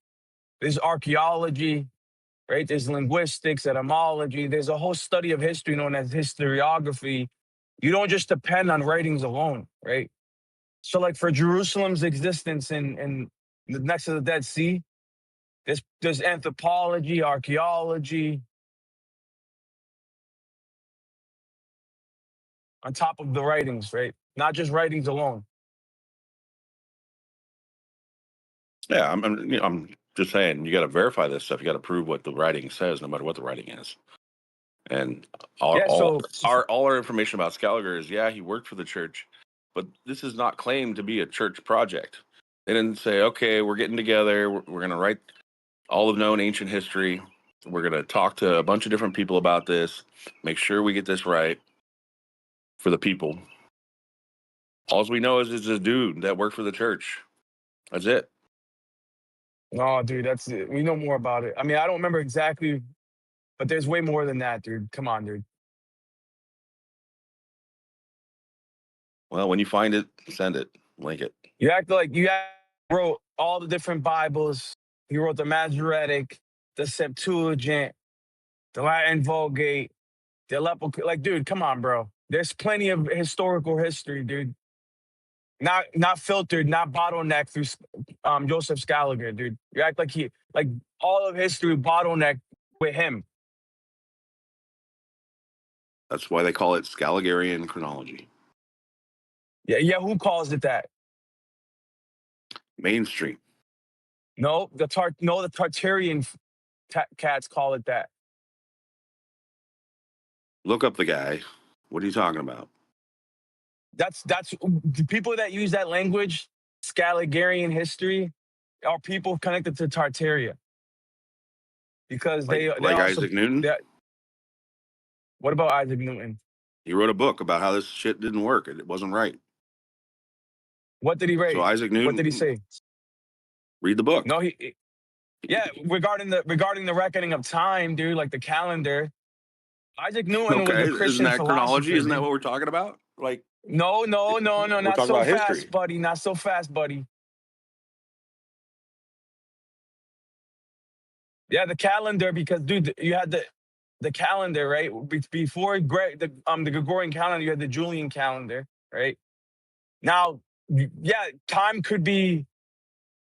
There's archaeology, right? There's linguistics, etymology. There's a whole study of history known as historiography. You don't just depend on writings alone, right? So, like for Jerusalem's existence in next to the Dead Sea, there's anthropology, archaeology, on top of the writings, right? Not just writings alone. Yeah, I'm just saying you got to verify this stuff. You got to prove what the writing says, no matter what the writing is. And Yeah, so all our information about Scaliger is, yeah, he worked for the church, but this is not claimed to be a church project. They didn't say, okay, we're getting together, we're going to write all of known ancient history. We're going to talk to a bunch of different people about this, make sure we get this right for the people. All we know is it's a dude that worked for the church. That's it. no, dude, that's it. We know more about it. I mean, I don't remember exactly, but there's way more than that, dude. Come on, dude. Well, when you find it, send it, link it. You act like wrote all the different Bibles. He wrote the Masoretic, the Septuagint, the Latin Vulgate, the Aleppo. Like, dude, come on, bro. There's plenty of historical history, dude. Not filtered, not bottlenecked through Joseph Scaliger, dude. You act like all of history bottlenecked with him. That's why they call it Scaligerian chronology. Yeah. Who calls it that? Mainstream. No, the Tartarian cats call it that. Look up the guy. What are you talking about? That's the people that use that language, Scaligerian history, are people connected to Tartaria. Because they like also, Isaac Newton? What about Isaac Newton? He wrote a book about how this shit didn't work. It wasn't right. What did he write? So Isaac Newton. What did he say? Read the book. No, regarding the reckoning of time, dude, like the calendar. Isaac Newton was a Christian Isn't that chronology? philosopher. Isn't that what we're talking about? Like, no, not so fast, history. buddy. Not so fast, buddy. Yeah, the calendar, because dude, you had the calendar, right? Before the Gregorian calendar, you had the Julian calendar, right? Now, yeah, time could be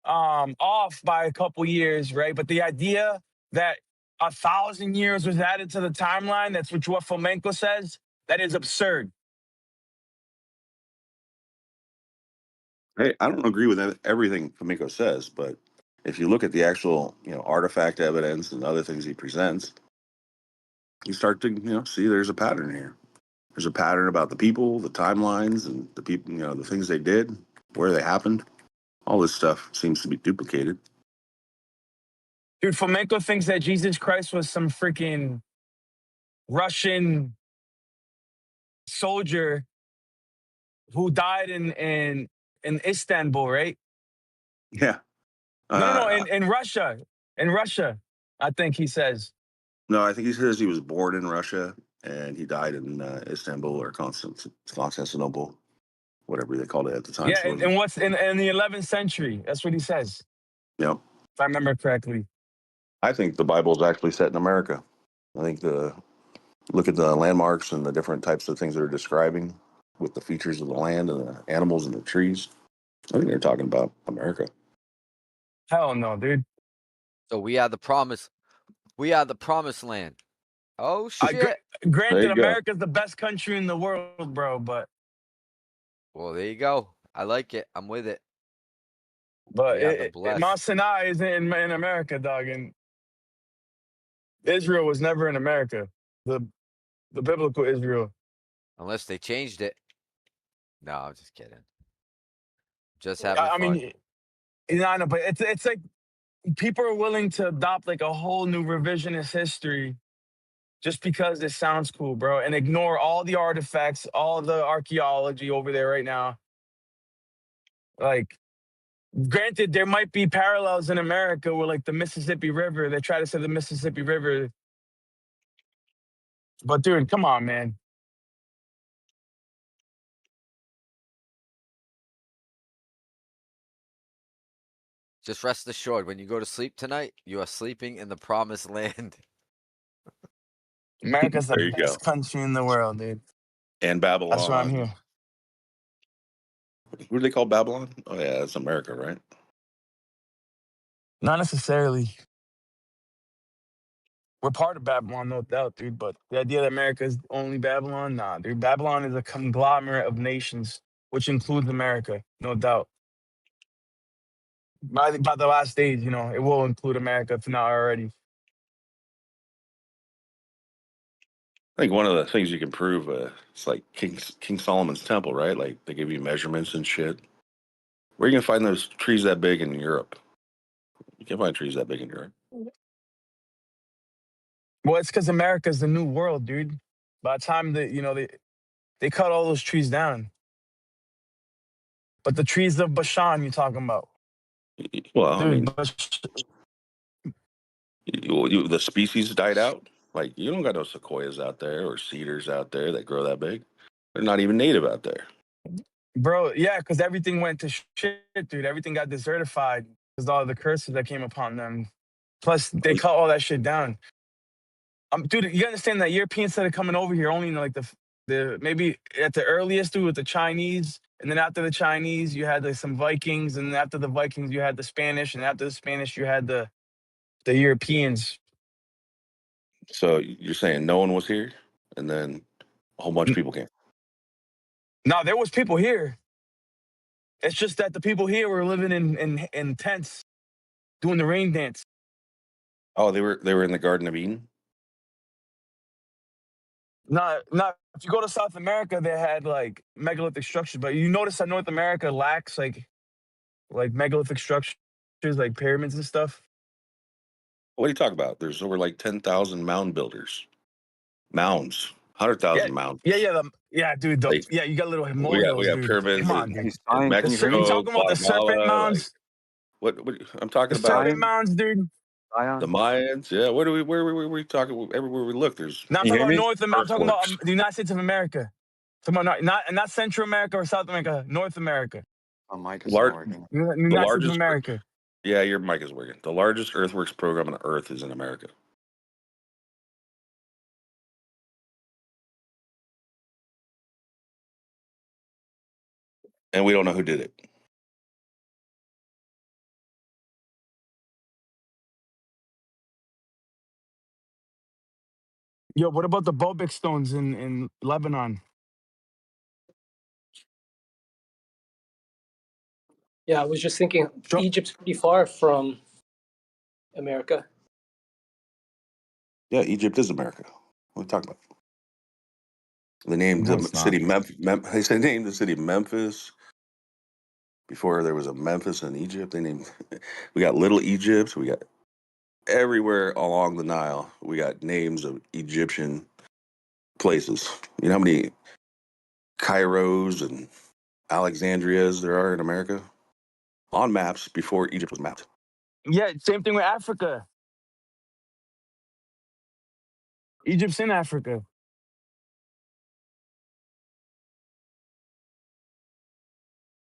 off by a couple years, right? But the idea that 1,000 years was added to the timeline, that's what Fomenko says, that is absurd. Hey, I don't agree with everything Famiko says, but if you look at the actual, artifact evidence and other things he presents, you start to, see there's a pattern here. There's a pattern about the people, the timelines, and the people, the things they did, where they happened. All this stuff seems to be duplicated. Dude, Fomenko thinks that Jesus Christ was some freaking Russian soldier who died in Istanbul, right? Yeah. No. Uh, In Russia, I think he says. no, I think he says he was born in Russia and he died in Istanbul or Constantinople, whatever they called it at the time. Yeah, So, and what's in the 11th century? That's what he says, yeah, if I remember correctly. I think the Bible is actually set in America. I think look at the landmarks and the different types of things they're describing with the features of the land and the animals and the trees. I think they're talking about America. Hell no, dude. So we are the promise. We are the promised land. Oh shit. There Granted, you go. America's the best country in the world, bro, but Well, there you go. I like it. I'm with it. but We are the Mount blessed. Sinai isn't in America, dog, and Israel was never in America. The the biblical Israel. Unless they changed it. No, I'm just kidding. Just having I fun. mean, I know, but it's like people are willing to adopt like a whole new revisionist history just because it sounds cool, bro, and ignore all the artifacts, all the archaeology over there right now. Like, granted, there might be parallels in America with like the Mississippi River. They try to say the Mississippi River, but dude, come on, man. Just rest assured, when you go to sleep tonight, you are sleeping in the promised land. America's the There you go. best country in the world, dude. And That's why I'm Babylon. here. Who do they call Babylon? Oh yeah, that's America, right? Not necessarily. We're part of Babylon, no doubt, dude. But the idea that America is only Babylon, nah, dude. Babylon is a conglomerate of nations, which includes America, no doubt. By the last days, it will include America if not already. I think one of the things you can prove, it's like King Solomon's temple, right? Like they give you measurements and shit. Where are you gonna find those trees that big in Europe? You can't find trees that big in Europe. Well, it's because America's the new world, dude. By the time that they cut all those trees down, but the trees of Bashan you're talking about, Well, I dude. mean, the species died out. Like you don't got no sequoias out there or cedars out there that grow that big. They're not even native out there. Bro, yeah, because everything went to shit, dude. Everything got desertified because all the curses that came upon them. Plus, they cut all that shit down. Dude, you understand that Europeans started coming over here only in like the maybe at the earliest, dude, with the Chinese, and then after the Chinese, you had like some Vikings, and after the Vikings, you had the Spanish, and after the Spanish, you had the Europeans. So you're saying no one was here, and then a whole bunch of people came. No, there was people here. It's just that the people here were living in tents, doing the rain dance. Oh, they were in the Garden of Eden. Not. If you go to South America, they had like megalithic structures, but you notice that North America lacks like megalithic structures, like pyramids and stuff. What are you talking about? There's over like 10,000 mound builders. Mounds, 100,000 mounds. Yeah, dude. Like, You got little we memorials, got dude. pyramids Come on, dude. in Can you hear You me? Mexico, talking about the serpent Guatemala. Like, mounds? what I'm talking The about? serpent mounds, dude. The Mayans. Yeah. Where were we talking? Everywhere we look, there's Now I'm Can you talking hear about me? North America. I'm talking about earthworks. the United States of America. I'm talking about not Central America or South America, North America. Oh, mic is not working. The United States of largest. America. Yeah, your mic is working. The largest earthworks program on Earth is in America. And we don't know who did it. Yo, what about the Bobic stones in Lebanon? Yeah, I was just thinking Sure. Egypt's pretty far from America. Yeah, Egypt is America. What are we talking about? They named No, the it's not. city they named the city Memphis. Before there was a Memphis in Egypt, we got Little Egypt. We got everywhere along the Nile. We got names of Egyptian places. You know how many Cairos and Alexandrias there are in America? On maps before Egypt was mapped. Yeah, same thing with Africa. Egypt's in Africa.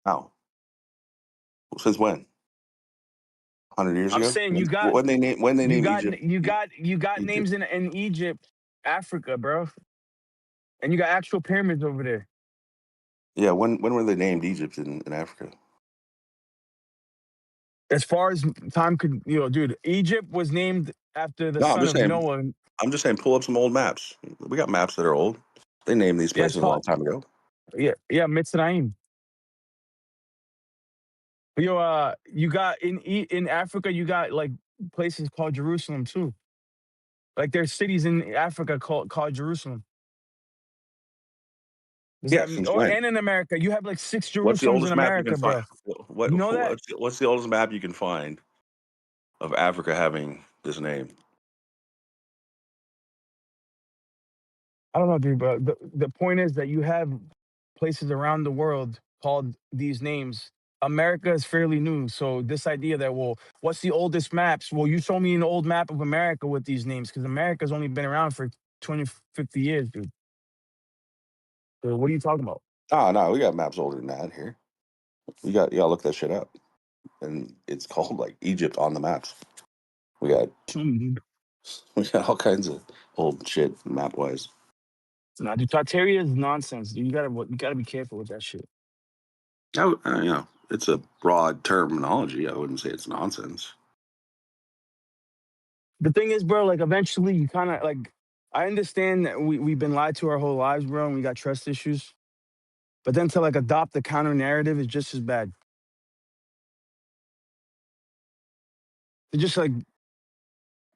How? Since when? 100 years I'm ago? saying you got When they you name got Egypt? you got Egypt. names in Egypt, Africa, bro, and you got actual pyramids over there. Yeah, when were they named Egypt in Africa? As far as time could, dude, Egypt was named after the No, son of Noah. I'm just saying, pull up some old maps. We got maps that are old. They named these Yeah, it's places a long called time ago. Mitzrayim. You got in Africa, you got like places called Jerusalem too. Like there's cities in Africa called Jerusalem. Does Yeah, that mean? since when? And in America, you have like 6 What's the Jerusalems in oldest map you can America, find? bro. You know that? What's the oldest map you can find of Africa having this name? I don't know, dude, but the point is that you have places around the world called these names. America is fairly new, so this idea that, well, what's the oldest maps? Well, you show me an old map of America with these names, because America's only been around for 20, 50 years, dude. So what are you talking about? Oh no, we got maps older than that here. You gotta look that shit up. And it's called like Egypt on the maps. We got Show me, dude. we got all kinds of old shit map wise. Nah, dude, Tartaria is nonsense, dude. You gotta be careful with that shit. It's a broad terminology. I wouldn't say it's nonsense. The thing is, bro, like eventually you kind of like, I understand that we've been lied to our whole lives, bro, and we got trust issues. But then to like adopt the counter narrative is just as bad. To just like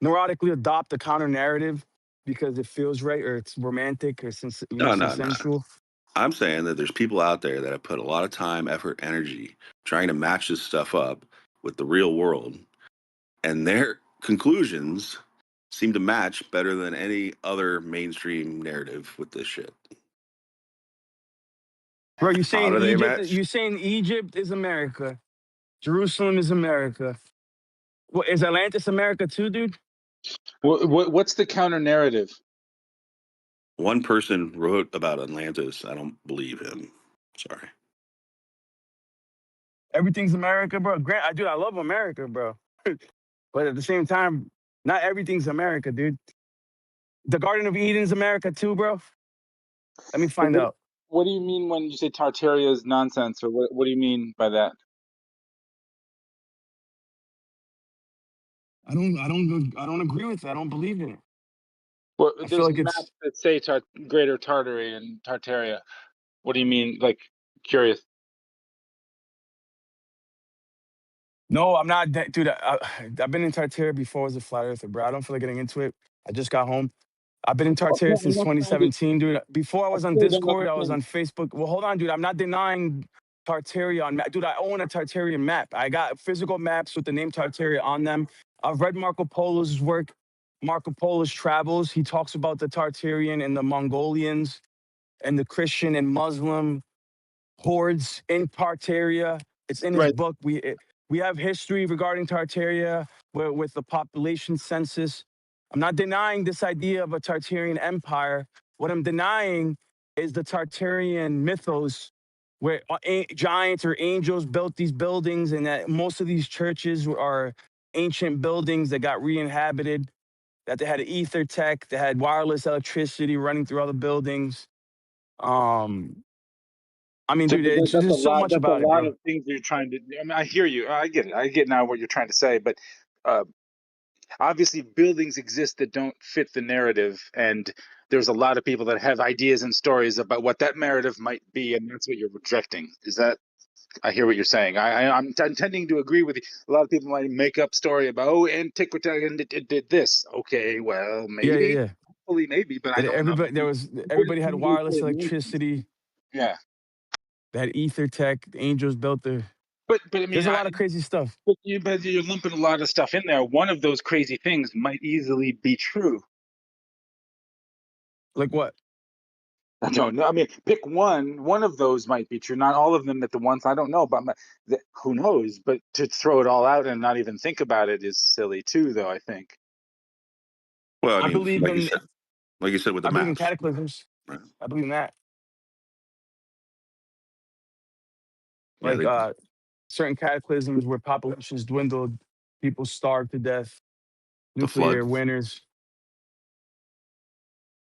neurotically adopt the counter narrative because it feels right or it's romantic or No. sensual. I'm saying that there's people out there that have put a lot of time, effort, energy trying to match this stuff up with the real world, and their conclusions seem to match better than any other mainstream narrative with this shit. Bro, How do they match? You saying Egypt is America. Jerusalem is America. What is Atlantis America too, dude? What's the counter narrative? One person wrote about Atlantis. I don't believe him. Sorry. Everything's America, bro. Dude, I love America, bro. But at the same time, not everything's America, dude. The Garden of Eden's America too, bro. Let me find out. What do you mean when you say Tartaria is nonsense, or what do you mean by that? I don't agree with it. I don't believe in it. Well, I feel there's like maps that say Greater Tartary and Tartaria. What do you mean? Like, curious. No, I'm not, dude. I've been in Tartaria before as a flat earther, bro. I don't feel like getting into it. I just got home. I've been in Tartaria since 2017, dude. Before I was on Discord, I was on Facebook. Well, hold on, dude. I'm not denying Tartaria on map. Dude, I own a Tartarian map. I got physical maps with the name Tartaria on them. I've read Marco Polo's work, Marco Polo's travels. He talks about the Tartarian and the Mongolians and the Christian and Muslim hordes in Tartaria. It's in his Right. book. We have history regarding Tartaria with the population census. I'm not denying this idea of a Tartarian empire. What I'm denying is the Tartarian mythos where giants or angels built these buildings, and that most of these churches are ancient buildings that got re-inhabited, that they had ether tech, they had wireless electricity running through all the buildings. I mean, So, dude, but that's a there's so lot. much That's a about it, lot bro. of things you're trying to. I mean, I hear you. I get it. I get now what you're trying to say. But uh, obviously, buildings exist that don't fit the narrative, and there's a lot of people that have ideas and stories about what that narrative might be, and that's what you're rejecting. Is that? I hear what you're saying. I'm tending to agree with you. A lot of people might make up story about antiquity and it did this. Okay, well, maybe, Yeah. hopefully, maybe, but I don't know. Everybody had wireless electricity. Yeah, They had ether tech. The angels built the. but I mean, There's a lot of crazy stuff. but you're lumping a lot of stuff in there. One of those crazy things might easily be true. Like what? I don't know. I mean, pick one. One of those might be true. Not all of them at the once. I don't know, but who knows? But to throw it all out and not even think about it is silly too, though. I think. Well, I I mean, believe in like you said with the I believe in maps. cataclysms. Right? I believe in that. Yeah, Like certain cataclysms where populations dwindled, people starved to death, the flood. nuclear winners,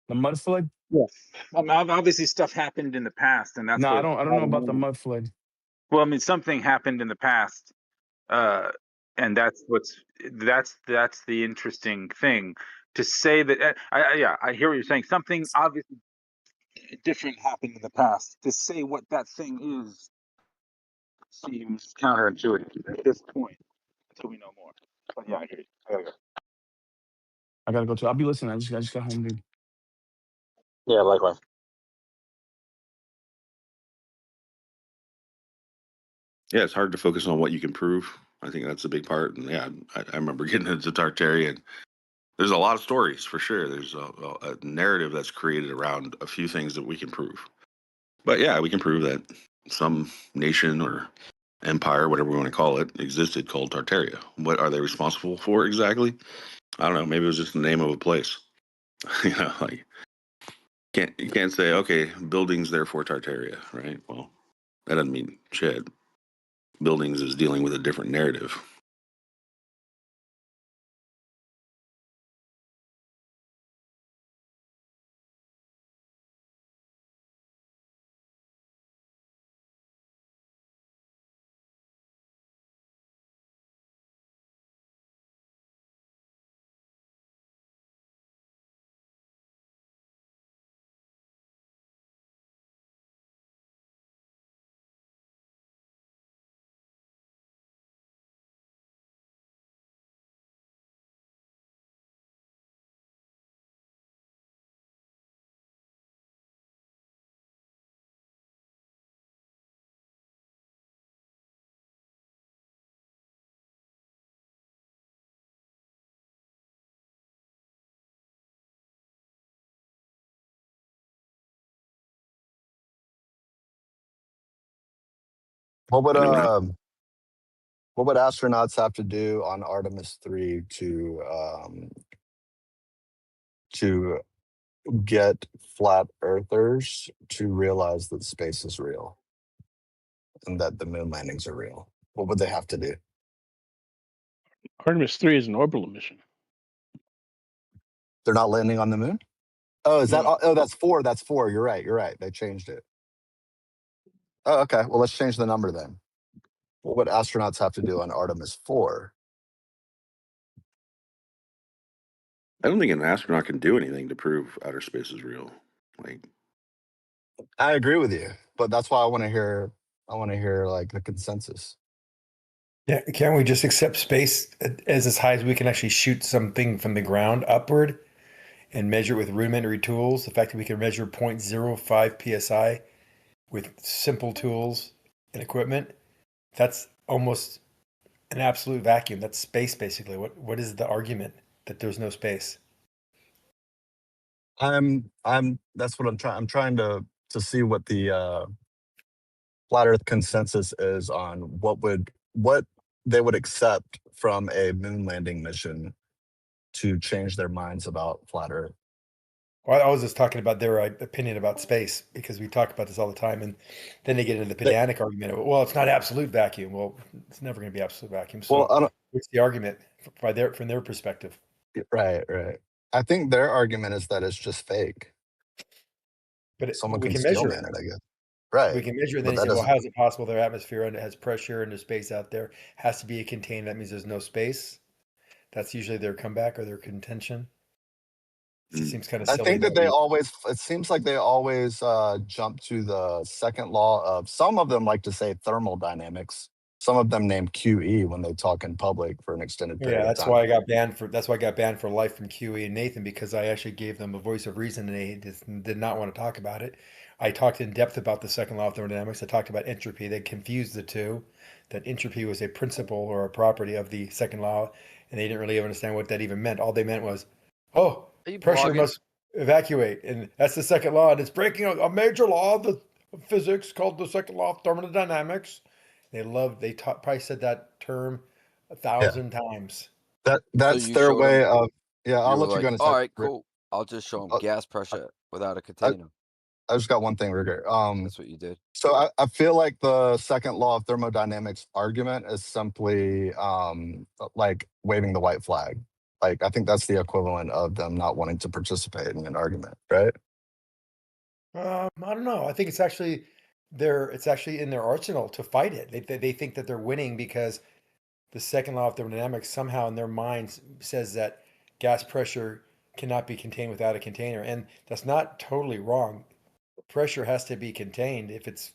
the mud flood. Yes. I mean, obviously, stuff happened in the past, and that's No, what. I don't know about the mud flood. Well, I mean, something happened in the past, and that's the interesting thing to say that. I hear what you're saying. Something obviously different happened in the past. To say what that thing is seems counterintuitive at this point until we know more. But yeah, I hear you. I gotta go. I gotta go to. I'll be listening. I just got home, dude. Yeah, likewise. Yeah, it's hard to focus on what you can prove. I think that's a big part. And yeah, I remember getting into Tartaria, and there's a lot of stories for sure. There's a narrative that's created around a few things that we can prove. But yeah, we can prove that some nation or empire, whatever we want to call it, existed called Tartaria. What are they responsible for exactly? I don't know. Maybe it was just the name of a place. Like you can't say, okay, buildings therefore Tartaria, right? Well, that doesn't mean shit. Buildings is dealing with a different narrative. What would Anyone else? what would astronauts have to do on Artemis 3 to get flat earthers to realize that space is real and that the moon landings are real? What would they have to do? Artemis 3 is an orbital mission. They're not landing on the moon? Oh, is that No. oh that's 4. That's 4. You're right. You're right. They changed it. Oh, okay. Well, let's change the number then. What would astronauts have to do on Artemis 4? I don't think an astronaut can do anything to prove outer space is real. Like, I agree with you, but that's why I want to hear like the consensus. Yeah, can't we just accept space as high as we can actually shoot something from the ground upward and measure it with rudimentary tools? The fact that we can measure 0.05 psi with simple tools and equipment, that's almost an absolute vacuum. That's space, basically. What is the argument that there's no space? That's what I'm trying to see what the flat Earth consensus is on what they would accept from a moon landing mission to change their minds about flat Earth. Well, I was just talking about their opinion about space because we talk about this all the time, and then they get into the pedantic argument of, well, it's not absolute vacuum. Well, it's never going to be absolute vacuum. So, what's the argument from their perspective? Right. I think their argument is that it's just fake. But someone we can can measure steelman it. I guess. Right. We can measure it, and then you say, well, how is it possible their atmosphere and it has pressure and there's space out there has to be contained? That means there's no space. That's usually their comeback or their contention. It seems kind of silly. I think that it seems like they always jump to the second law of, some of them like to say thermodynamics. Some of them name QE when they talk in public for an extended period of time. That's why I got banned for life from QE and Nathan, because I actually gave them a voice of reason and they did not want to talk about it. I talked in depth about the second law of thermodynamics. I talked about entropy. They confused the two, that entropy was a principle or a property of the second law, and they didn't really understand what that even meant. All they meant was, oh, Are you pressure blogging? must evacuate, and that's the second law, and it's breaking a major law of the of physics called the second law of thermodynamics. They probably said that term a Yeah, thousand times. So that's you their showed way them. of. Yeah, I'll You were let you go like, in a all sec. right, cool. I'll just show them Uh, gas pressure without a I, container. I just got one thing, Rigor. That's what you did. So I feel like the second law of thermodynamics argument is simply like waving the white flag. Like I think that's the equivalent of them not wanting to participate in an argument, right? I don't know. I think it's actually in their arsenal to fight it. They think that they're winning because the second law of thermodynamics somehow in their minds says that gas pressure cannot be contained without a container, and that's not totally wrong. Pressure has to be contained if it's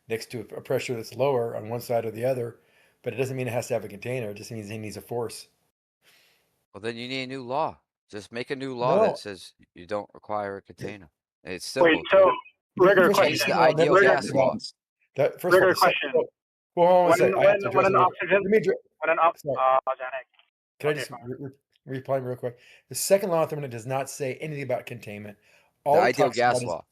next to a pressure that's lower on one side or the other, but it doesn't mean it has to have a container. It just means it needs a force. Well, then you need a new law. Just make a new law that No, says you don't require a it, container. It's Wait, simple, so dude. rigor first of all, the Change the question. second law never ideal talked Rigor, gas about law. that. First of all, rigor the second. question. Well, hold on a When second. I have to address when it an real quick. oxygen Let me address. when an ox Sorry. Zanick. Can I Okay, just fine. reply real quick? The second law of thermodynamics does not say anything about containment. The All it ideal talks about gas is law.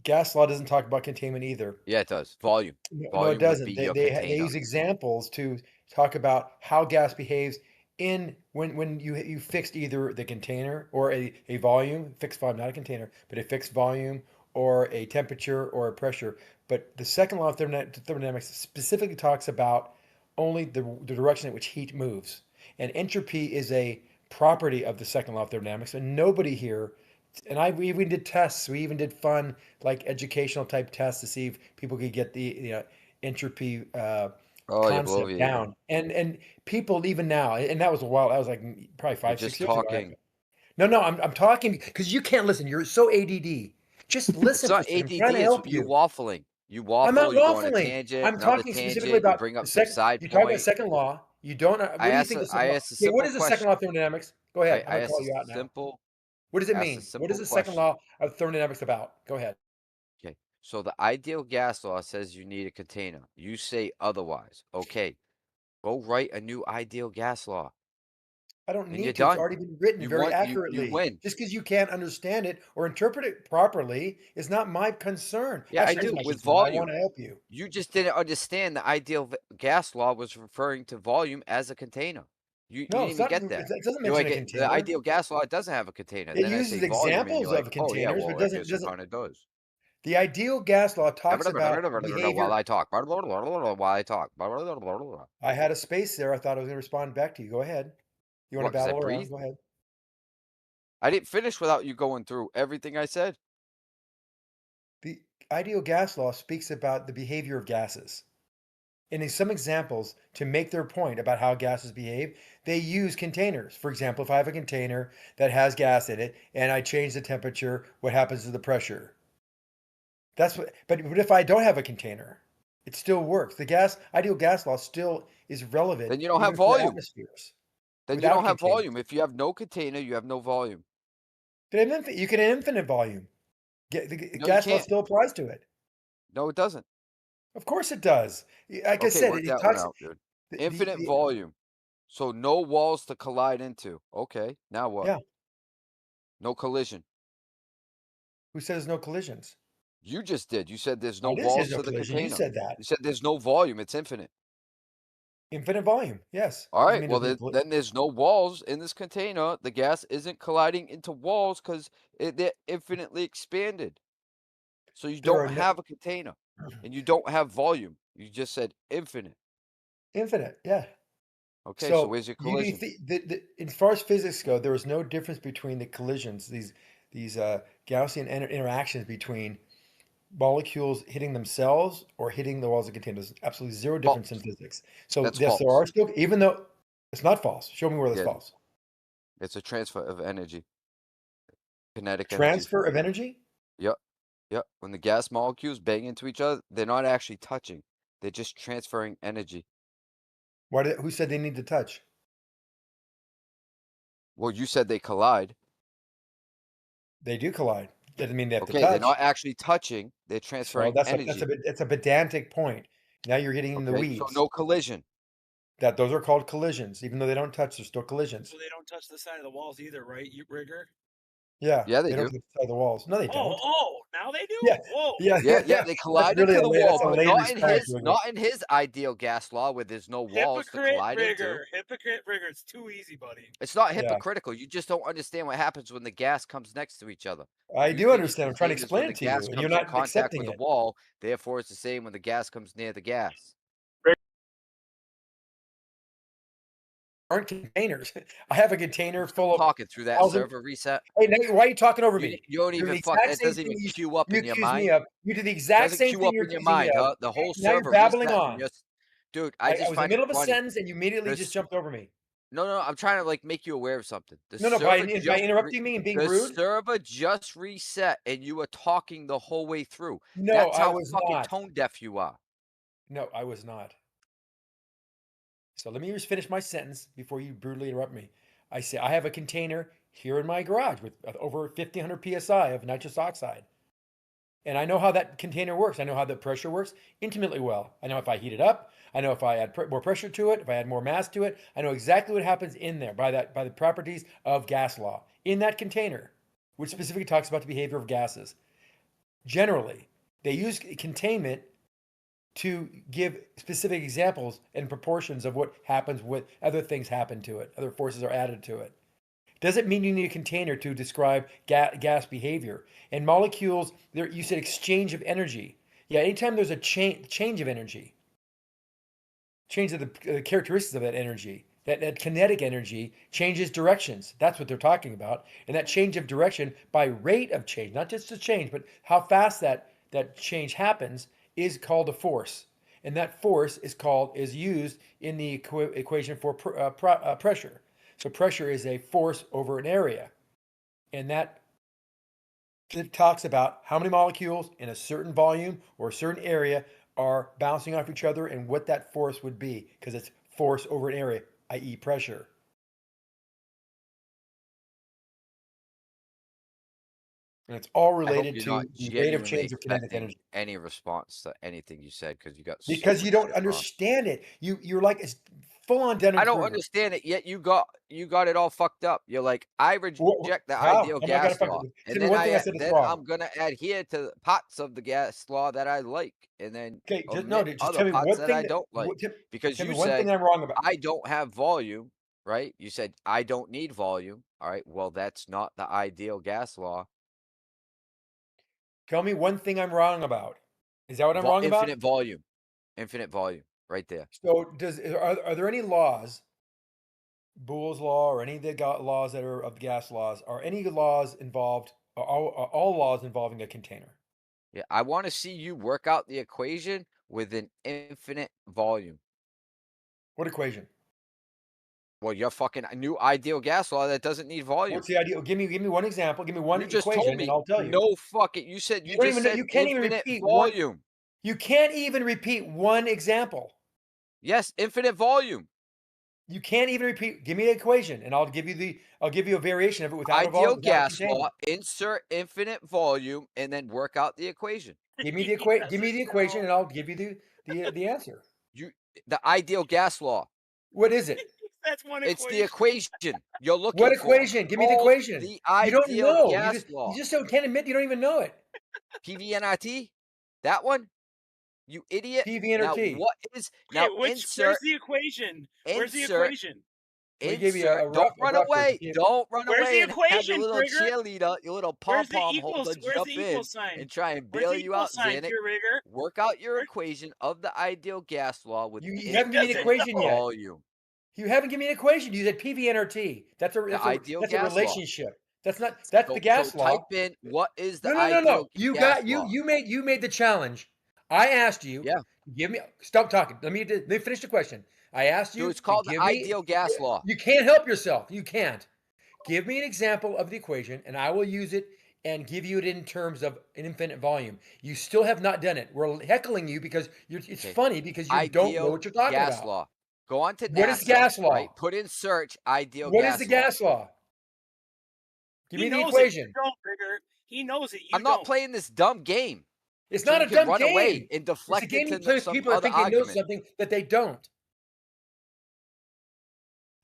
gas law doesn't talk about containment either. Yeah, it does. Volume. No, it Volume would be doesn't. your They container. use examples to talk about how gas behaves in when you fixed either the container or a volume, fixed volume, not a container, but a fixed volume or a temperature or a pressure. But the second law of thermodynamics specifically talks about only the direction in which heat moves. And entropy is a property of the second law of thermodynamics. And nobody here, we even did tests. We even did fun, like educational type tests to see if people could get the entropy Oh, you concept bloviated. down. And people even now, and that was a while. That was like probably You're 5, 6 just years ago. talking. No, I'm talking because you can't listen. You're so ADD. Just It's listen for a not second. I'm ADD, trying to it's help you you. waffling. You I'm not waffle, you go on a waffling. tangent, I'm another talking specifically tangent, you about bring the up some second. side You talk about point. second law. You don't. What do you think the I second law? asked a Okay, what simple is the second law of question. thermodynamics? Go ahead. I'm I gonna asked call a you out now. simple What does it asked a mean? What is simple the second question. law of thermodynamics about? Go ahead. Okay. So the ideal gas law says you need a container. You say otherwise. Okay. Go write a new ideal gas law. I don't And you're need to. It's done. already been written very You accurately. win. Just because you can't understand it or interpret it properly is not my concern. Yeah, I Actually, it is do my with concern. I want volume. to help you. You just didn't understand the ideal gas law was referring to volume as a container. You No, didn't it's even not. get that. It doesn't You're mention like a the container. ideal gas law doesn't have a container. It Then I say uses volume, and you're examples like, of oh yeah, containers, but well I doesn't guess it doesn't. kind of does. The ideal gas law talks about the While behavior. I talk, while I talk. I had a space there. I thought I was going to respond back to you. Go ahead. You want to What? Because I battle around? breathe. Go ahead. I didn't finish without you going through everything I said. The ideal gas law speaks about the behavior of gases. And in some examples, to make their point about how gases behave, they use containers. For example, if I have a container that has gas in it and I change the temperature, what happens to the pressure? That's what, but if I don't have a container, it still works. Ideal gas law still is relevant Then you don't have even for volume. atmospheres Then you without don't have containers. volume. If you have no container, you have no volume. You can have infinite volume. The No, you gas law can't. still applies to it. No, it doesn't. Of course it does. Like I Okay, said, work it that one talks out, dude. the, the, Infinite the volume. So no walls to collide into. Okay, now what? yeah. No collision. Who says no collisions? You just did. You said there's I no didn't say walls there's no to the collision. You container. said that. You said there's no volume. It's infinite. Infinite volume. Yes. All Doesn't right. mean Well, there's no then there's no walls in this container. The gas isn't colliding into walls because they're infinitely expanded. So you there don't are no have a container, and you don't have volume. You just said infinite. infinite. Yeah. Okay. So So where's your you do collision? think as far as physics go, there is no difference between the collisions, these Gaussian interactions between molecules hitting themselves or hitting the walls of containers. Absolutely zero difference in False. physics. So That's yes, there false. are still, even though it's not false. Show me where that's Yeah, false. it's a transfer of energy, kinetic energy. Transfer of energy. Yep. Yep. When the gas molecules bang into each other, they're not actually touching. They're just transferring energy. Who said they need to touch? Well, you said they collide. They do collide. Doesn't mean they have to Okay, they're touch. not actually touching. They're So transferring that's energy. a pedantic point. Now you're getting in the Okay, so weeds. no collision. That those are called collisions, even though they don't touch. They're still collisions. So they don't touch the side of the walls either, right? You Rigor? Yeah, Yeah, they they don't do. get inside the walls. No, they don't. Now they do? Yeah, Whoa. yeah, Yeah, yeah, yeah. they That's collide really into the wall, that's a but lame not in response, his Rigor. not in his ideal gas law where there's no walls to Hypocrite collide into. Rigor. Hypocrite Rigor. It's too easy, buddy. It's not Yeah. hypocritical. You just don't understand what happens when the gas comes next to each other. I You do think it's understand. the I'm trying to same as when explain the it to you, gas and you're comes in not contact accepting with the it. wall. Therefore, it's the same when the gas comes near the gas. Aren't containers. I have a container full of Talking through that 1,000. server reset. Hey, Nate, why are you talking over You, me? you don't You're even the fuck. exact It same doesn't thing even you, queue up you in your accuse me mind. of. You do the exact Doesn't same queue thing up you're in your accusing me mind, of. huh? The whole Now you're server babbling reset. on. Dude, I I just was in the find it middle of a funny. sentence, and you immediately just jumped over me. No, I'm trying to like make you aware of something. The No, server by interrupting me and being the rude. server just reset, and you were talking the whole way through. No, That's I how was fucking not. tone deaf you are. No, I was not. So let me just finish my sentence before you brutally interrupt me. I say I have a container here in my garage with over 1,500 psi of nitrous oxide. And I know how that container works. I know how the pressure works intimately well. I know if I heat it up. I know if I add more pressure to it, if I add more mass to it. I know exactly what happens in there by the properties of gas law in that container, which specifically talks about the behavior of gases. Generally, they use containment to give specific examples and proportions of what happens with other things happen to it. Other forces are added to it. Doesn't mean you need a container to describe gas behavior. And molecules, you said exchange of energy. Yeah, anytime there's a change of energy, change of the characteristics of that energy, that kinetic energy changes directions. That's what they're talking about. And that change of direction by rate of change, not just the change, but how fast that change happens, is called a force. And that force is used in the equation for pressure. So pressure is a force over an area. And that it talks about how many molecules in a certain volume or a certain area are bouncing off each other and what that force would be, because it's force over an area, i.e. pressure. And it's all I hope related you're to not the rate of genuinely change of kinetic expecting energy. any response to anything you said because you got so Because you much don't shit wrong. understand it. You're like it's full on Dunning I don't Kruger. understand it, yet you got it all fucked up. You're like, I reject the How? ideal Am I gonna gas fuck law, with? and Tell me then one thing I said is wrong. I'm gonna adhere to parts of the gas law that I like, and then Okay, just omit tell other me parts one that thing I don't like. Because tell me you one thing said I'm wrong about. I don't have volume, right? You said I don't need volume. All right, well that's not the ideal gas law. Tell me one thing I'm wrong about. Is that what I'm wrong about? Infinite volume, right there. So are there any laws, Boole's law or any of the laws that are of the gas laws, are any laws involved, are all laws involving a container? Yeah, I want to see you work out the equation with an infinite volume. What equation? Well, your fucking new ideal gas law that doesn't need volume. What's the idea? Give me one example. Give me one You just told equation, and me I'll tell you. no fucking. You said You don't just even know. said You can't even infinite repeat one. volume. You can't even repeat one example. Yes, infinite volume. You can't even repeat. Give me the equation, and I'll give you a variation of it without a Ideal volume, without a gas container. law. Insert infinite volume, and then work out the equation. Give me the equation. Give me the equation, and I'll give you the answer. The ideal gas law. What is it? That's one It's equation. the equation you're looking What for. equation? Give me the equation. The You don't ideal know. gas law. You just can't admit you don't even know it. PVNRT? That one? You idiot. Now PVNRT. what is Okay, now where's insert the equation? Where's the insert equation? We gave you insert. Don't run away. Don't run Where's away the and have your equation, little Trigger? cheerleader, your little Where's the pom-pom equals? holder Where's jump the in equal sign? and try and Where's bail the you equal out, sign, Zanick. Rigor? Work out your equation of the ideal gas law with You haven't given me an equation yet. volume. You haven't given me an equation. You said PVNRT. That's a ideal gas law. relationship. That's the gas law. Type in what is the No. ideal gas law. You made the challenge. I asked you. Yeah. Give me. Stop talking. Let me finish the question. I asked you. Dude, it's called to the give me, ideal gas law. You can't help yourself. You can't. Give me an example of the equation, and I will use it and give you it in terms of an infinite volume. You still have not done it. We're heckling you because it's funny because you don't know what you're talking gas about. law. Go on to What NASA, is gas law? right? Put in search ideal What gas is the law. gas law? Give me the knows equation. It. You don't, Rigor. He knows it. You I'm not don't. playing this dumb game. It's so not you a can dumb run game. away and deflect It's a game it you to play with some people that other think they know argument. something that they don't.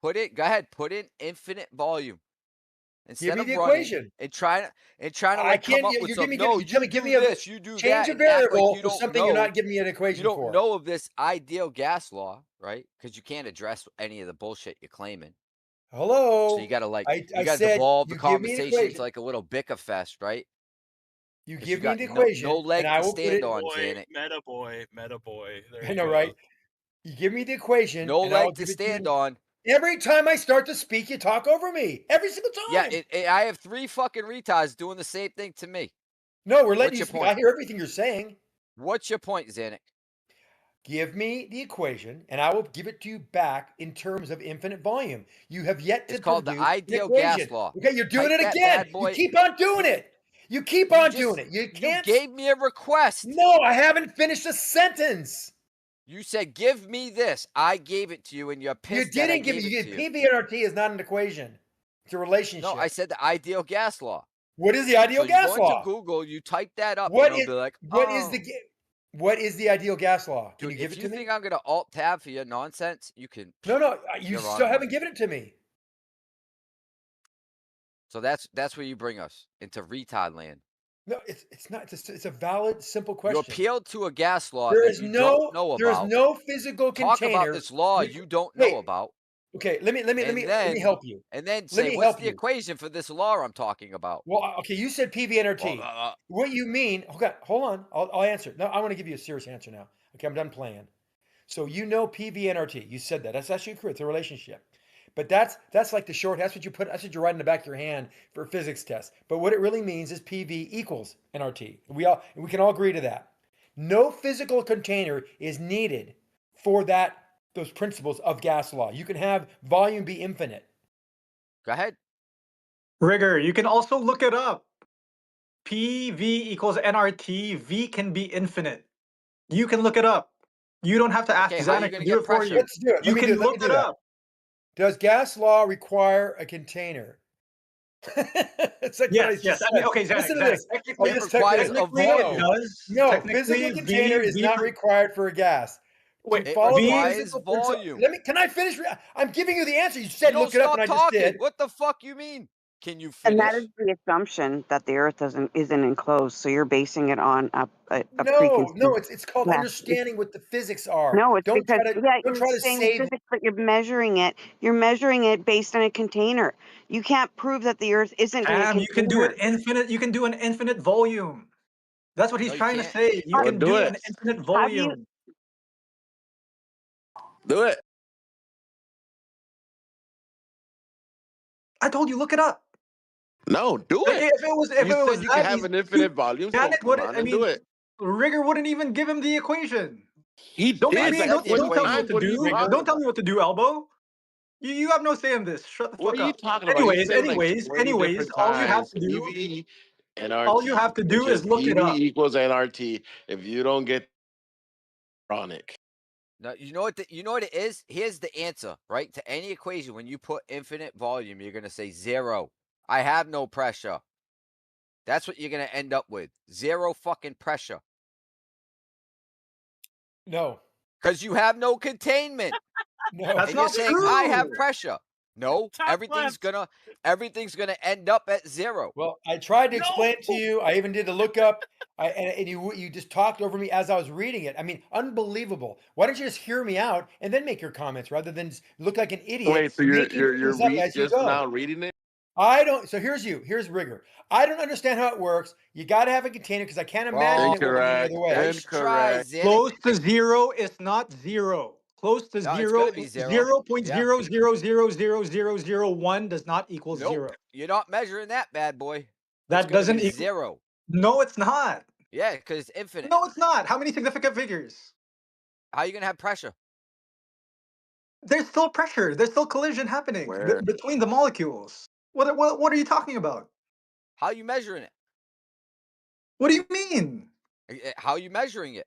Go ahead, put in infinite volume. Instead me of the running equation. and trying to I like come can't. up with You're some. giving me. No, You tell you me. Give do me a this, you do change that, a and act like variable you for don't something you're know. not giving me an You equation don't for. know of this ideal gas law, right? Because you can't address any of the bullshit you're claiming. Hello. So you gotta like I you gotta said devolve the you give me an conversation equation. to like a little bicker fest, right? You 'Cause you give me got the no equation, and leg I to will put stand it. on, Boy, Zanick. meta boy. There I you know, go. right? You give me the equation, No and I will leg to give it to stand you. on. Every time I start to speak, you talk over me. Every single Yeah, time. I have 3 fucking retards doing the same thing to me. No, we're letting What's you your speak. point? I hear everything you're saying. What's your point, Zanick? Give me the equation, and I will give it to you back in terms of infinite volume. You have yet to It's called the produce an ideal equation. gas law. Okay, you're doing Type it that again. bad You boy. keep on doing it. You keep You on doing just it. You you can't. gave me a request. No, I haven't finished a sentence. You said, "Give me this." I gave it to you, and you're You pissed that I didn't give gave me. it You to did. you. PV&RT is not an equation. It's a No, relationship. I said the ideal gas law. What is the So ideal you go gas into law? Google, you type that up, and What it'll is be like, what is "Oh, what is the ideal gas law? Can dude, you give if it you to me? think I'm gonna alt tab for your nonsense, you can." No, you You're still on one. haven't given it to me. So that's where you bring us into retard land. No, it's not. It's a valid, simple You question. appealed to a gas law There that is you don't no know there is about. no physical Talk about container. this law Re- you don't know Wait, about, okay. Let me and help you. then Let say, me "What's help the you. equation for this law I'm talking about?" Well, okay. You said Well, PVNRT. What you mean? Okay, hold on. I'll answer. No, I want to give you a serious answer now. Okay, I'm done playing. So you know PVNRT. You said that. That's actually true. It's a relationship. But that's like the short. That's what you put. That's what you write in the back of your hand for a physics test. But what it really means is PV equals nRT. We can all agree to that. No physical container is needed for those principles of gas law. You can have volume be infinite. Go ahead. Rigor, you can also look it up. PV equals nRT. V can be infinite. You can look it up. You don't have to ask Okay, how are you Zanick to gonna do get it for you. pressure? Let's do it. You can Let me look do it that. up. Does gas law require a container? It's like what I Yes, yes. just I mean, said. okay, Zanick, Listen to Zanick. this. I'll Technically, It just check requires this. a technically it volume. does. No, Technically, physical container is V not required for a gas. To wait, It follow the V requires physical principle, volume. can I finish? I'm giving you the answer. You You said don't look it up, and stop I just talking. did. What the fuck you mean? Can you And that is finish? the assumption that the Earth isn't enclosed. So you're basing it on a No, preconceived. it's called Yes. understanding what the physics are. No, it's because Don't you're try to saying save. physics, but you're measuring it. You're measuring it based on a container. You can't prove that the Earth isn't in a Cam, you can do container. it infinite. You can do an infinite volume. That's what he's No, you trying to can't. say. You Well, can do do it. an infinite Have you? volume. Do it. I told you, look it up. No, do it. If You it was said you can that have easy, an infinite volume, so Janet come would. on I and do mean, it. Rigor wouldn't even give him the equation. He Don't make I did me. like said Don't the 20 don't tell me what equation. times. to What are you do. talking Don't tell me about? what to do, Elbow. You have no say in this. Shut the What fuck are you up. talking about? You said it like 20 Anyways, different all you have times. to do, PV all you have NRT, to which do is is look it up. PV equals NRT. If you don't get chronic. No, you know what it is? Here's the answer, right? To any equation, when you put infinite volume, you're gonna say 0. I have no pressure. That's what you're gonna end up with. 0 fucking pressure. No, Because you have no containment. no. That's And you're not saying I have true. pressure. No, Top everything's left. gonna end up at 0. Well, I tried to No. explain it to you. I even did the lookup. And you just talked over me as I was reading it. I mean, unbelievable. Why don't you just hear me out and then make your comments rather than just look like an idiot Wait, so making you're things up as you just go? now reading it? I don't. So here's Rigor. I don't understand how it works. You got to have a container because I can't imagine it working any Incorrect. other way. Nice try, Incorrect. Zanick. Close to 0 is not 0. Close to No, it's 0, gonna be 0. Yeah. 0.0000001 does not equal Nope. 0. You're not measuring that bad boy. It's That gonna doesn't be equal. 0. No, it's not. Yeah, because it's infinite. No, it's not. How many significant figures? How are you gonna have pressure? There's still pressure. There's still collision happening Where? between the molecules. What are you talking about? How are you measuring it? What do you mean? How are you measuring it?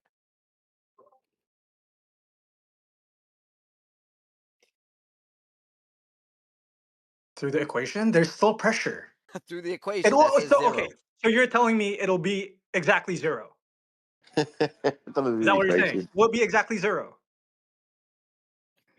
Through the equation, there's still pressure. Through the equation that says 0. So you're telling me it'll be exactly 0. That was Is the that what you're saying? equation. Will it be exactly 0?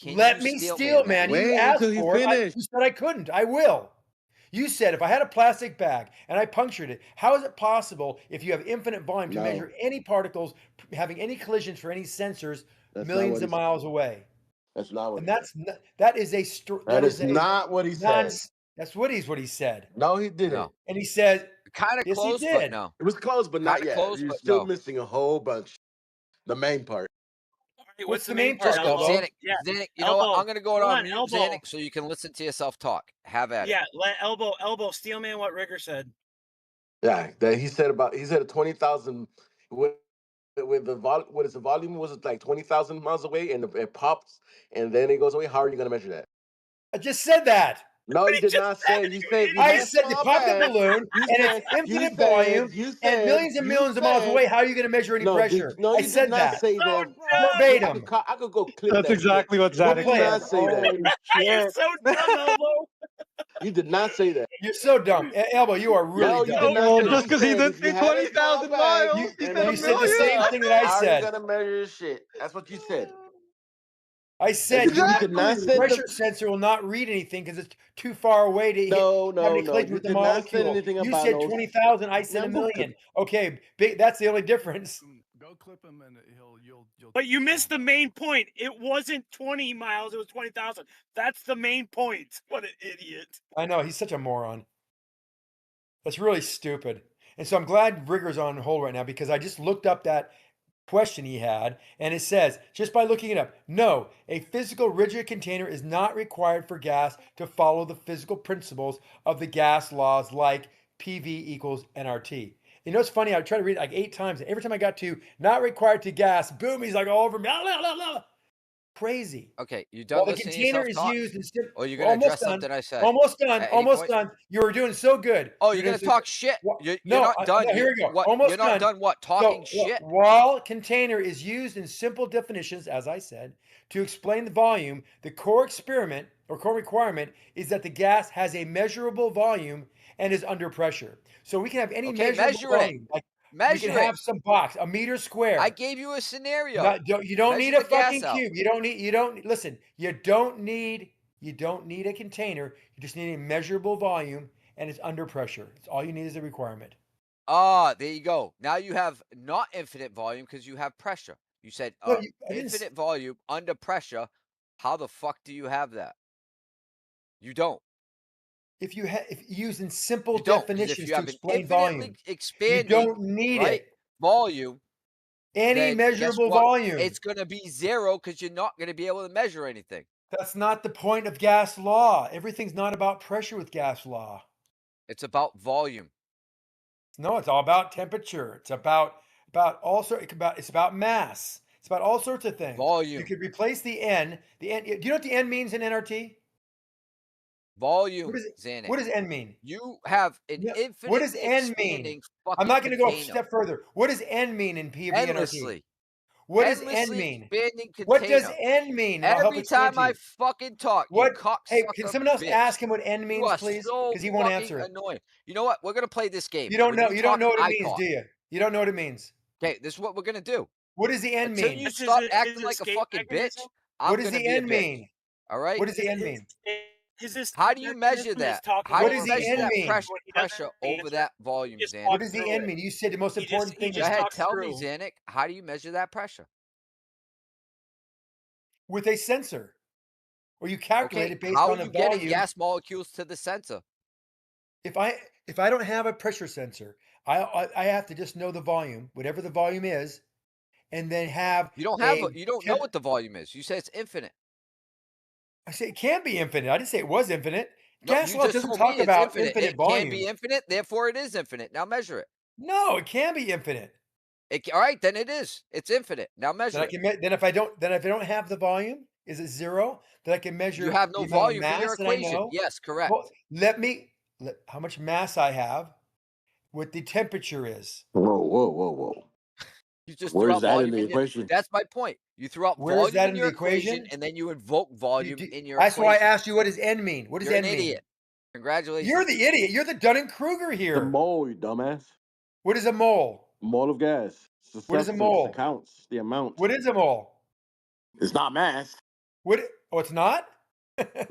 Can Let you me steal steal, that? man. You Wait asked until he's for it. finished. You said I couldn't. I will. You said if I had a plastic bag and I punctured it, how is it possible if you have infinite volume to No. measure any particles having any collisions for any sensors That's not millions what he of said. miles away? That's not what And he said. that is a That is not what he said. That's what he said. No, he didn't. No. And he said, Kind of yes, he close, but did. no. It was close, but Kind not of yet. close, You're but still no. missing a whole bunch. The main part. All What's the main point, Elbow? Elbow? Zanick, Yeah. Zanick, you know what? Elbow. I'm gonna go Hold on on, mute, Elbow. Zanick, so you can listen to yourself talk. Have at it. Yeah, let elbow steelman what Rigor said. Yeah, that he said 20,000 with the what is the volume was it like 20,000 miles away and it pops and then it goes away. How are you gonna measure that? I just said that. No, you did not say. You said you I had said you small pop the bag. balloon You and said it's infinite volume and millions of miles away. How are you going to measure any pressure? No, I you did said not that say that. verbatim. I could go clip That's that exactly shit. what You Go Zanick did play it. not say that. You're so dumb, Elbow. You did not say that. You're so dumb. Elbow, you are really No, you dumb. did not say. just You because he said didn't if you say had a small 20,000 bag miles, he and said then a You it said the goes million. same up, thing that I how are you said. gonna measure your shit? That's what you said. I said You did not the say pressure sensor will not read anything because it's too far away to have any collision You with the did not say molecule. anything You about said no. 20,000. I said Now a go million. Okay, that's the only difference. Go clip him, and you'll. But you missed the main point. It wasn't 20 miles. It was 20,000. That's the main point. What an idiot. I know he's such a moron. That's really stupid. And so I'm glad Rigor's on hold right now because I just looked up that question he had, and it says, just by looking it up, no, a physical rigid container is not required for gas to follow the physical principles of the gas laws like PV equals nRT. You know, it's funny, I tried to read it like 8 times, and every time I got to not required to gas, boom, he's like all over me. Blah, blah, blah. Crazy. Okay, you While done the listening to container yourself is talk? used in Or you're we're gonna almost address done. something I said? Almost done. At any Almost point? done. You were doing so good. Oh, You you're were gonna doing so talk shit. You're no, not done. no, here we go. What? Almost You're not done. What? Talking shit. While container is used in simple definitions, as I said, to explain the volume, the core experiment or core requirement is that the gas has a measurable volume and is under pressure. So we can have any Okay, measurable measure it. volume. Like we Measure can it. have some box, a meter square. I gave you a scenario. You don't Measure need a the gas fucking out. cube. You don't listen, you don't need a container. You just need a measurable volume and it's under pressure. It's all you need is a requirement. Ah, there you go. Now you have not infinite volume because you have pressure. You said No, I didn't infinite volume under pressure. How the fuck do you have that? You don't. If you use in simple You don't, because if definitions you to have an explain infinitely volume, you expanding, don't need right, it. volume, Any then guess measurable what? volume. It's gonna be 0 because you're not gonna be able to measure anything. That's not the point of gas law. Everything's not about pressure with gas law. It's about volume. No, it's all about temperature. It's about it's about mass. It's about all sorts of things. Volume. You could replace the N. Do you know what the N means in NRT? Volume, Zanick. What does N mean? You have an What does infinitely N mean? expanding I'm fucking not going to go a container. step further. What does N mean in PV NRT? Endlessly. What does N Endlessly mean? expanding What does container. N mean? And I'll help Every explain time to you. I fucking talk, you What? cocksucker Hey, can someone else bitch. ask him what N You means, are please? so Because he won't fucking answer it. annoying. You know what? We're gonna play this game. You don't When know. You don't talk, know what I it means, talk. do you? You don't know what it means. Okay, this is what we're gonna do. What does the N Until mean? you stop acting like a fucking bitch, I'm What does gonna the be a N bitch. mean? All right? What does the N mean? How do you measure that? How What do does you the measure N that mean? pressure over that volume, Zanick? What does the N mean? You said the most important thing Go is ahead, tell me, Zanick. How do you measure that pressure? with a sensor, or you calculate Okay, it based how on are the you getting volume. gas molecules to the sensor? If I don't have a pressure sensor, I have to just know the volume, whatever the volume is, and then have You don't have you don't know what the volume is. You say it's infinite. I say it can't be infinite. I didn't say it was infinite. No, Gas you law just doesn't told me talk it's about infinite. infinite It volume. can be infinite, therefore it is infinite. Now measure it. No, it can be infinite. All right, then it is. It's infinite. Now measure Then I it. can then if I don't have the volume, is it 0? Then I can measure You have no the amount of volume for your mass that I equation. know. Yes, correct. Well, how much mass I have, what the temperature is. Whoa. You just Where's threw out that volume in the equation? That's my point. You threw out Where is volume that in in your the equation? and then you invoke volume in your That's equation. why I asked you what does N mean. What does You're N an mean? idiot. Congratulations. You're the idiot. You're the Dunning-Kruger here. The mole, you dumbass. What is a mole? Mole of gas. It's the What is a substance mole? that counts the amount. What is a mole? It's not mass. It's not?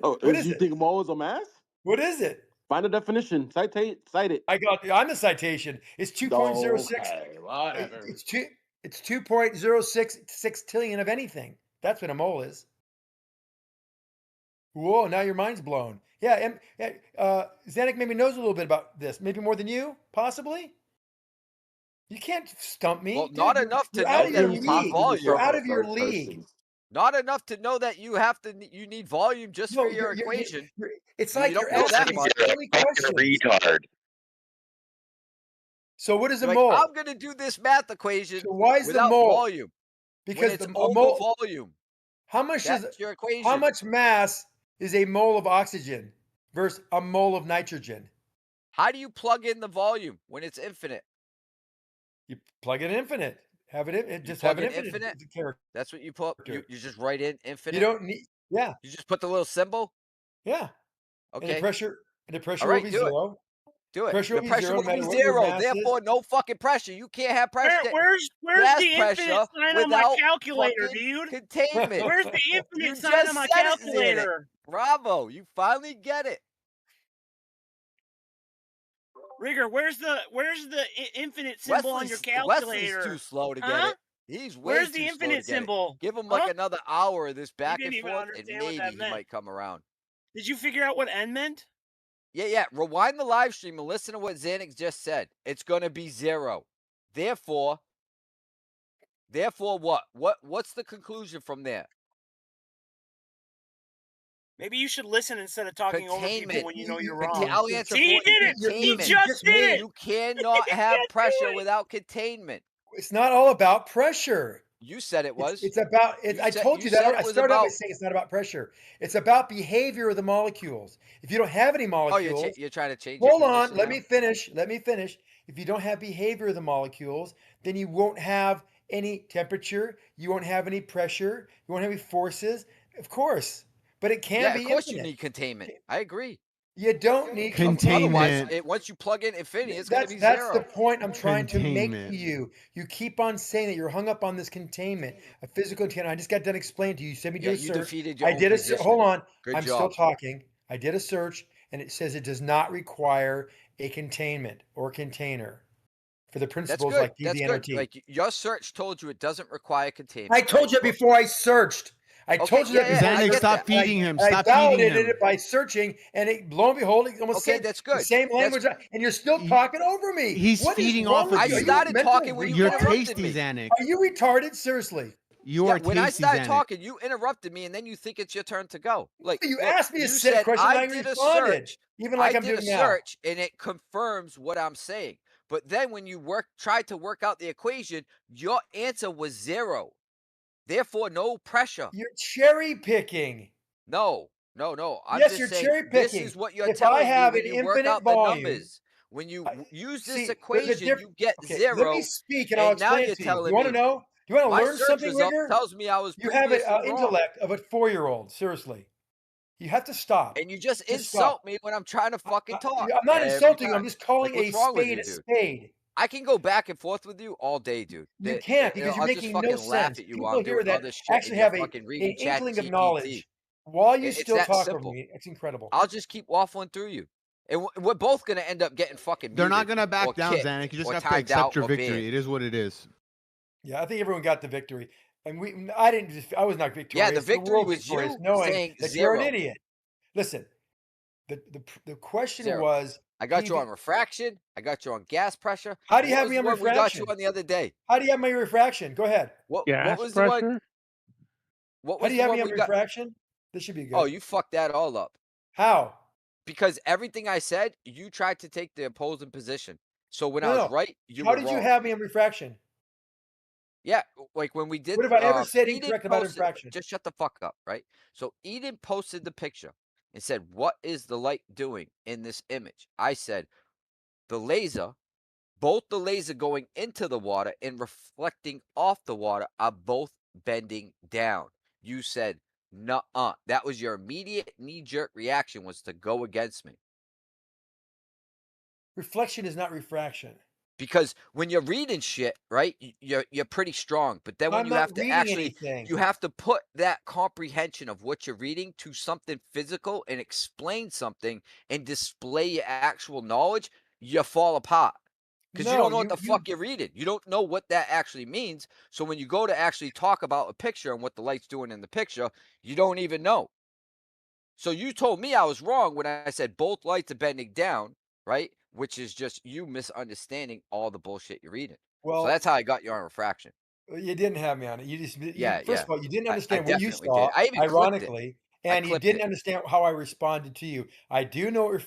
Oh, What is you it? think mole is a mass? What is it? Find a definition. Cite it. I'm the citation. It's 2.06. Okay, whatever. It's 2.066 trillion of anything. That's what a mole is. Whoa, now your mind's blown. Yeah, Zanick maybe knows a little bit about this. Maybe more than you, possibly? You can't stump me. Well, Dude, not enough to you're know out of that your it's not league. volume. You're out of your league. Not enough to know that you need volume just for your equation. It's You like don't you're know that asking much. silly questions. retard. So what is a You're like, mole? I'm gonna do this math equation So why is the without mole? volume. Because When it's a over mole. volume. How much That's is your equation. how much mass is a mole of oxygen versus a mole of nitrogen? How do you plug in the volume when it's infinite? You plug in infinite. Have it. You Just plug have an in infinite. infinite. That's what you put. You just write in infinite. You don't need. Yeah. You just put the little symbol. Yeah. Okay. And the pressure All will right, be do zero. Do it. Pressure The will be pressure zero will no matter be what your zero. mass Therefore, is. no fucking pressure. You can't have pressure. Where's gas the infinite pressure sign on my without calculator, fucking dude? containment. Where's the You infinite sign just on my said it, Zanick. calculator? Bravo. You finally get it. Rigor, where's the infinite symbol on your calculator? Wesley's too slow to get Huh? it. He's way Where's too the slow to infinite get symbol? it. Give him like Huh? another hour of this back didn't and even forth, and understand what maybe that he meant. might come around. Did you figure out what N meant? Yeah. Rewind the live stream and listen to what Zanick just said. It's going to be zero. Therefore what? What's the conclusion from there? Maybe you should listen instead of talking over people when you know you're wrong. I'll answer See, he for did it. He just did it. You cannot have pressure without containment. It's not all about pressure. You said it was. It's about. I told you that. I started out by saying it's not about pressure. It's about behavior of the molecules. If you don't have any molecules, you're trying to change. Hold on. Let me finish. If you don't have behavior of the molecules, then you won't have any temperature. You won't have any pressure. You won't have any forces. Of course, but it can be. Of course, infinite. you need containment. I agree. You don't need Otherwise, once you plug in infinity, it's going to be zero. That's the point I'm trying to make to you. You keep on saying that you're hung up on this containment, a physical containment. I just got done explaining to you. You said me do a search. Defeated your I own did a position. hold on. Good I'm job. still talking. I did a search, and it says it does not require a containment or container for the principles like PV That's and good. RT. Like your search told you it doesn't require containment. I told you before I searched. I told you that before. Zanick, stop feeding him. I Stop feeding validated him. it by searching, and lo and behold, it almost said that's the good. same language, and you're still talking over me. He's What is feeding wrong off with of you? you. I started talking when you You're interrupted tasty, me. Zanick. Are you retarded? Seriously. You are when tasty, I started Zanick. talking, you interrupted me, and then you think it's your turn to go. Like You look, asked me a you set said, question, I I did a responded, search. even like I I'm did doing a now. search, and it confirms what I'm saying. But then when you tried to work out the equation, your answer was zero. Therefore, no pressure. You're cherry picking. No. I'm Yes, just you're saying cherry this picking. is what you're If I telling me have when an you work infinite out the volume, numbers. When you use this see, equation, you get okay, zero. let me speak, and I'll now explain you're it to you. telling You want to me know? You want to my learn search something, result Rigor? tells me I was You have previously an wrong. intellect of a 4-year-old. Seriously, you have to stop. And you just Stop. insult me when I'm trying to fucking talk. I'm not insulting you. I'm just calling what's a wrong with spade you, a dude? spade. I can go back and forth with you all day, dude. You can't because you're I'll just making fucking no laugh sense. at you People while I'm here doing that other shit and actually you're have fucking an reading Chat inkling of GPT. knowledge while you It's still that talk simple. over me. It's incredible. I'll just keep waffling through you. And we're both going to end up getting fucking They're not muted going to back or down, kicked Zanick. You just or have to timed out accept your or victory. banned. It is what it is. Yeah, I think everyone got the victory. And I was not victorious. Yeah, the victory world was victorious, you knowing saying that you're an zero. idiot. Listen, the question Zero. was. I got you on refraction. I got you on gas pressure. How do you What have was me the on one we got you refraction? on the other day? How do you have my refraction? Go ahead. What Gas was the one? pressure? What How was do the you have one me on we got? refraction? This should be good. Oh, you fucked that all up. How? Because everything I said, you tried to take the opposing position. So when I No, was no. right, you How were did wrong. you have me on refraction? Yeah, like when we did. What have I ever said Eden incorrect about posted, infraction? just shut the fuck up, right? So Eden posted the picture and said, "What is the light doing in this image?" I said, "The laser, both the laser going into the water and reflecting off the water are both bending down." You said, "Nuh-uh." That was your immediate knee-jerk reaction, was to go against me. Reflection is not refraction. Because when you're reading shit, right, you're pretty strong. But then when I'm you not have to reading actually, anything. you have to put that comprehension of what you're reading to something physical and explain something and display your actual knowledge, you fall apart. Because you don't know what the fuck you're reading. You don't know what that actually means. So when you go to actually talk about a picture and what the light's doing in the picture, you don't even know. So you told me I was wrong when I said both lights are bending down, right? Which is just you misunderstanding all the bullshit you're reading. Well, so that's how I got you on refraction. You didn't have me on it. You just Yeah, first yeah. of all, you didn't I understand what you definitely did. saw, I even clipped it. ironically, I and you clipped didn't it. understand how I responded to you. I do know,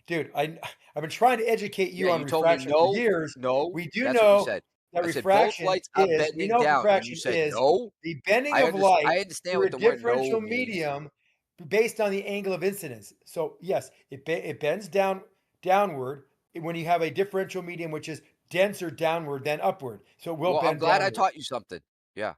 dude. I've been trying to educate Yeah, you on you told me refraction for no, years. no. We do That's what you know said. that I said both refraction lights are is. We bending know down, and you refraction said is no. the bending of light I understand through what a the word no differential means. medium based on the angle of incidence. So yes, it bends downward when you have a differential medium which is denser downward than upward. So it will Well, I'm bend glad I downward. taught you something. Yeah.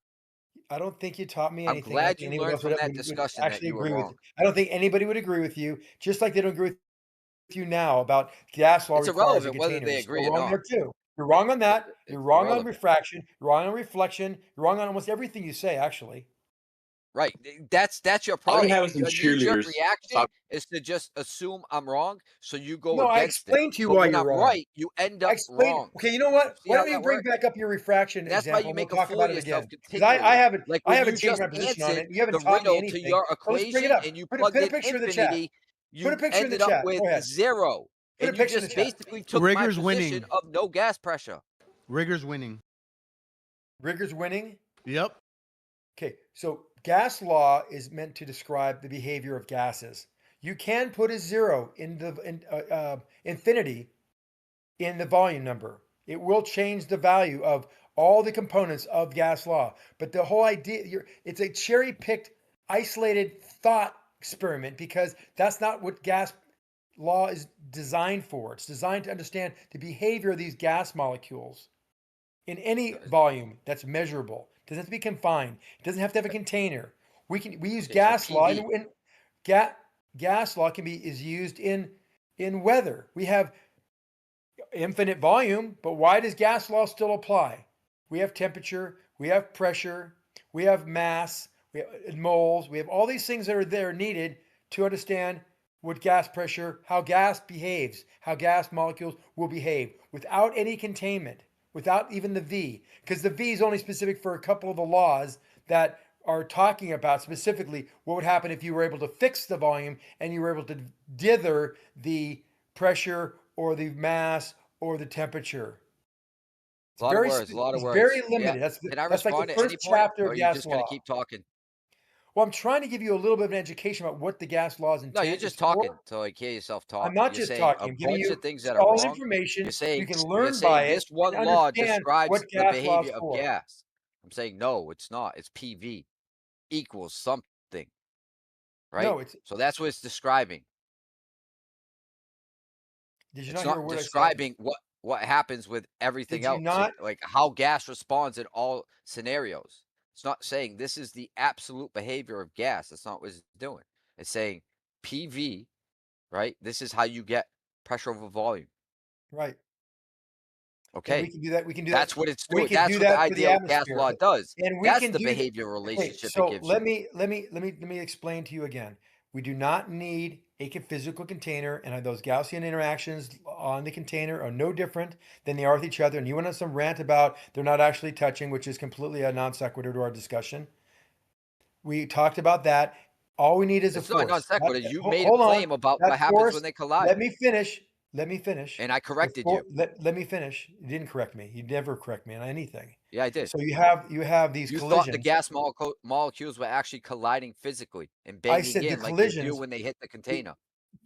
I don't think you taught me I'm anything. I don't glad think you anybody learned else from that would discussion that actually you were agree with wrong. you. I don't think anybody would agree with you, just like they don't agree with you now about gas law It's requires a irrelevant whether container. they You're agree still or wrong not. there too. You're wrong on that. You're It's wrong on irrelevant. refraction. You're wrong on reflection. You're wrong on almost everything you say, actually. Right. That's your All you problem. have is some Your knee-jerk cheerleaders. reaction Stop. is to just assume I'm wrong, so you go No, I against it. explained to you But why when you're I'm wrong. right, you end I up explained. wrong. Okay, you know what? See Why how don't you that bring works? back up your refraction And that's why example you and we'll make a talk fool about of it yourself again. Because I continually. haven't Like I when haven't you changed just my position on answered it. You haven't the taught me riddle to anything. your So let's bring it equation up. and you Put plugged a in picture in the chat. infinity, Put a you picture in the ended up chat. with Go ahead. 0. Put a And you picture in the just chat. basically took my Rigor's position winning. of no gas pressure. Rigor's winning. Rigor's winning. Yep. Okay, so gas law is meant to describe the behavior of gases. You can put a 0 in the infinity in the volume number. It will change the value of all the components of gas law. But the whole idea, it's a cherry-picked, isolated thought experiment because that's not what gas law is designed for. It's designed to understand the behavior of these gas molecules in any volume that's measurable. It doesn't have to be confined. It doesn't have to have a container. We use Okay, so gas law, PV. and gas law is used in weather. We have infinite volume, but why does gas law still apply? We have temperature, we have pressure, we have mass, we have moles, we have all these things that are there needed to understand what gas pressure, how gas behaves, how gas molecules will behave without any containment, without even the V, because the V is only specific for a couple of the laws that are talking about specifically what would happen if you were able to fix the volume and you were able to dither the pressure or the mass or the temperature. A lot of words, a lot of It's very words. Yeah. limited. Can I That's like the respond at any first point, chapter or of are you gas just gonna law. keep talking? Well, I'm trying to give you a little bit of an education about what the gas law's No, you're intent is just talking for. to like hear yourself I'm talk. not You're just saying talking. a I'm giving bunch you of things that are all this wrong. information. You can You're learn by saying it this one and law understand describes what the gas law is behavior of for. gas. I'm saying no, it's not. It's PV equals something, right? No, it's. So that's what it's describing. Did you It's not hear a not word I said? describing what happens with everything Did you else, not? like how gas responds in all scenarios. It's not saying this is the absolute behavior of gas. That's not what it's doing. It's saying PV, right? This is how you get pressure over volume. Right. And Okay. we can do that. We can do that. That's what it's We doing. can That's do what the that for the ideal gas atmosphere. law does. And we That's can the do that. behavior Okay, relationship it so gives you. let me explain to you again. We do not need a physical container, and those Gaussian interactions on the container are no different than they are with each other. And you went on some rant about they're not actually touching, which is completely a non sequitur to our discussion. We talked about that. All we need is a It's not non force. sequitur. You made a Hold on. claim about That what happens when force. they collide. Let me finish. Let me finish. And I corrected you. Let me finish. You didn't correct me. You never correct me on anything. Yeah, I did. So you have these You thought the collisions. gas molecules were actually colliding physically and I banging said the in like they do collisions. when they hit the The, container.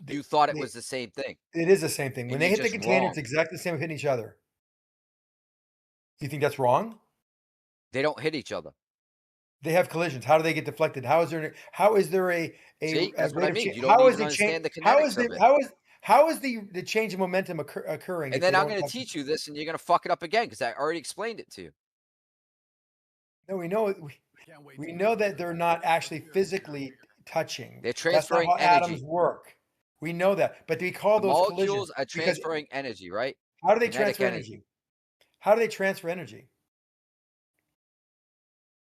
the, You thought it the, was the same thing, it is the same thing. When and they you're hit the just container, it's wrong. exactly the same as hitting each other. You think that's wrong? They don't hit each other. They have collisions. How do they get deflected? How is there a See, that's what rate I of mean. change? You don't even understand the kinetics of it. How is the change of momentum occurring And if they then I'm don't going to touch? teach you this, and you're going to fuck it up again because I already explained it to you. No, we know that they're not actually physically touching. They're That's not transferring how atoms energy. work. We know that, but we call The those collisions molecules are because transferring energy, right? how do they Kinetic transfer energy. energy? How do they transfer energy?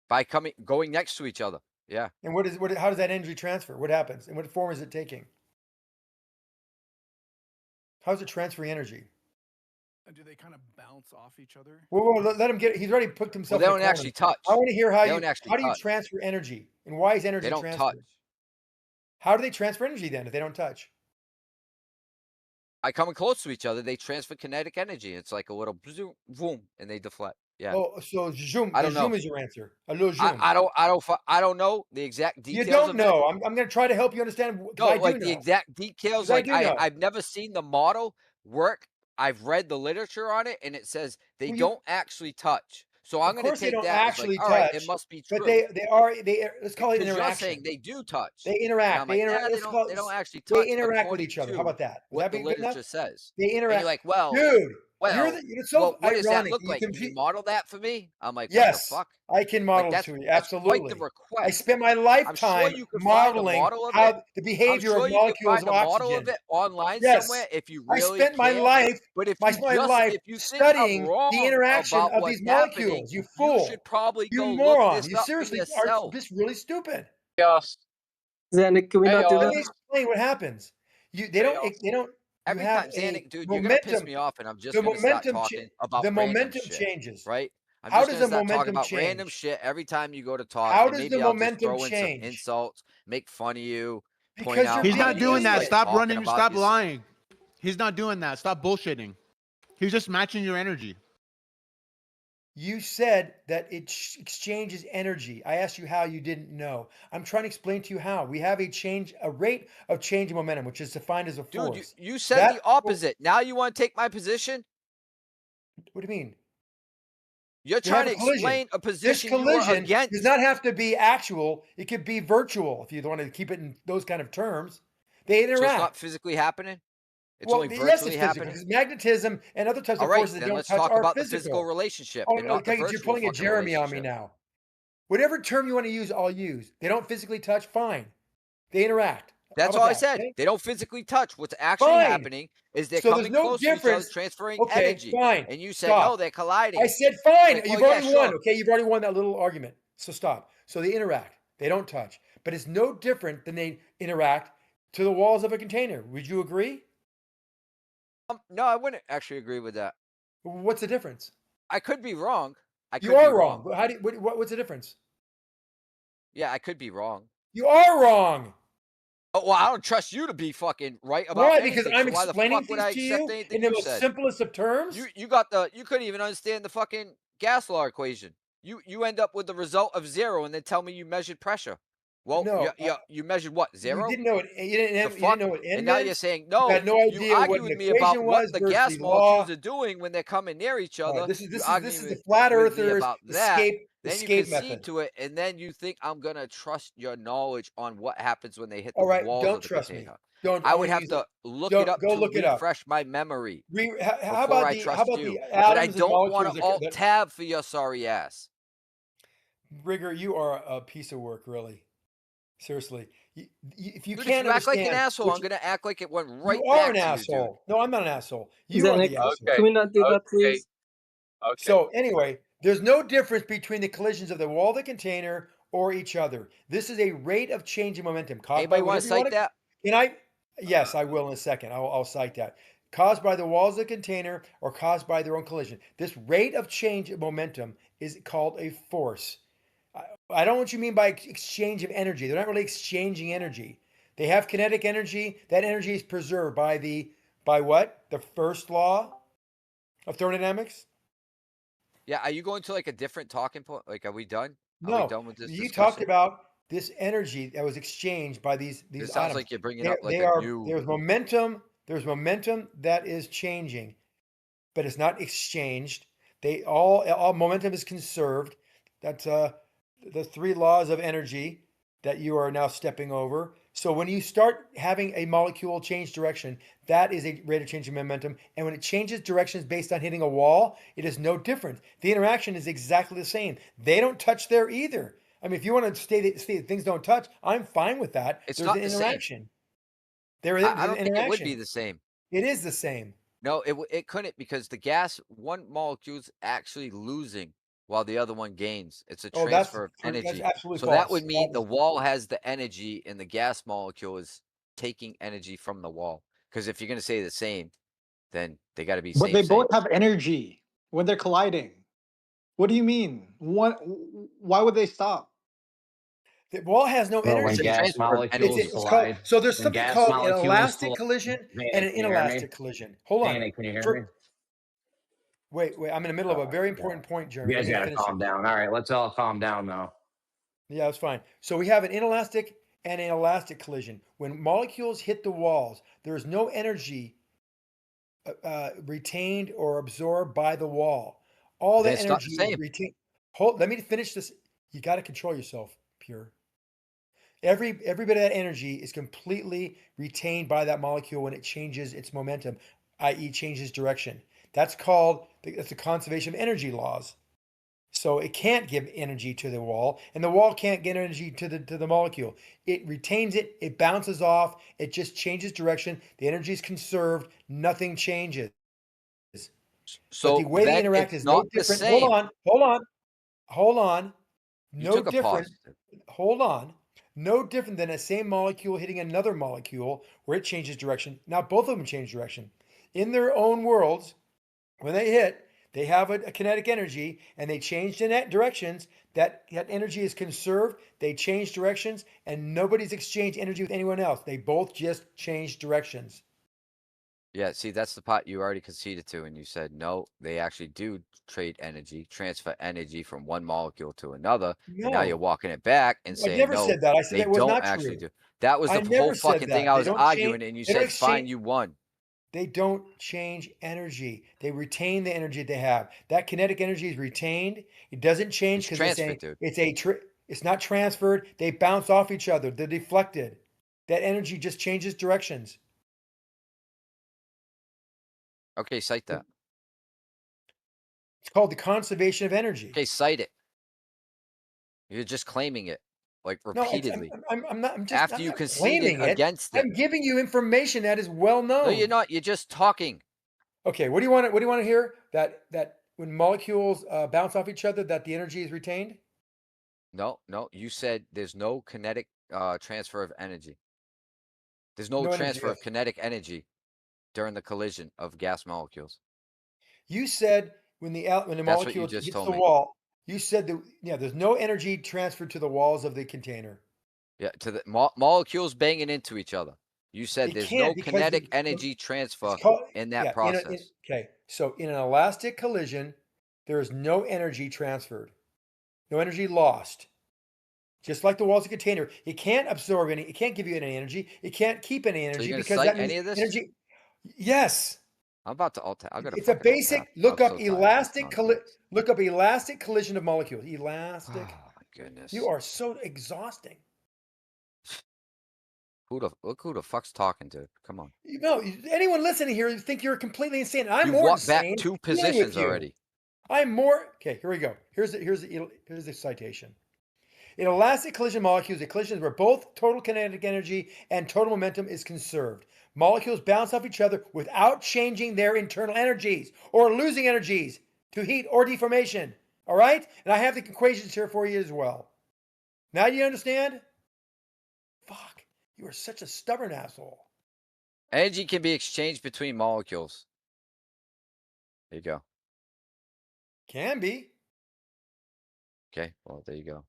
By going next to each other. Yeah. And how does that energy transfer? What happens? And what form is it taking? How is it transferring energy? And do they kind of bounce off each other? Well, let him get it. He's already put himself Well, they in a don't corner. actually touch. I want to hear They don't actually how do you touch. transfer energy and why is energy They don't touch. transferred? How do they transfer energy then if they don't touch? By coming close to each other, they transfer kinetic energy. It's like a little zoom, boom, and they deflect. Yeah. Oh, so zoom. I The don't know. zoom is your answer. A little zoom. I don't know the exact You details don't of it. know. I'm going to try to help you understand because No, I do like the know. exact details. Because I Like do know. I've never seen the model work. I've read the literature on it, and it says they Well, don't actually touch. So I'm Of going to course, they take don't that as like, actually all right, it touch, must be but true. let's call it Because you're saying interaction. they do touch, They and interact. I'm They like, interact. they Let's call it. don't actually They touch interact with according each other. How to about that? Would what that the be good enough? literature says. They And interact. you're like, well, Dude, it's so what does that ironic. look like? Can you model that for me? I'm like, what the Yes, fuck? I can Like model it to you. that's quite the Absolutely. I request. spent my I'm sure lifetime you could find a modeling model of it. how the I'm behavior sure of you could molecules find of a model of oxygen. it online Yes, somewhere if you I really spent my care. life, But if my you life if you think I'm studying the wrong interaction about of these what's happening, molecules. You you fool! should probably You go look moron! this You up for seriously are yourself. just really stupid. Chaos. Zanick, can we not do Let that? me explain what happens. They don't. You Every have time, a Zanick, dude, you're gonna piss momentum. me off, and I'm just The gonna start momentum. talking about The random momentum shit, changes. right? I'm How just does gonna the start talking momentum about random change? shit every time you go to talk, How and does the maybe I'll just momentum throw in some change? insults, make fun of you, point Because you're out He's being how not an you doing just that. idiot. like Stop talking running. about Stop your. lying. He's not doing that. Stop bullshitting. He's just matching your energy. You said that it exchanges energy. I asked you how, you didn't know. I'm trying to explain to you how. We have a rate of change in momentum, which is defined as a Dude, force. you said the opposite. Now you want to take my position? What do you mean? You're You have trying a to collision. explain a This position you are collision against. does not have to be actual. It could be virtual if you want to keep it in those kind of terms. They So it's not interact. physically happening? It's Well, only yes, virtually it's physical happening? because magnetism and other types All of right, forces that then don't let's touch talk are about the physical physical. relationship Oh, and not the okay, you're virtual pulling a fucking Jeremy on me relationship. now. Whatever term you want to use, I'll use. They don't physically touch, fine. They interact. That's How all about I that? said. Okay? They don't physically touch. What's actually Fine. happening is they're So there's coming no close to each other, difference. transferring Okay, energy. fine. And you said, no, Stop. they're colliding. I said fine. Like, You've well, already yeah, won. sure. Okay, you've already won that little argument. So stop. So they interact. They don't touch. But it's no different than they interact to the walls of a container. Would you agree? No, I wouldn't actually agree with that. What's the difference? I could be wrong. You are wrong. What's the difference? Yeah, I could be wrong. You are wrong. Oh, well, I don't trust you to be fucking right about Why? anything. Because I'm So why the explaining fuck would things I to accept you anything in the you most said? simplest of terms. You couldn't even understand the fucking gas law equation. You end up with the result of 0 and then tell me you measured pressure. Well, No, you measured what? you 0? didn't know it. You didn't know what N And now meant. you're saying You had no. no You idea what argue an with me equation about what was the versus gas the law. molecules are doing when they're coming near each All other. right, this You is argue the flat with me earthers about that. Then you escape concede method. to it, and then you think I'm gonna trust your knowledge on what happens when they hit the All right, walls don't of the trust me. container. Don't. I I would want to have use to it. look it Don't up go to look it up. refresh my memory How before about I trust the you. But I atoms and don't want to molecules alt that tab for your sorry ass. Rigor? You are a piece of work, really. Seriously, if you Dude, if can't you act like an understand, asshole, I'm gonna act like it went you right are an back to you, dude. asshole. No, I'm not an asshole. You are Zanick, the asshole. can we not do that, please? So anyway, there's no difference between the collisions of the wall of the container or each other. This is a rate of change in momentum caused Anybody by want whatever to you want cite to. that? Can I? Yes, I will in a second. I'll cite that. Caused by the walls of the container or caused by their own collision. This rate of change in momentum is called a force. I don't know what you mean by exchange of energy. They're not really exchanging energy. They have kinetic energy. That energy is preserved by what? The first law of thermodynamics? Yeah, are you going to like a different talking point? Like, are we done? Are we No. done with this You talked discussion? about this energy that was exchanged by these It sounds atoms. like you're bringing They, up like they a are new. there's momentum. There's momentum that is changing, but it's not exchanged. They all momentum is conserved. That's the 3 laws of energy that you are now stepping over. So when you start having a molecule change direction, that is a rate of change in momentum. And when it changes directions based on hitting a wall, it is no different. The interaction is exactly the same. They don't touch there either. I mean, if you want to state that things don't touch, I'm fine with that. It's There's not an the same. interaction. There is I an don't think it would be interaction. the same. It is the same. No, it couldn't because the gas, one molecule's actually losing while the other one gains. It's a Oh, that's transfer of that's energy. absolutely So false. that would mean the wall has the energy and the gas molecule is taking energy from the wall. Because if you're going to say the same, then they got to be But they same. both have energy when they're colliding. What do you mean? Why would they stop? The wall has no Well, when energy. gas It's molecules called collide, so there's when something gas called an molecules elastic collide. collision Danny, and an can you hear me? inelastic collision. Hold on. Danny, can you hear me? Wait. I'm in the middle of a very Yeah. important point, You Jeremy. Let guys me gotta finish calm it. down. All right, let's all calm down though. Yeah, that's fine. So we have an inelastic and an elastic collision. When molecules hit the walls, there is no energy retained or absorbed by the wall. All Then the it's not the energy is same. retained. Hold. Let me finish this. You got to control yourself, Pure. Every bit of that energy is completely retained by that molecule when it changes its momentum, i.e., changes direction. That's the conservation of energy laws. So it can't give energy to the wall, and the wall can't get energy to the molecule. It retains it, it bounces off, it just changes direction. The energy is conserved, nothing changes. But the So way they then interact it's is no not the different. same. Hold on. You No took a pause. different. Hold on. No different than a same molecule hitting another molecule where it changes direction. Now both of them change direction. In their own worlds, when they hit, they have a kinetic energy and they change the net directions. That energy is conserved. They change directions and nobody's exchanged energy with anyone else. They both just change directions. Yeah, see, that's the part you already conceded to, and you said no, they actually do trade energy, transfer energy from one molecule to another, and now you're No, walking it back and I saying never no, said that. I said they that was don't not actually true. do. That was I the whole never said fucking thing that. I They was don't change. arguing, and you They don't said, fine, exchange. you won. They don't change energy. They retain the energy they have. That kinetic energy is retained. It doesn't change It's because transferred, dude. it's not transferred. They bounce off each other. They're deflected. That energy just changes directions. Okay, cite that. It's called the conservation of energy. Okay, cite it. You're just claiming it, like No, repeatedly. I'm not. After I'm you not conceded claiming it. against it. I'm giving you information that is well No, you're known. not. You're just talking. Okay, what do you want? What do you want to hear? That when molecules bounce off each other, that the energy is retained. No, you said there's no kinetic transfer of energy. There's no No energy. transfer of kinetic energy during the collision of gas molecules. You said when the That's what you molecule just hits told the me. wall, you said there's no energy transferred to the walls of the container. Yeah, to the molecules banging into each other. You said It there's can't no because kinetic energy it's transfer called in that process. okay. So in an elastic collision, there is no energy transferred, no energy lost. Just like the walls of a container, it can't absorb any. It can't give you any energy. It can't keep any So you're energy gonna because cite that means any of this? energy. Yes, I'm about to alt tab. I gotta it's a fucking alt tab. basic. I'm so tired of this nonsense. Look up elastic collision of molecules. Elastic. Oh my goodness. You are so exhausting. Look who the fuck's talking to. Come on. You know, anyone listening here, you think you're completely insane. I'm You've more walked back insane 2 dealing with positions you. already. I'm more. Okay, here we go. Here's the citation. In elastic collision molecules, a collision is where both total kinetic energy and total momentum is conserved. Molecules bounce off each other without changing their internal energies or losing energies to heat or deformation. All right? And I have the equations here for you as well. Now you understand? Fuck. You are such a stubborn asshole. Energy can be exchanged between molecules. There you go. Can be. Okay, well, there you go.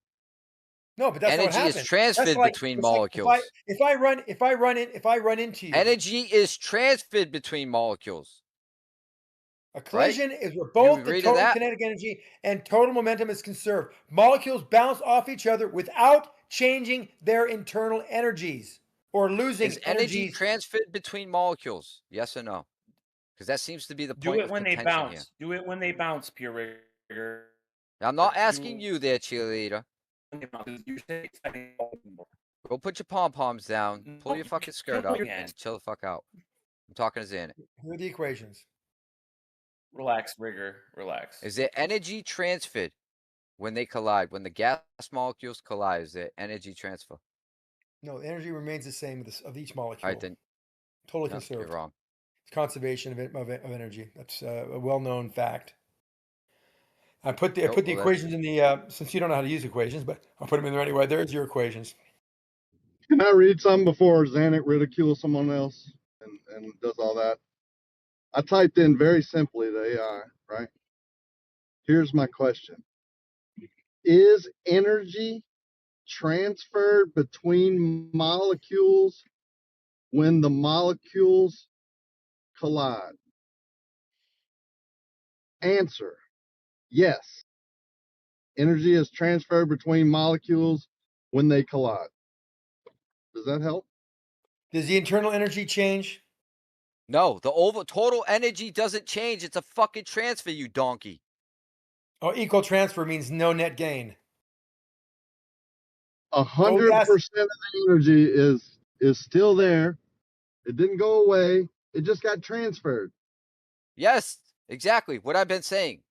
No, but that's not what Energy is happens. transferred between It's like molecules. if I run into you. Energy is transferred between molecules. A Right? collision is where You both the agree to total that? kinetic energy and total momentum is conserved. Molecules bounce off each other without changing their internal energies or losing Is energy energies. transferred between molecules? Yes or no? Because that seems to be the Do point it of when they contention here. bounce. Do it when they bounce, Pure Rigor. Now, I'm not asking you there, cheerleader. Go put your pom-poms down, pull your fucking skirt up, and chill the fuck out. I'm talking to Zanick. Here are the equations. Relax, Rigor. Relax. Is there energy transferred when they collide? When the gas molecules collide, is there energy transfer? No, the energy remains the same of each molecule. All right, then. Totally No, conserved. you're wrong. It's conservation of energy. That's a well-known fact. I put the equations in the since you don't know how to use equations, but I'll put them in there anyway. There's your equations. Can I read something before Zanick ridicules someone else and does all that? I typed in very simply the AI, right? Here's my question. Is energy transferred between molecules when the molecules collide? Answer: yes. Energy is transferred between molecules when they collide. Does that help? Does the internal energy change? No, the total energy doesn't change. It's a fucking transfer, you donkey. Oh, equal transfer means no net gain. 100% of the energy is still there. It didn't go away. It just got transferred. Yes, exactly what I've been saying.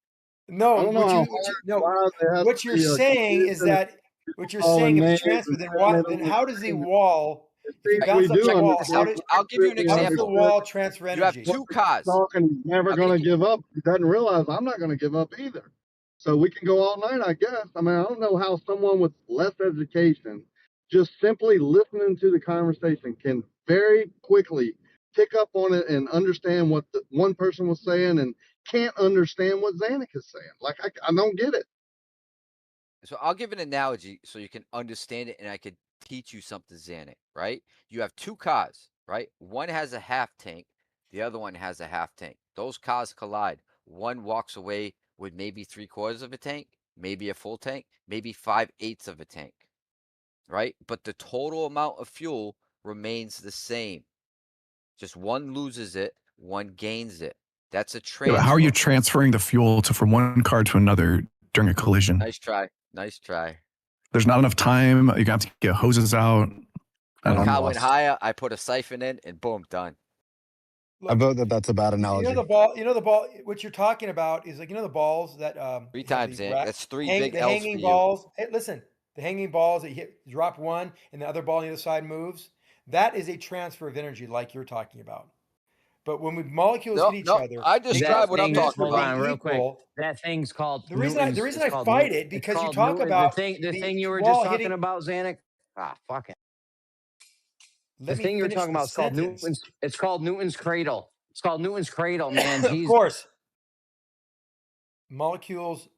No, I don't know what how you're saying is that if it's transferred, then how does the wall? If you bounce off the wall, I'll give you an how example. does the wall transfer You have energy? two cars. Talking, he's never going to give up. He doesn't realize I'm not going to give up either. So we can go all night, I guess. I mean, I don't know how someone with less education, just simply listening to the conversation, can very quickly pick up on it and understand what the one person was saying and can't understand what Zanick is saying. Like, I don't get it. So I'll give an analogy so you can understand it and I could teach you something, Zanick, right? You have two cars, right? One has a half tank, the other one has a half tank. Those cars collide. One walks away with maybe 3/4 of a tank, maybe a full tank, maybe 5/8 of a tank, right? But the total amount of fuel remains the same. Just one loses it, one gains it. That's a Yeah, transfer. but how are you transferring the fuel from one car to another during a collision? Nice try. Nice try. There's not enough time. You're gonna have to get hoses out. One car went higher. I put a siphon in, and boom, done. I vote that that's a bad analogy. You know the ball. What you're talking about is like the balls that 3 have times, the Zach. That's 3 big the L's hanging for you. balls. Hey, listen, the hanging balls that you drop one and the other ball on the other side moves. That is a transfer of energy, like you're talking about. But when molecules hit each other, I describe what I'm talking hold about. on, real quick. Equal. That thing's called The reason I called fight it because you talk about the thing you were wall just talking hitting. about, Zanick. Ah, fuck it. Let The me thing you're finish talking the about is called sentence. Newton's. It's called Newton's cradle. It's called Newton's cradle, man. Of course, molecules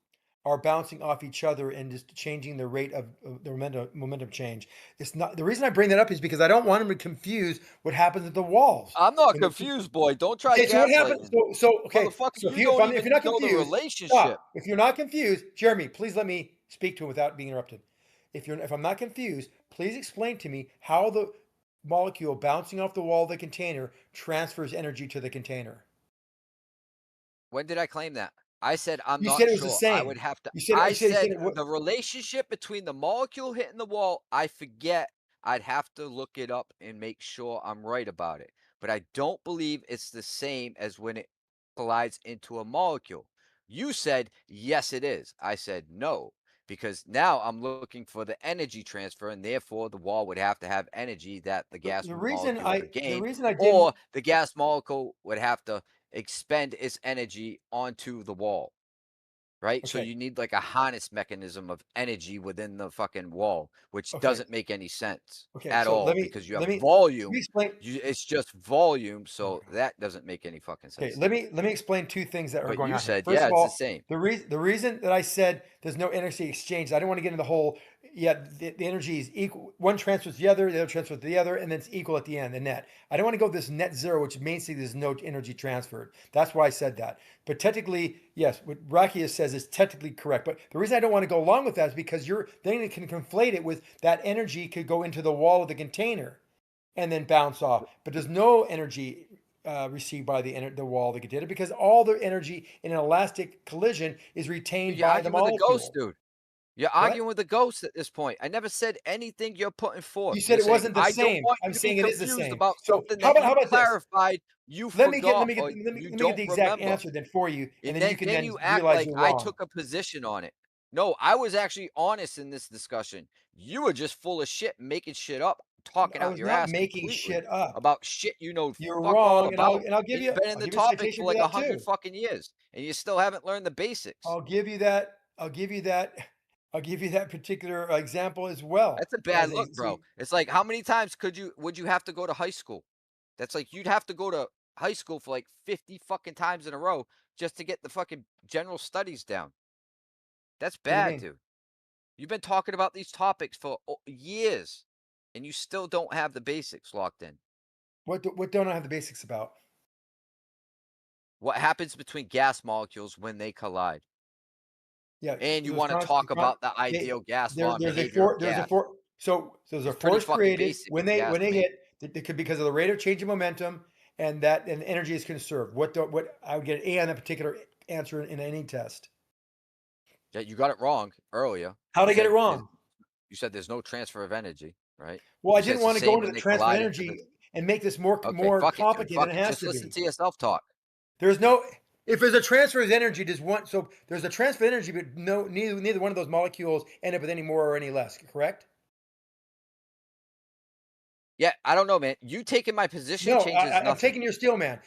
are bouncing off each other and just changing the rate of the momentum change. It's not the reason I bring that up is because I don't want them to confuse what happens at the walls. I'm not confused, boy. Don't try Okay, so what happens? gaslighting. Motherfucker, you don't even if you're not know the confused, relationship. stop. If you're not confused, Jeremy, please let me speak to him without being interrupted. If I'm not confused, please explain to me how the molecule bouncing off the wall of the container transfers energy to the container. When did I claim that? I said I'm You not said it was sure. the same. I would have to. You said I you said said it the relationship between the molecule hitting the wall. I forget. I'd have to look it up and make sure I'm right about it. But I don't believe it's the same as when it collides into a molecule. You said yes, it is. I said no because now I'm looking for the energy transfer, and therefore the wall would have to have energy that the gas molecule could gain, or the gas molecule would have to expend its energy onto the wall, right? So Okay. you need like a harness mechanism of energy within the fucking wall, which Okay. doesn't make any sense Okay, at so all let me because you have let me volume. explain. It's just volume, so that doesn't make any fucking sense. Okay, let me explain two things that are But going you on here. said, First yeah, of it's the all, same. the reason that I said there's no energy exchange, I don't want to get into the whole. Yeah, the energy is equal. One transfers to the other transfers to the other, and then it's equal at the end, the net. I don't want to go this net zero, which basically there's no energy transferred. That's why I said that. But technically, yes, what Rakius says is technically correct. But the reason I don't want to go along with that is because then you can conflate it with that energy could go into the wall of the container and then bounce off. But there's no energy received by the wall of the container because all the energy in an elastic collision is retained You're by the arguing with a molecule. ghost, dude. You're arguing with a ghost at this point. I never said anything you're putting forth. You said You're it wasn't the I don't same. want you I'm to be saying it is the confused same. about So something how that you about this? clarified. You Let me forgot get or let me you get don't the exact remember. answer then for you, and And then you can then then you act realize like you're I wrong. took a position on it. No, I was actually honest in this discussion. You were just full of shit, making shit up, talking I out was your not ass making completely shit up. about shit you know You're fuck all wrong, and about. I'll give And you you've been in the a topic citation for for like that 100 too. fucking years, and you still haven't learned the basics. I'll give you that. I'll give you that particular example as well. That's a bad look, bro. It's like how many times would you have to go to high school? That's like you'd have to go to high school for like 50 fucking times in a row just to get the fucking general studies down. That's What do you bad, mean? dude. You've been talking about these topics for years, and you still don't have the basics locked in. What don't I have the basics about? what happens between gas molecules when they collide. Yeah, And you those want to cons- talk con- about the they- ideal gas there- law and there's a behavior of for, there's a gas. for, so there's a It's pretty force fucking created basic when if you they ask me. hit. It could because of the rate of change of momentum and energy is conserved. What I would get an A on that particular answer in any test. Yeah, you got it wrong earlier. How'd I You get it said wrong? You said there's no transfer of energy, right? Well, I You said didn't it's the want to go same into when the they transfer of collide into energy and make this more Okay, fuck it, dude. complicated Fuck than it. it has Just to listen be. to yourself talk. There's no if there's a transfer of energy, there's a transfer of energy, but neither one of those molecules end up with any more or any less. Correct? Yeah, I don't know, man. You taking my position No, changes I'm nothing. taking your steel, man.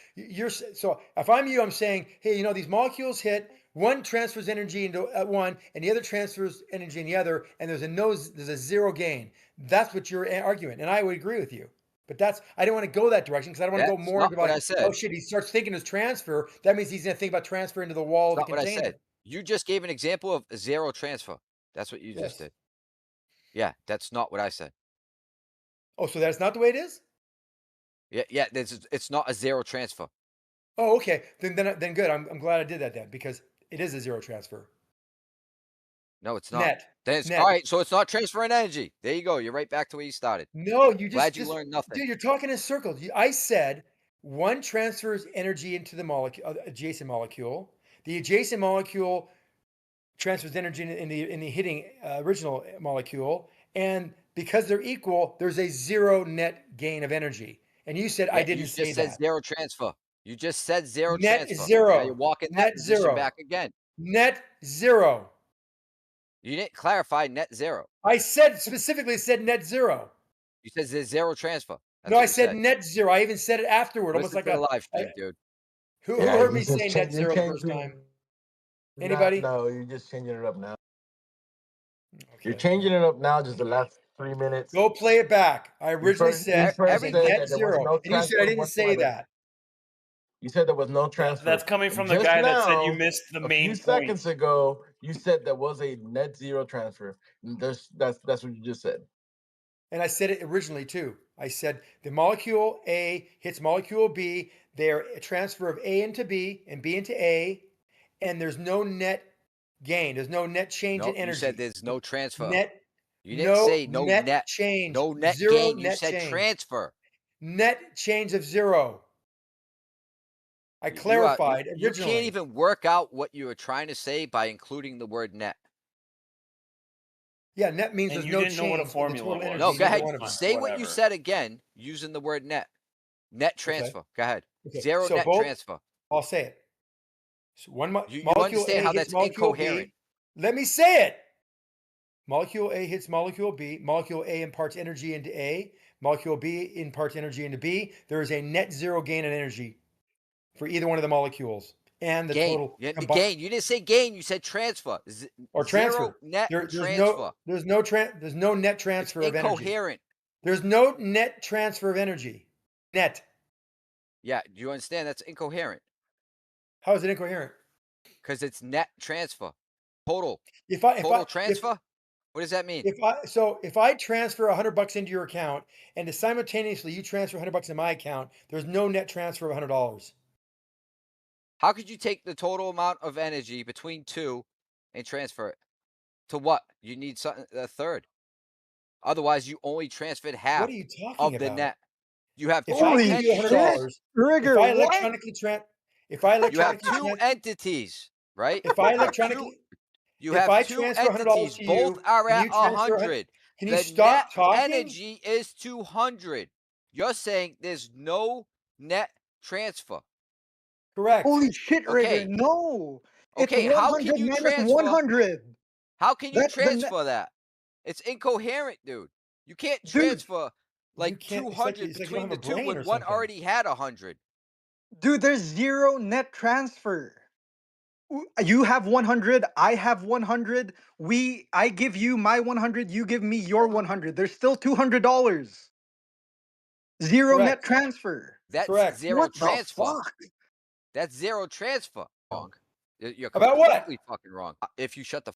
So if I'm you, I'm saying, hey, these molecules hit. One transfers energy into one, and the other transfers energy in the other, and there's a zero gain. That's what you're arguing, and I would agree with you. But I didn't want to go that direction because I don't want to go That's more not into what I like, said. oh shit, he starts thinking his transfer. That means he's gonna think about transfer into the wall That's of the not what I container. said. You just gave an example of a zero transfer. That's what you just Yes. did. Yeah, that's not what I said. Oh, so that's not the way it is? Yeah, it's not a zero transfer. Oh, okay. Then good. I'm glad I did that then because it is a zero transfer. No, it's not. Net. Then it's Net. all right. So it's not transferring energy. There you go. You're right back to where you started. No, you Glad you learned nothing. Dude, you're talking in circles. I said one transfers energy into the adjacent molecule. The adjacent molecule transfers energy in the hitting original molecule, and because they're equal, there's a zero net gain of energy. And you said I didn't say that. You just said zero transfer. You just said zero Net transfer. zero. Now you're walking Net that position zero. back again. Net zero. You didn't clarify net zero. I specifically said net zero. You said there's zero transfer. No, I said net zero. I even said it afterward, almost like a live stream, dude. Who heard me say net zero the first time? Anybody? No, you're just changing it up now. You're changing it up now. Just the last 3 minutes. Go play it back. I originally said net zero, no and you said I didn't say that. You said there was no transfer. That's coming from the Just guy that said now, you missed the main A few point. seconds ago, you said there was a net zero transfer. That's what you just said. And I said it originally too. I said the molecule A hits molecule B. They're a transfer of A into B and B into A, and there's no net gain. There's no net change in energy. You said there's no transfer. You didn't say no net change. No net zero gain. Net you said change. transfer. Net change of zero. I clarified you originally. can't even work out what you were trying to say by including the word net. Yeah, net means And there's you no didn't know what a change in the formula total was. energy. No, go ahead. One of them. Say what you Whatever. said again using the word net. Net transfer. Go ahead. Okay, Zero so net both- transfer. I'll say it. So one You molecule understand A how hits that's molecule incoherent. B. Let me say it. Molecule A hits molecule B. Molecule A imparts energy into A. Molecule B imparts energy into B. There is a net zero gain in energy for either one of the molecules. And the total gain. You didn't say gain. You said transfer. or Zero transfer. net There's transfer. no net transfer of energy. Incoherent. There's no net transfer of energy. Net. Yeah, do you understand? That's incoherent. How is it incoherent? Because it's net transfer. Total. Total transfer? What does that mean? If I transfer $100 into your account and simultaneously you transfer $100 in my account, there's no net transfer of $100. How could you take the total amount of energy between two and transfer it to what? You need a third. Otherwise, you only transferred half What are you talking of the about? net. You have If two I give you $100, Rigor, if I what? electronically you have two entities, right? If I electronically, you if have I two transfer $100 entities. to Both you, are and at you transfer 100. Can you The stop net talking? energy is 200. You're saying there's no net transfer. Correct. Holy shit, Rigor! Okay. No, Okay, it's how 100 can you minus transfer? 100. How can you That's the net- transfer that? It's incoherent, dude. You can't Dude, transfer like can't- it's 200 it's like you between don't the have a two brain when or one something. already had 100. Dude, there's zero net transfer. You have 100, I have 100. I give you my 100, you give me your 100. There's still $200. Zero net Correct. transfer. That's Correct. zero What transfer. the fuck? That's zero transfer. Wrong. You're About what? completely fucking wrong. If you shut the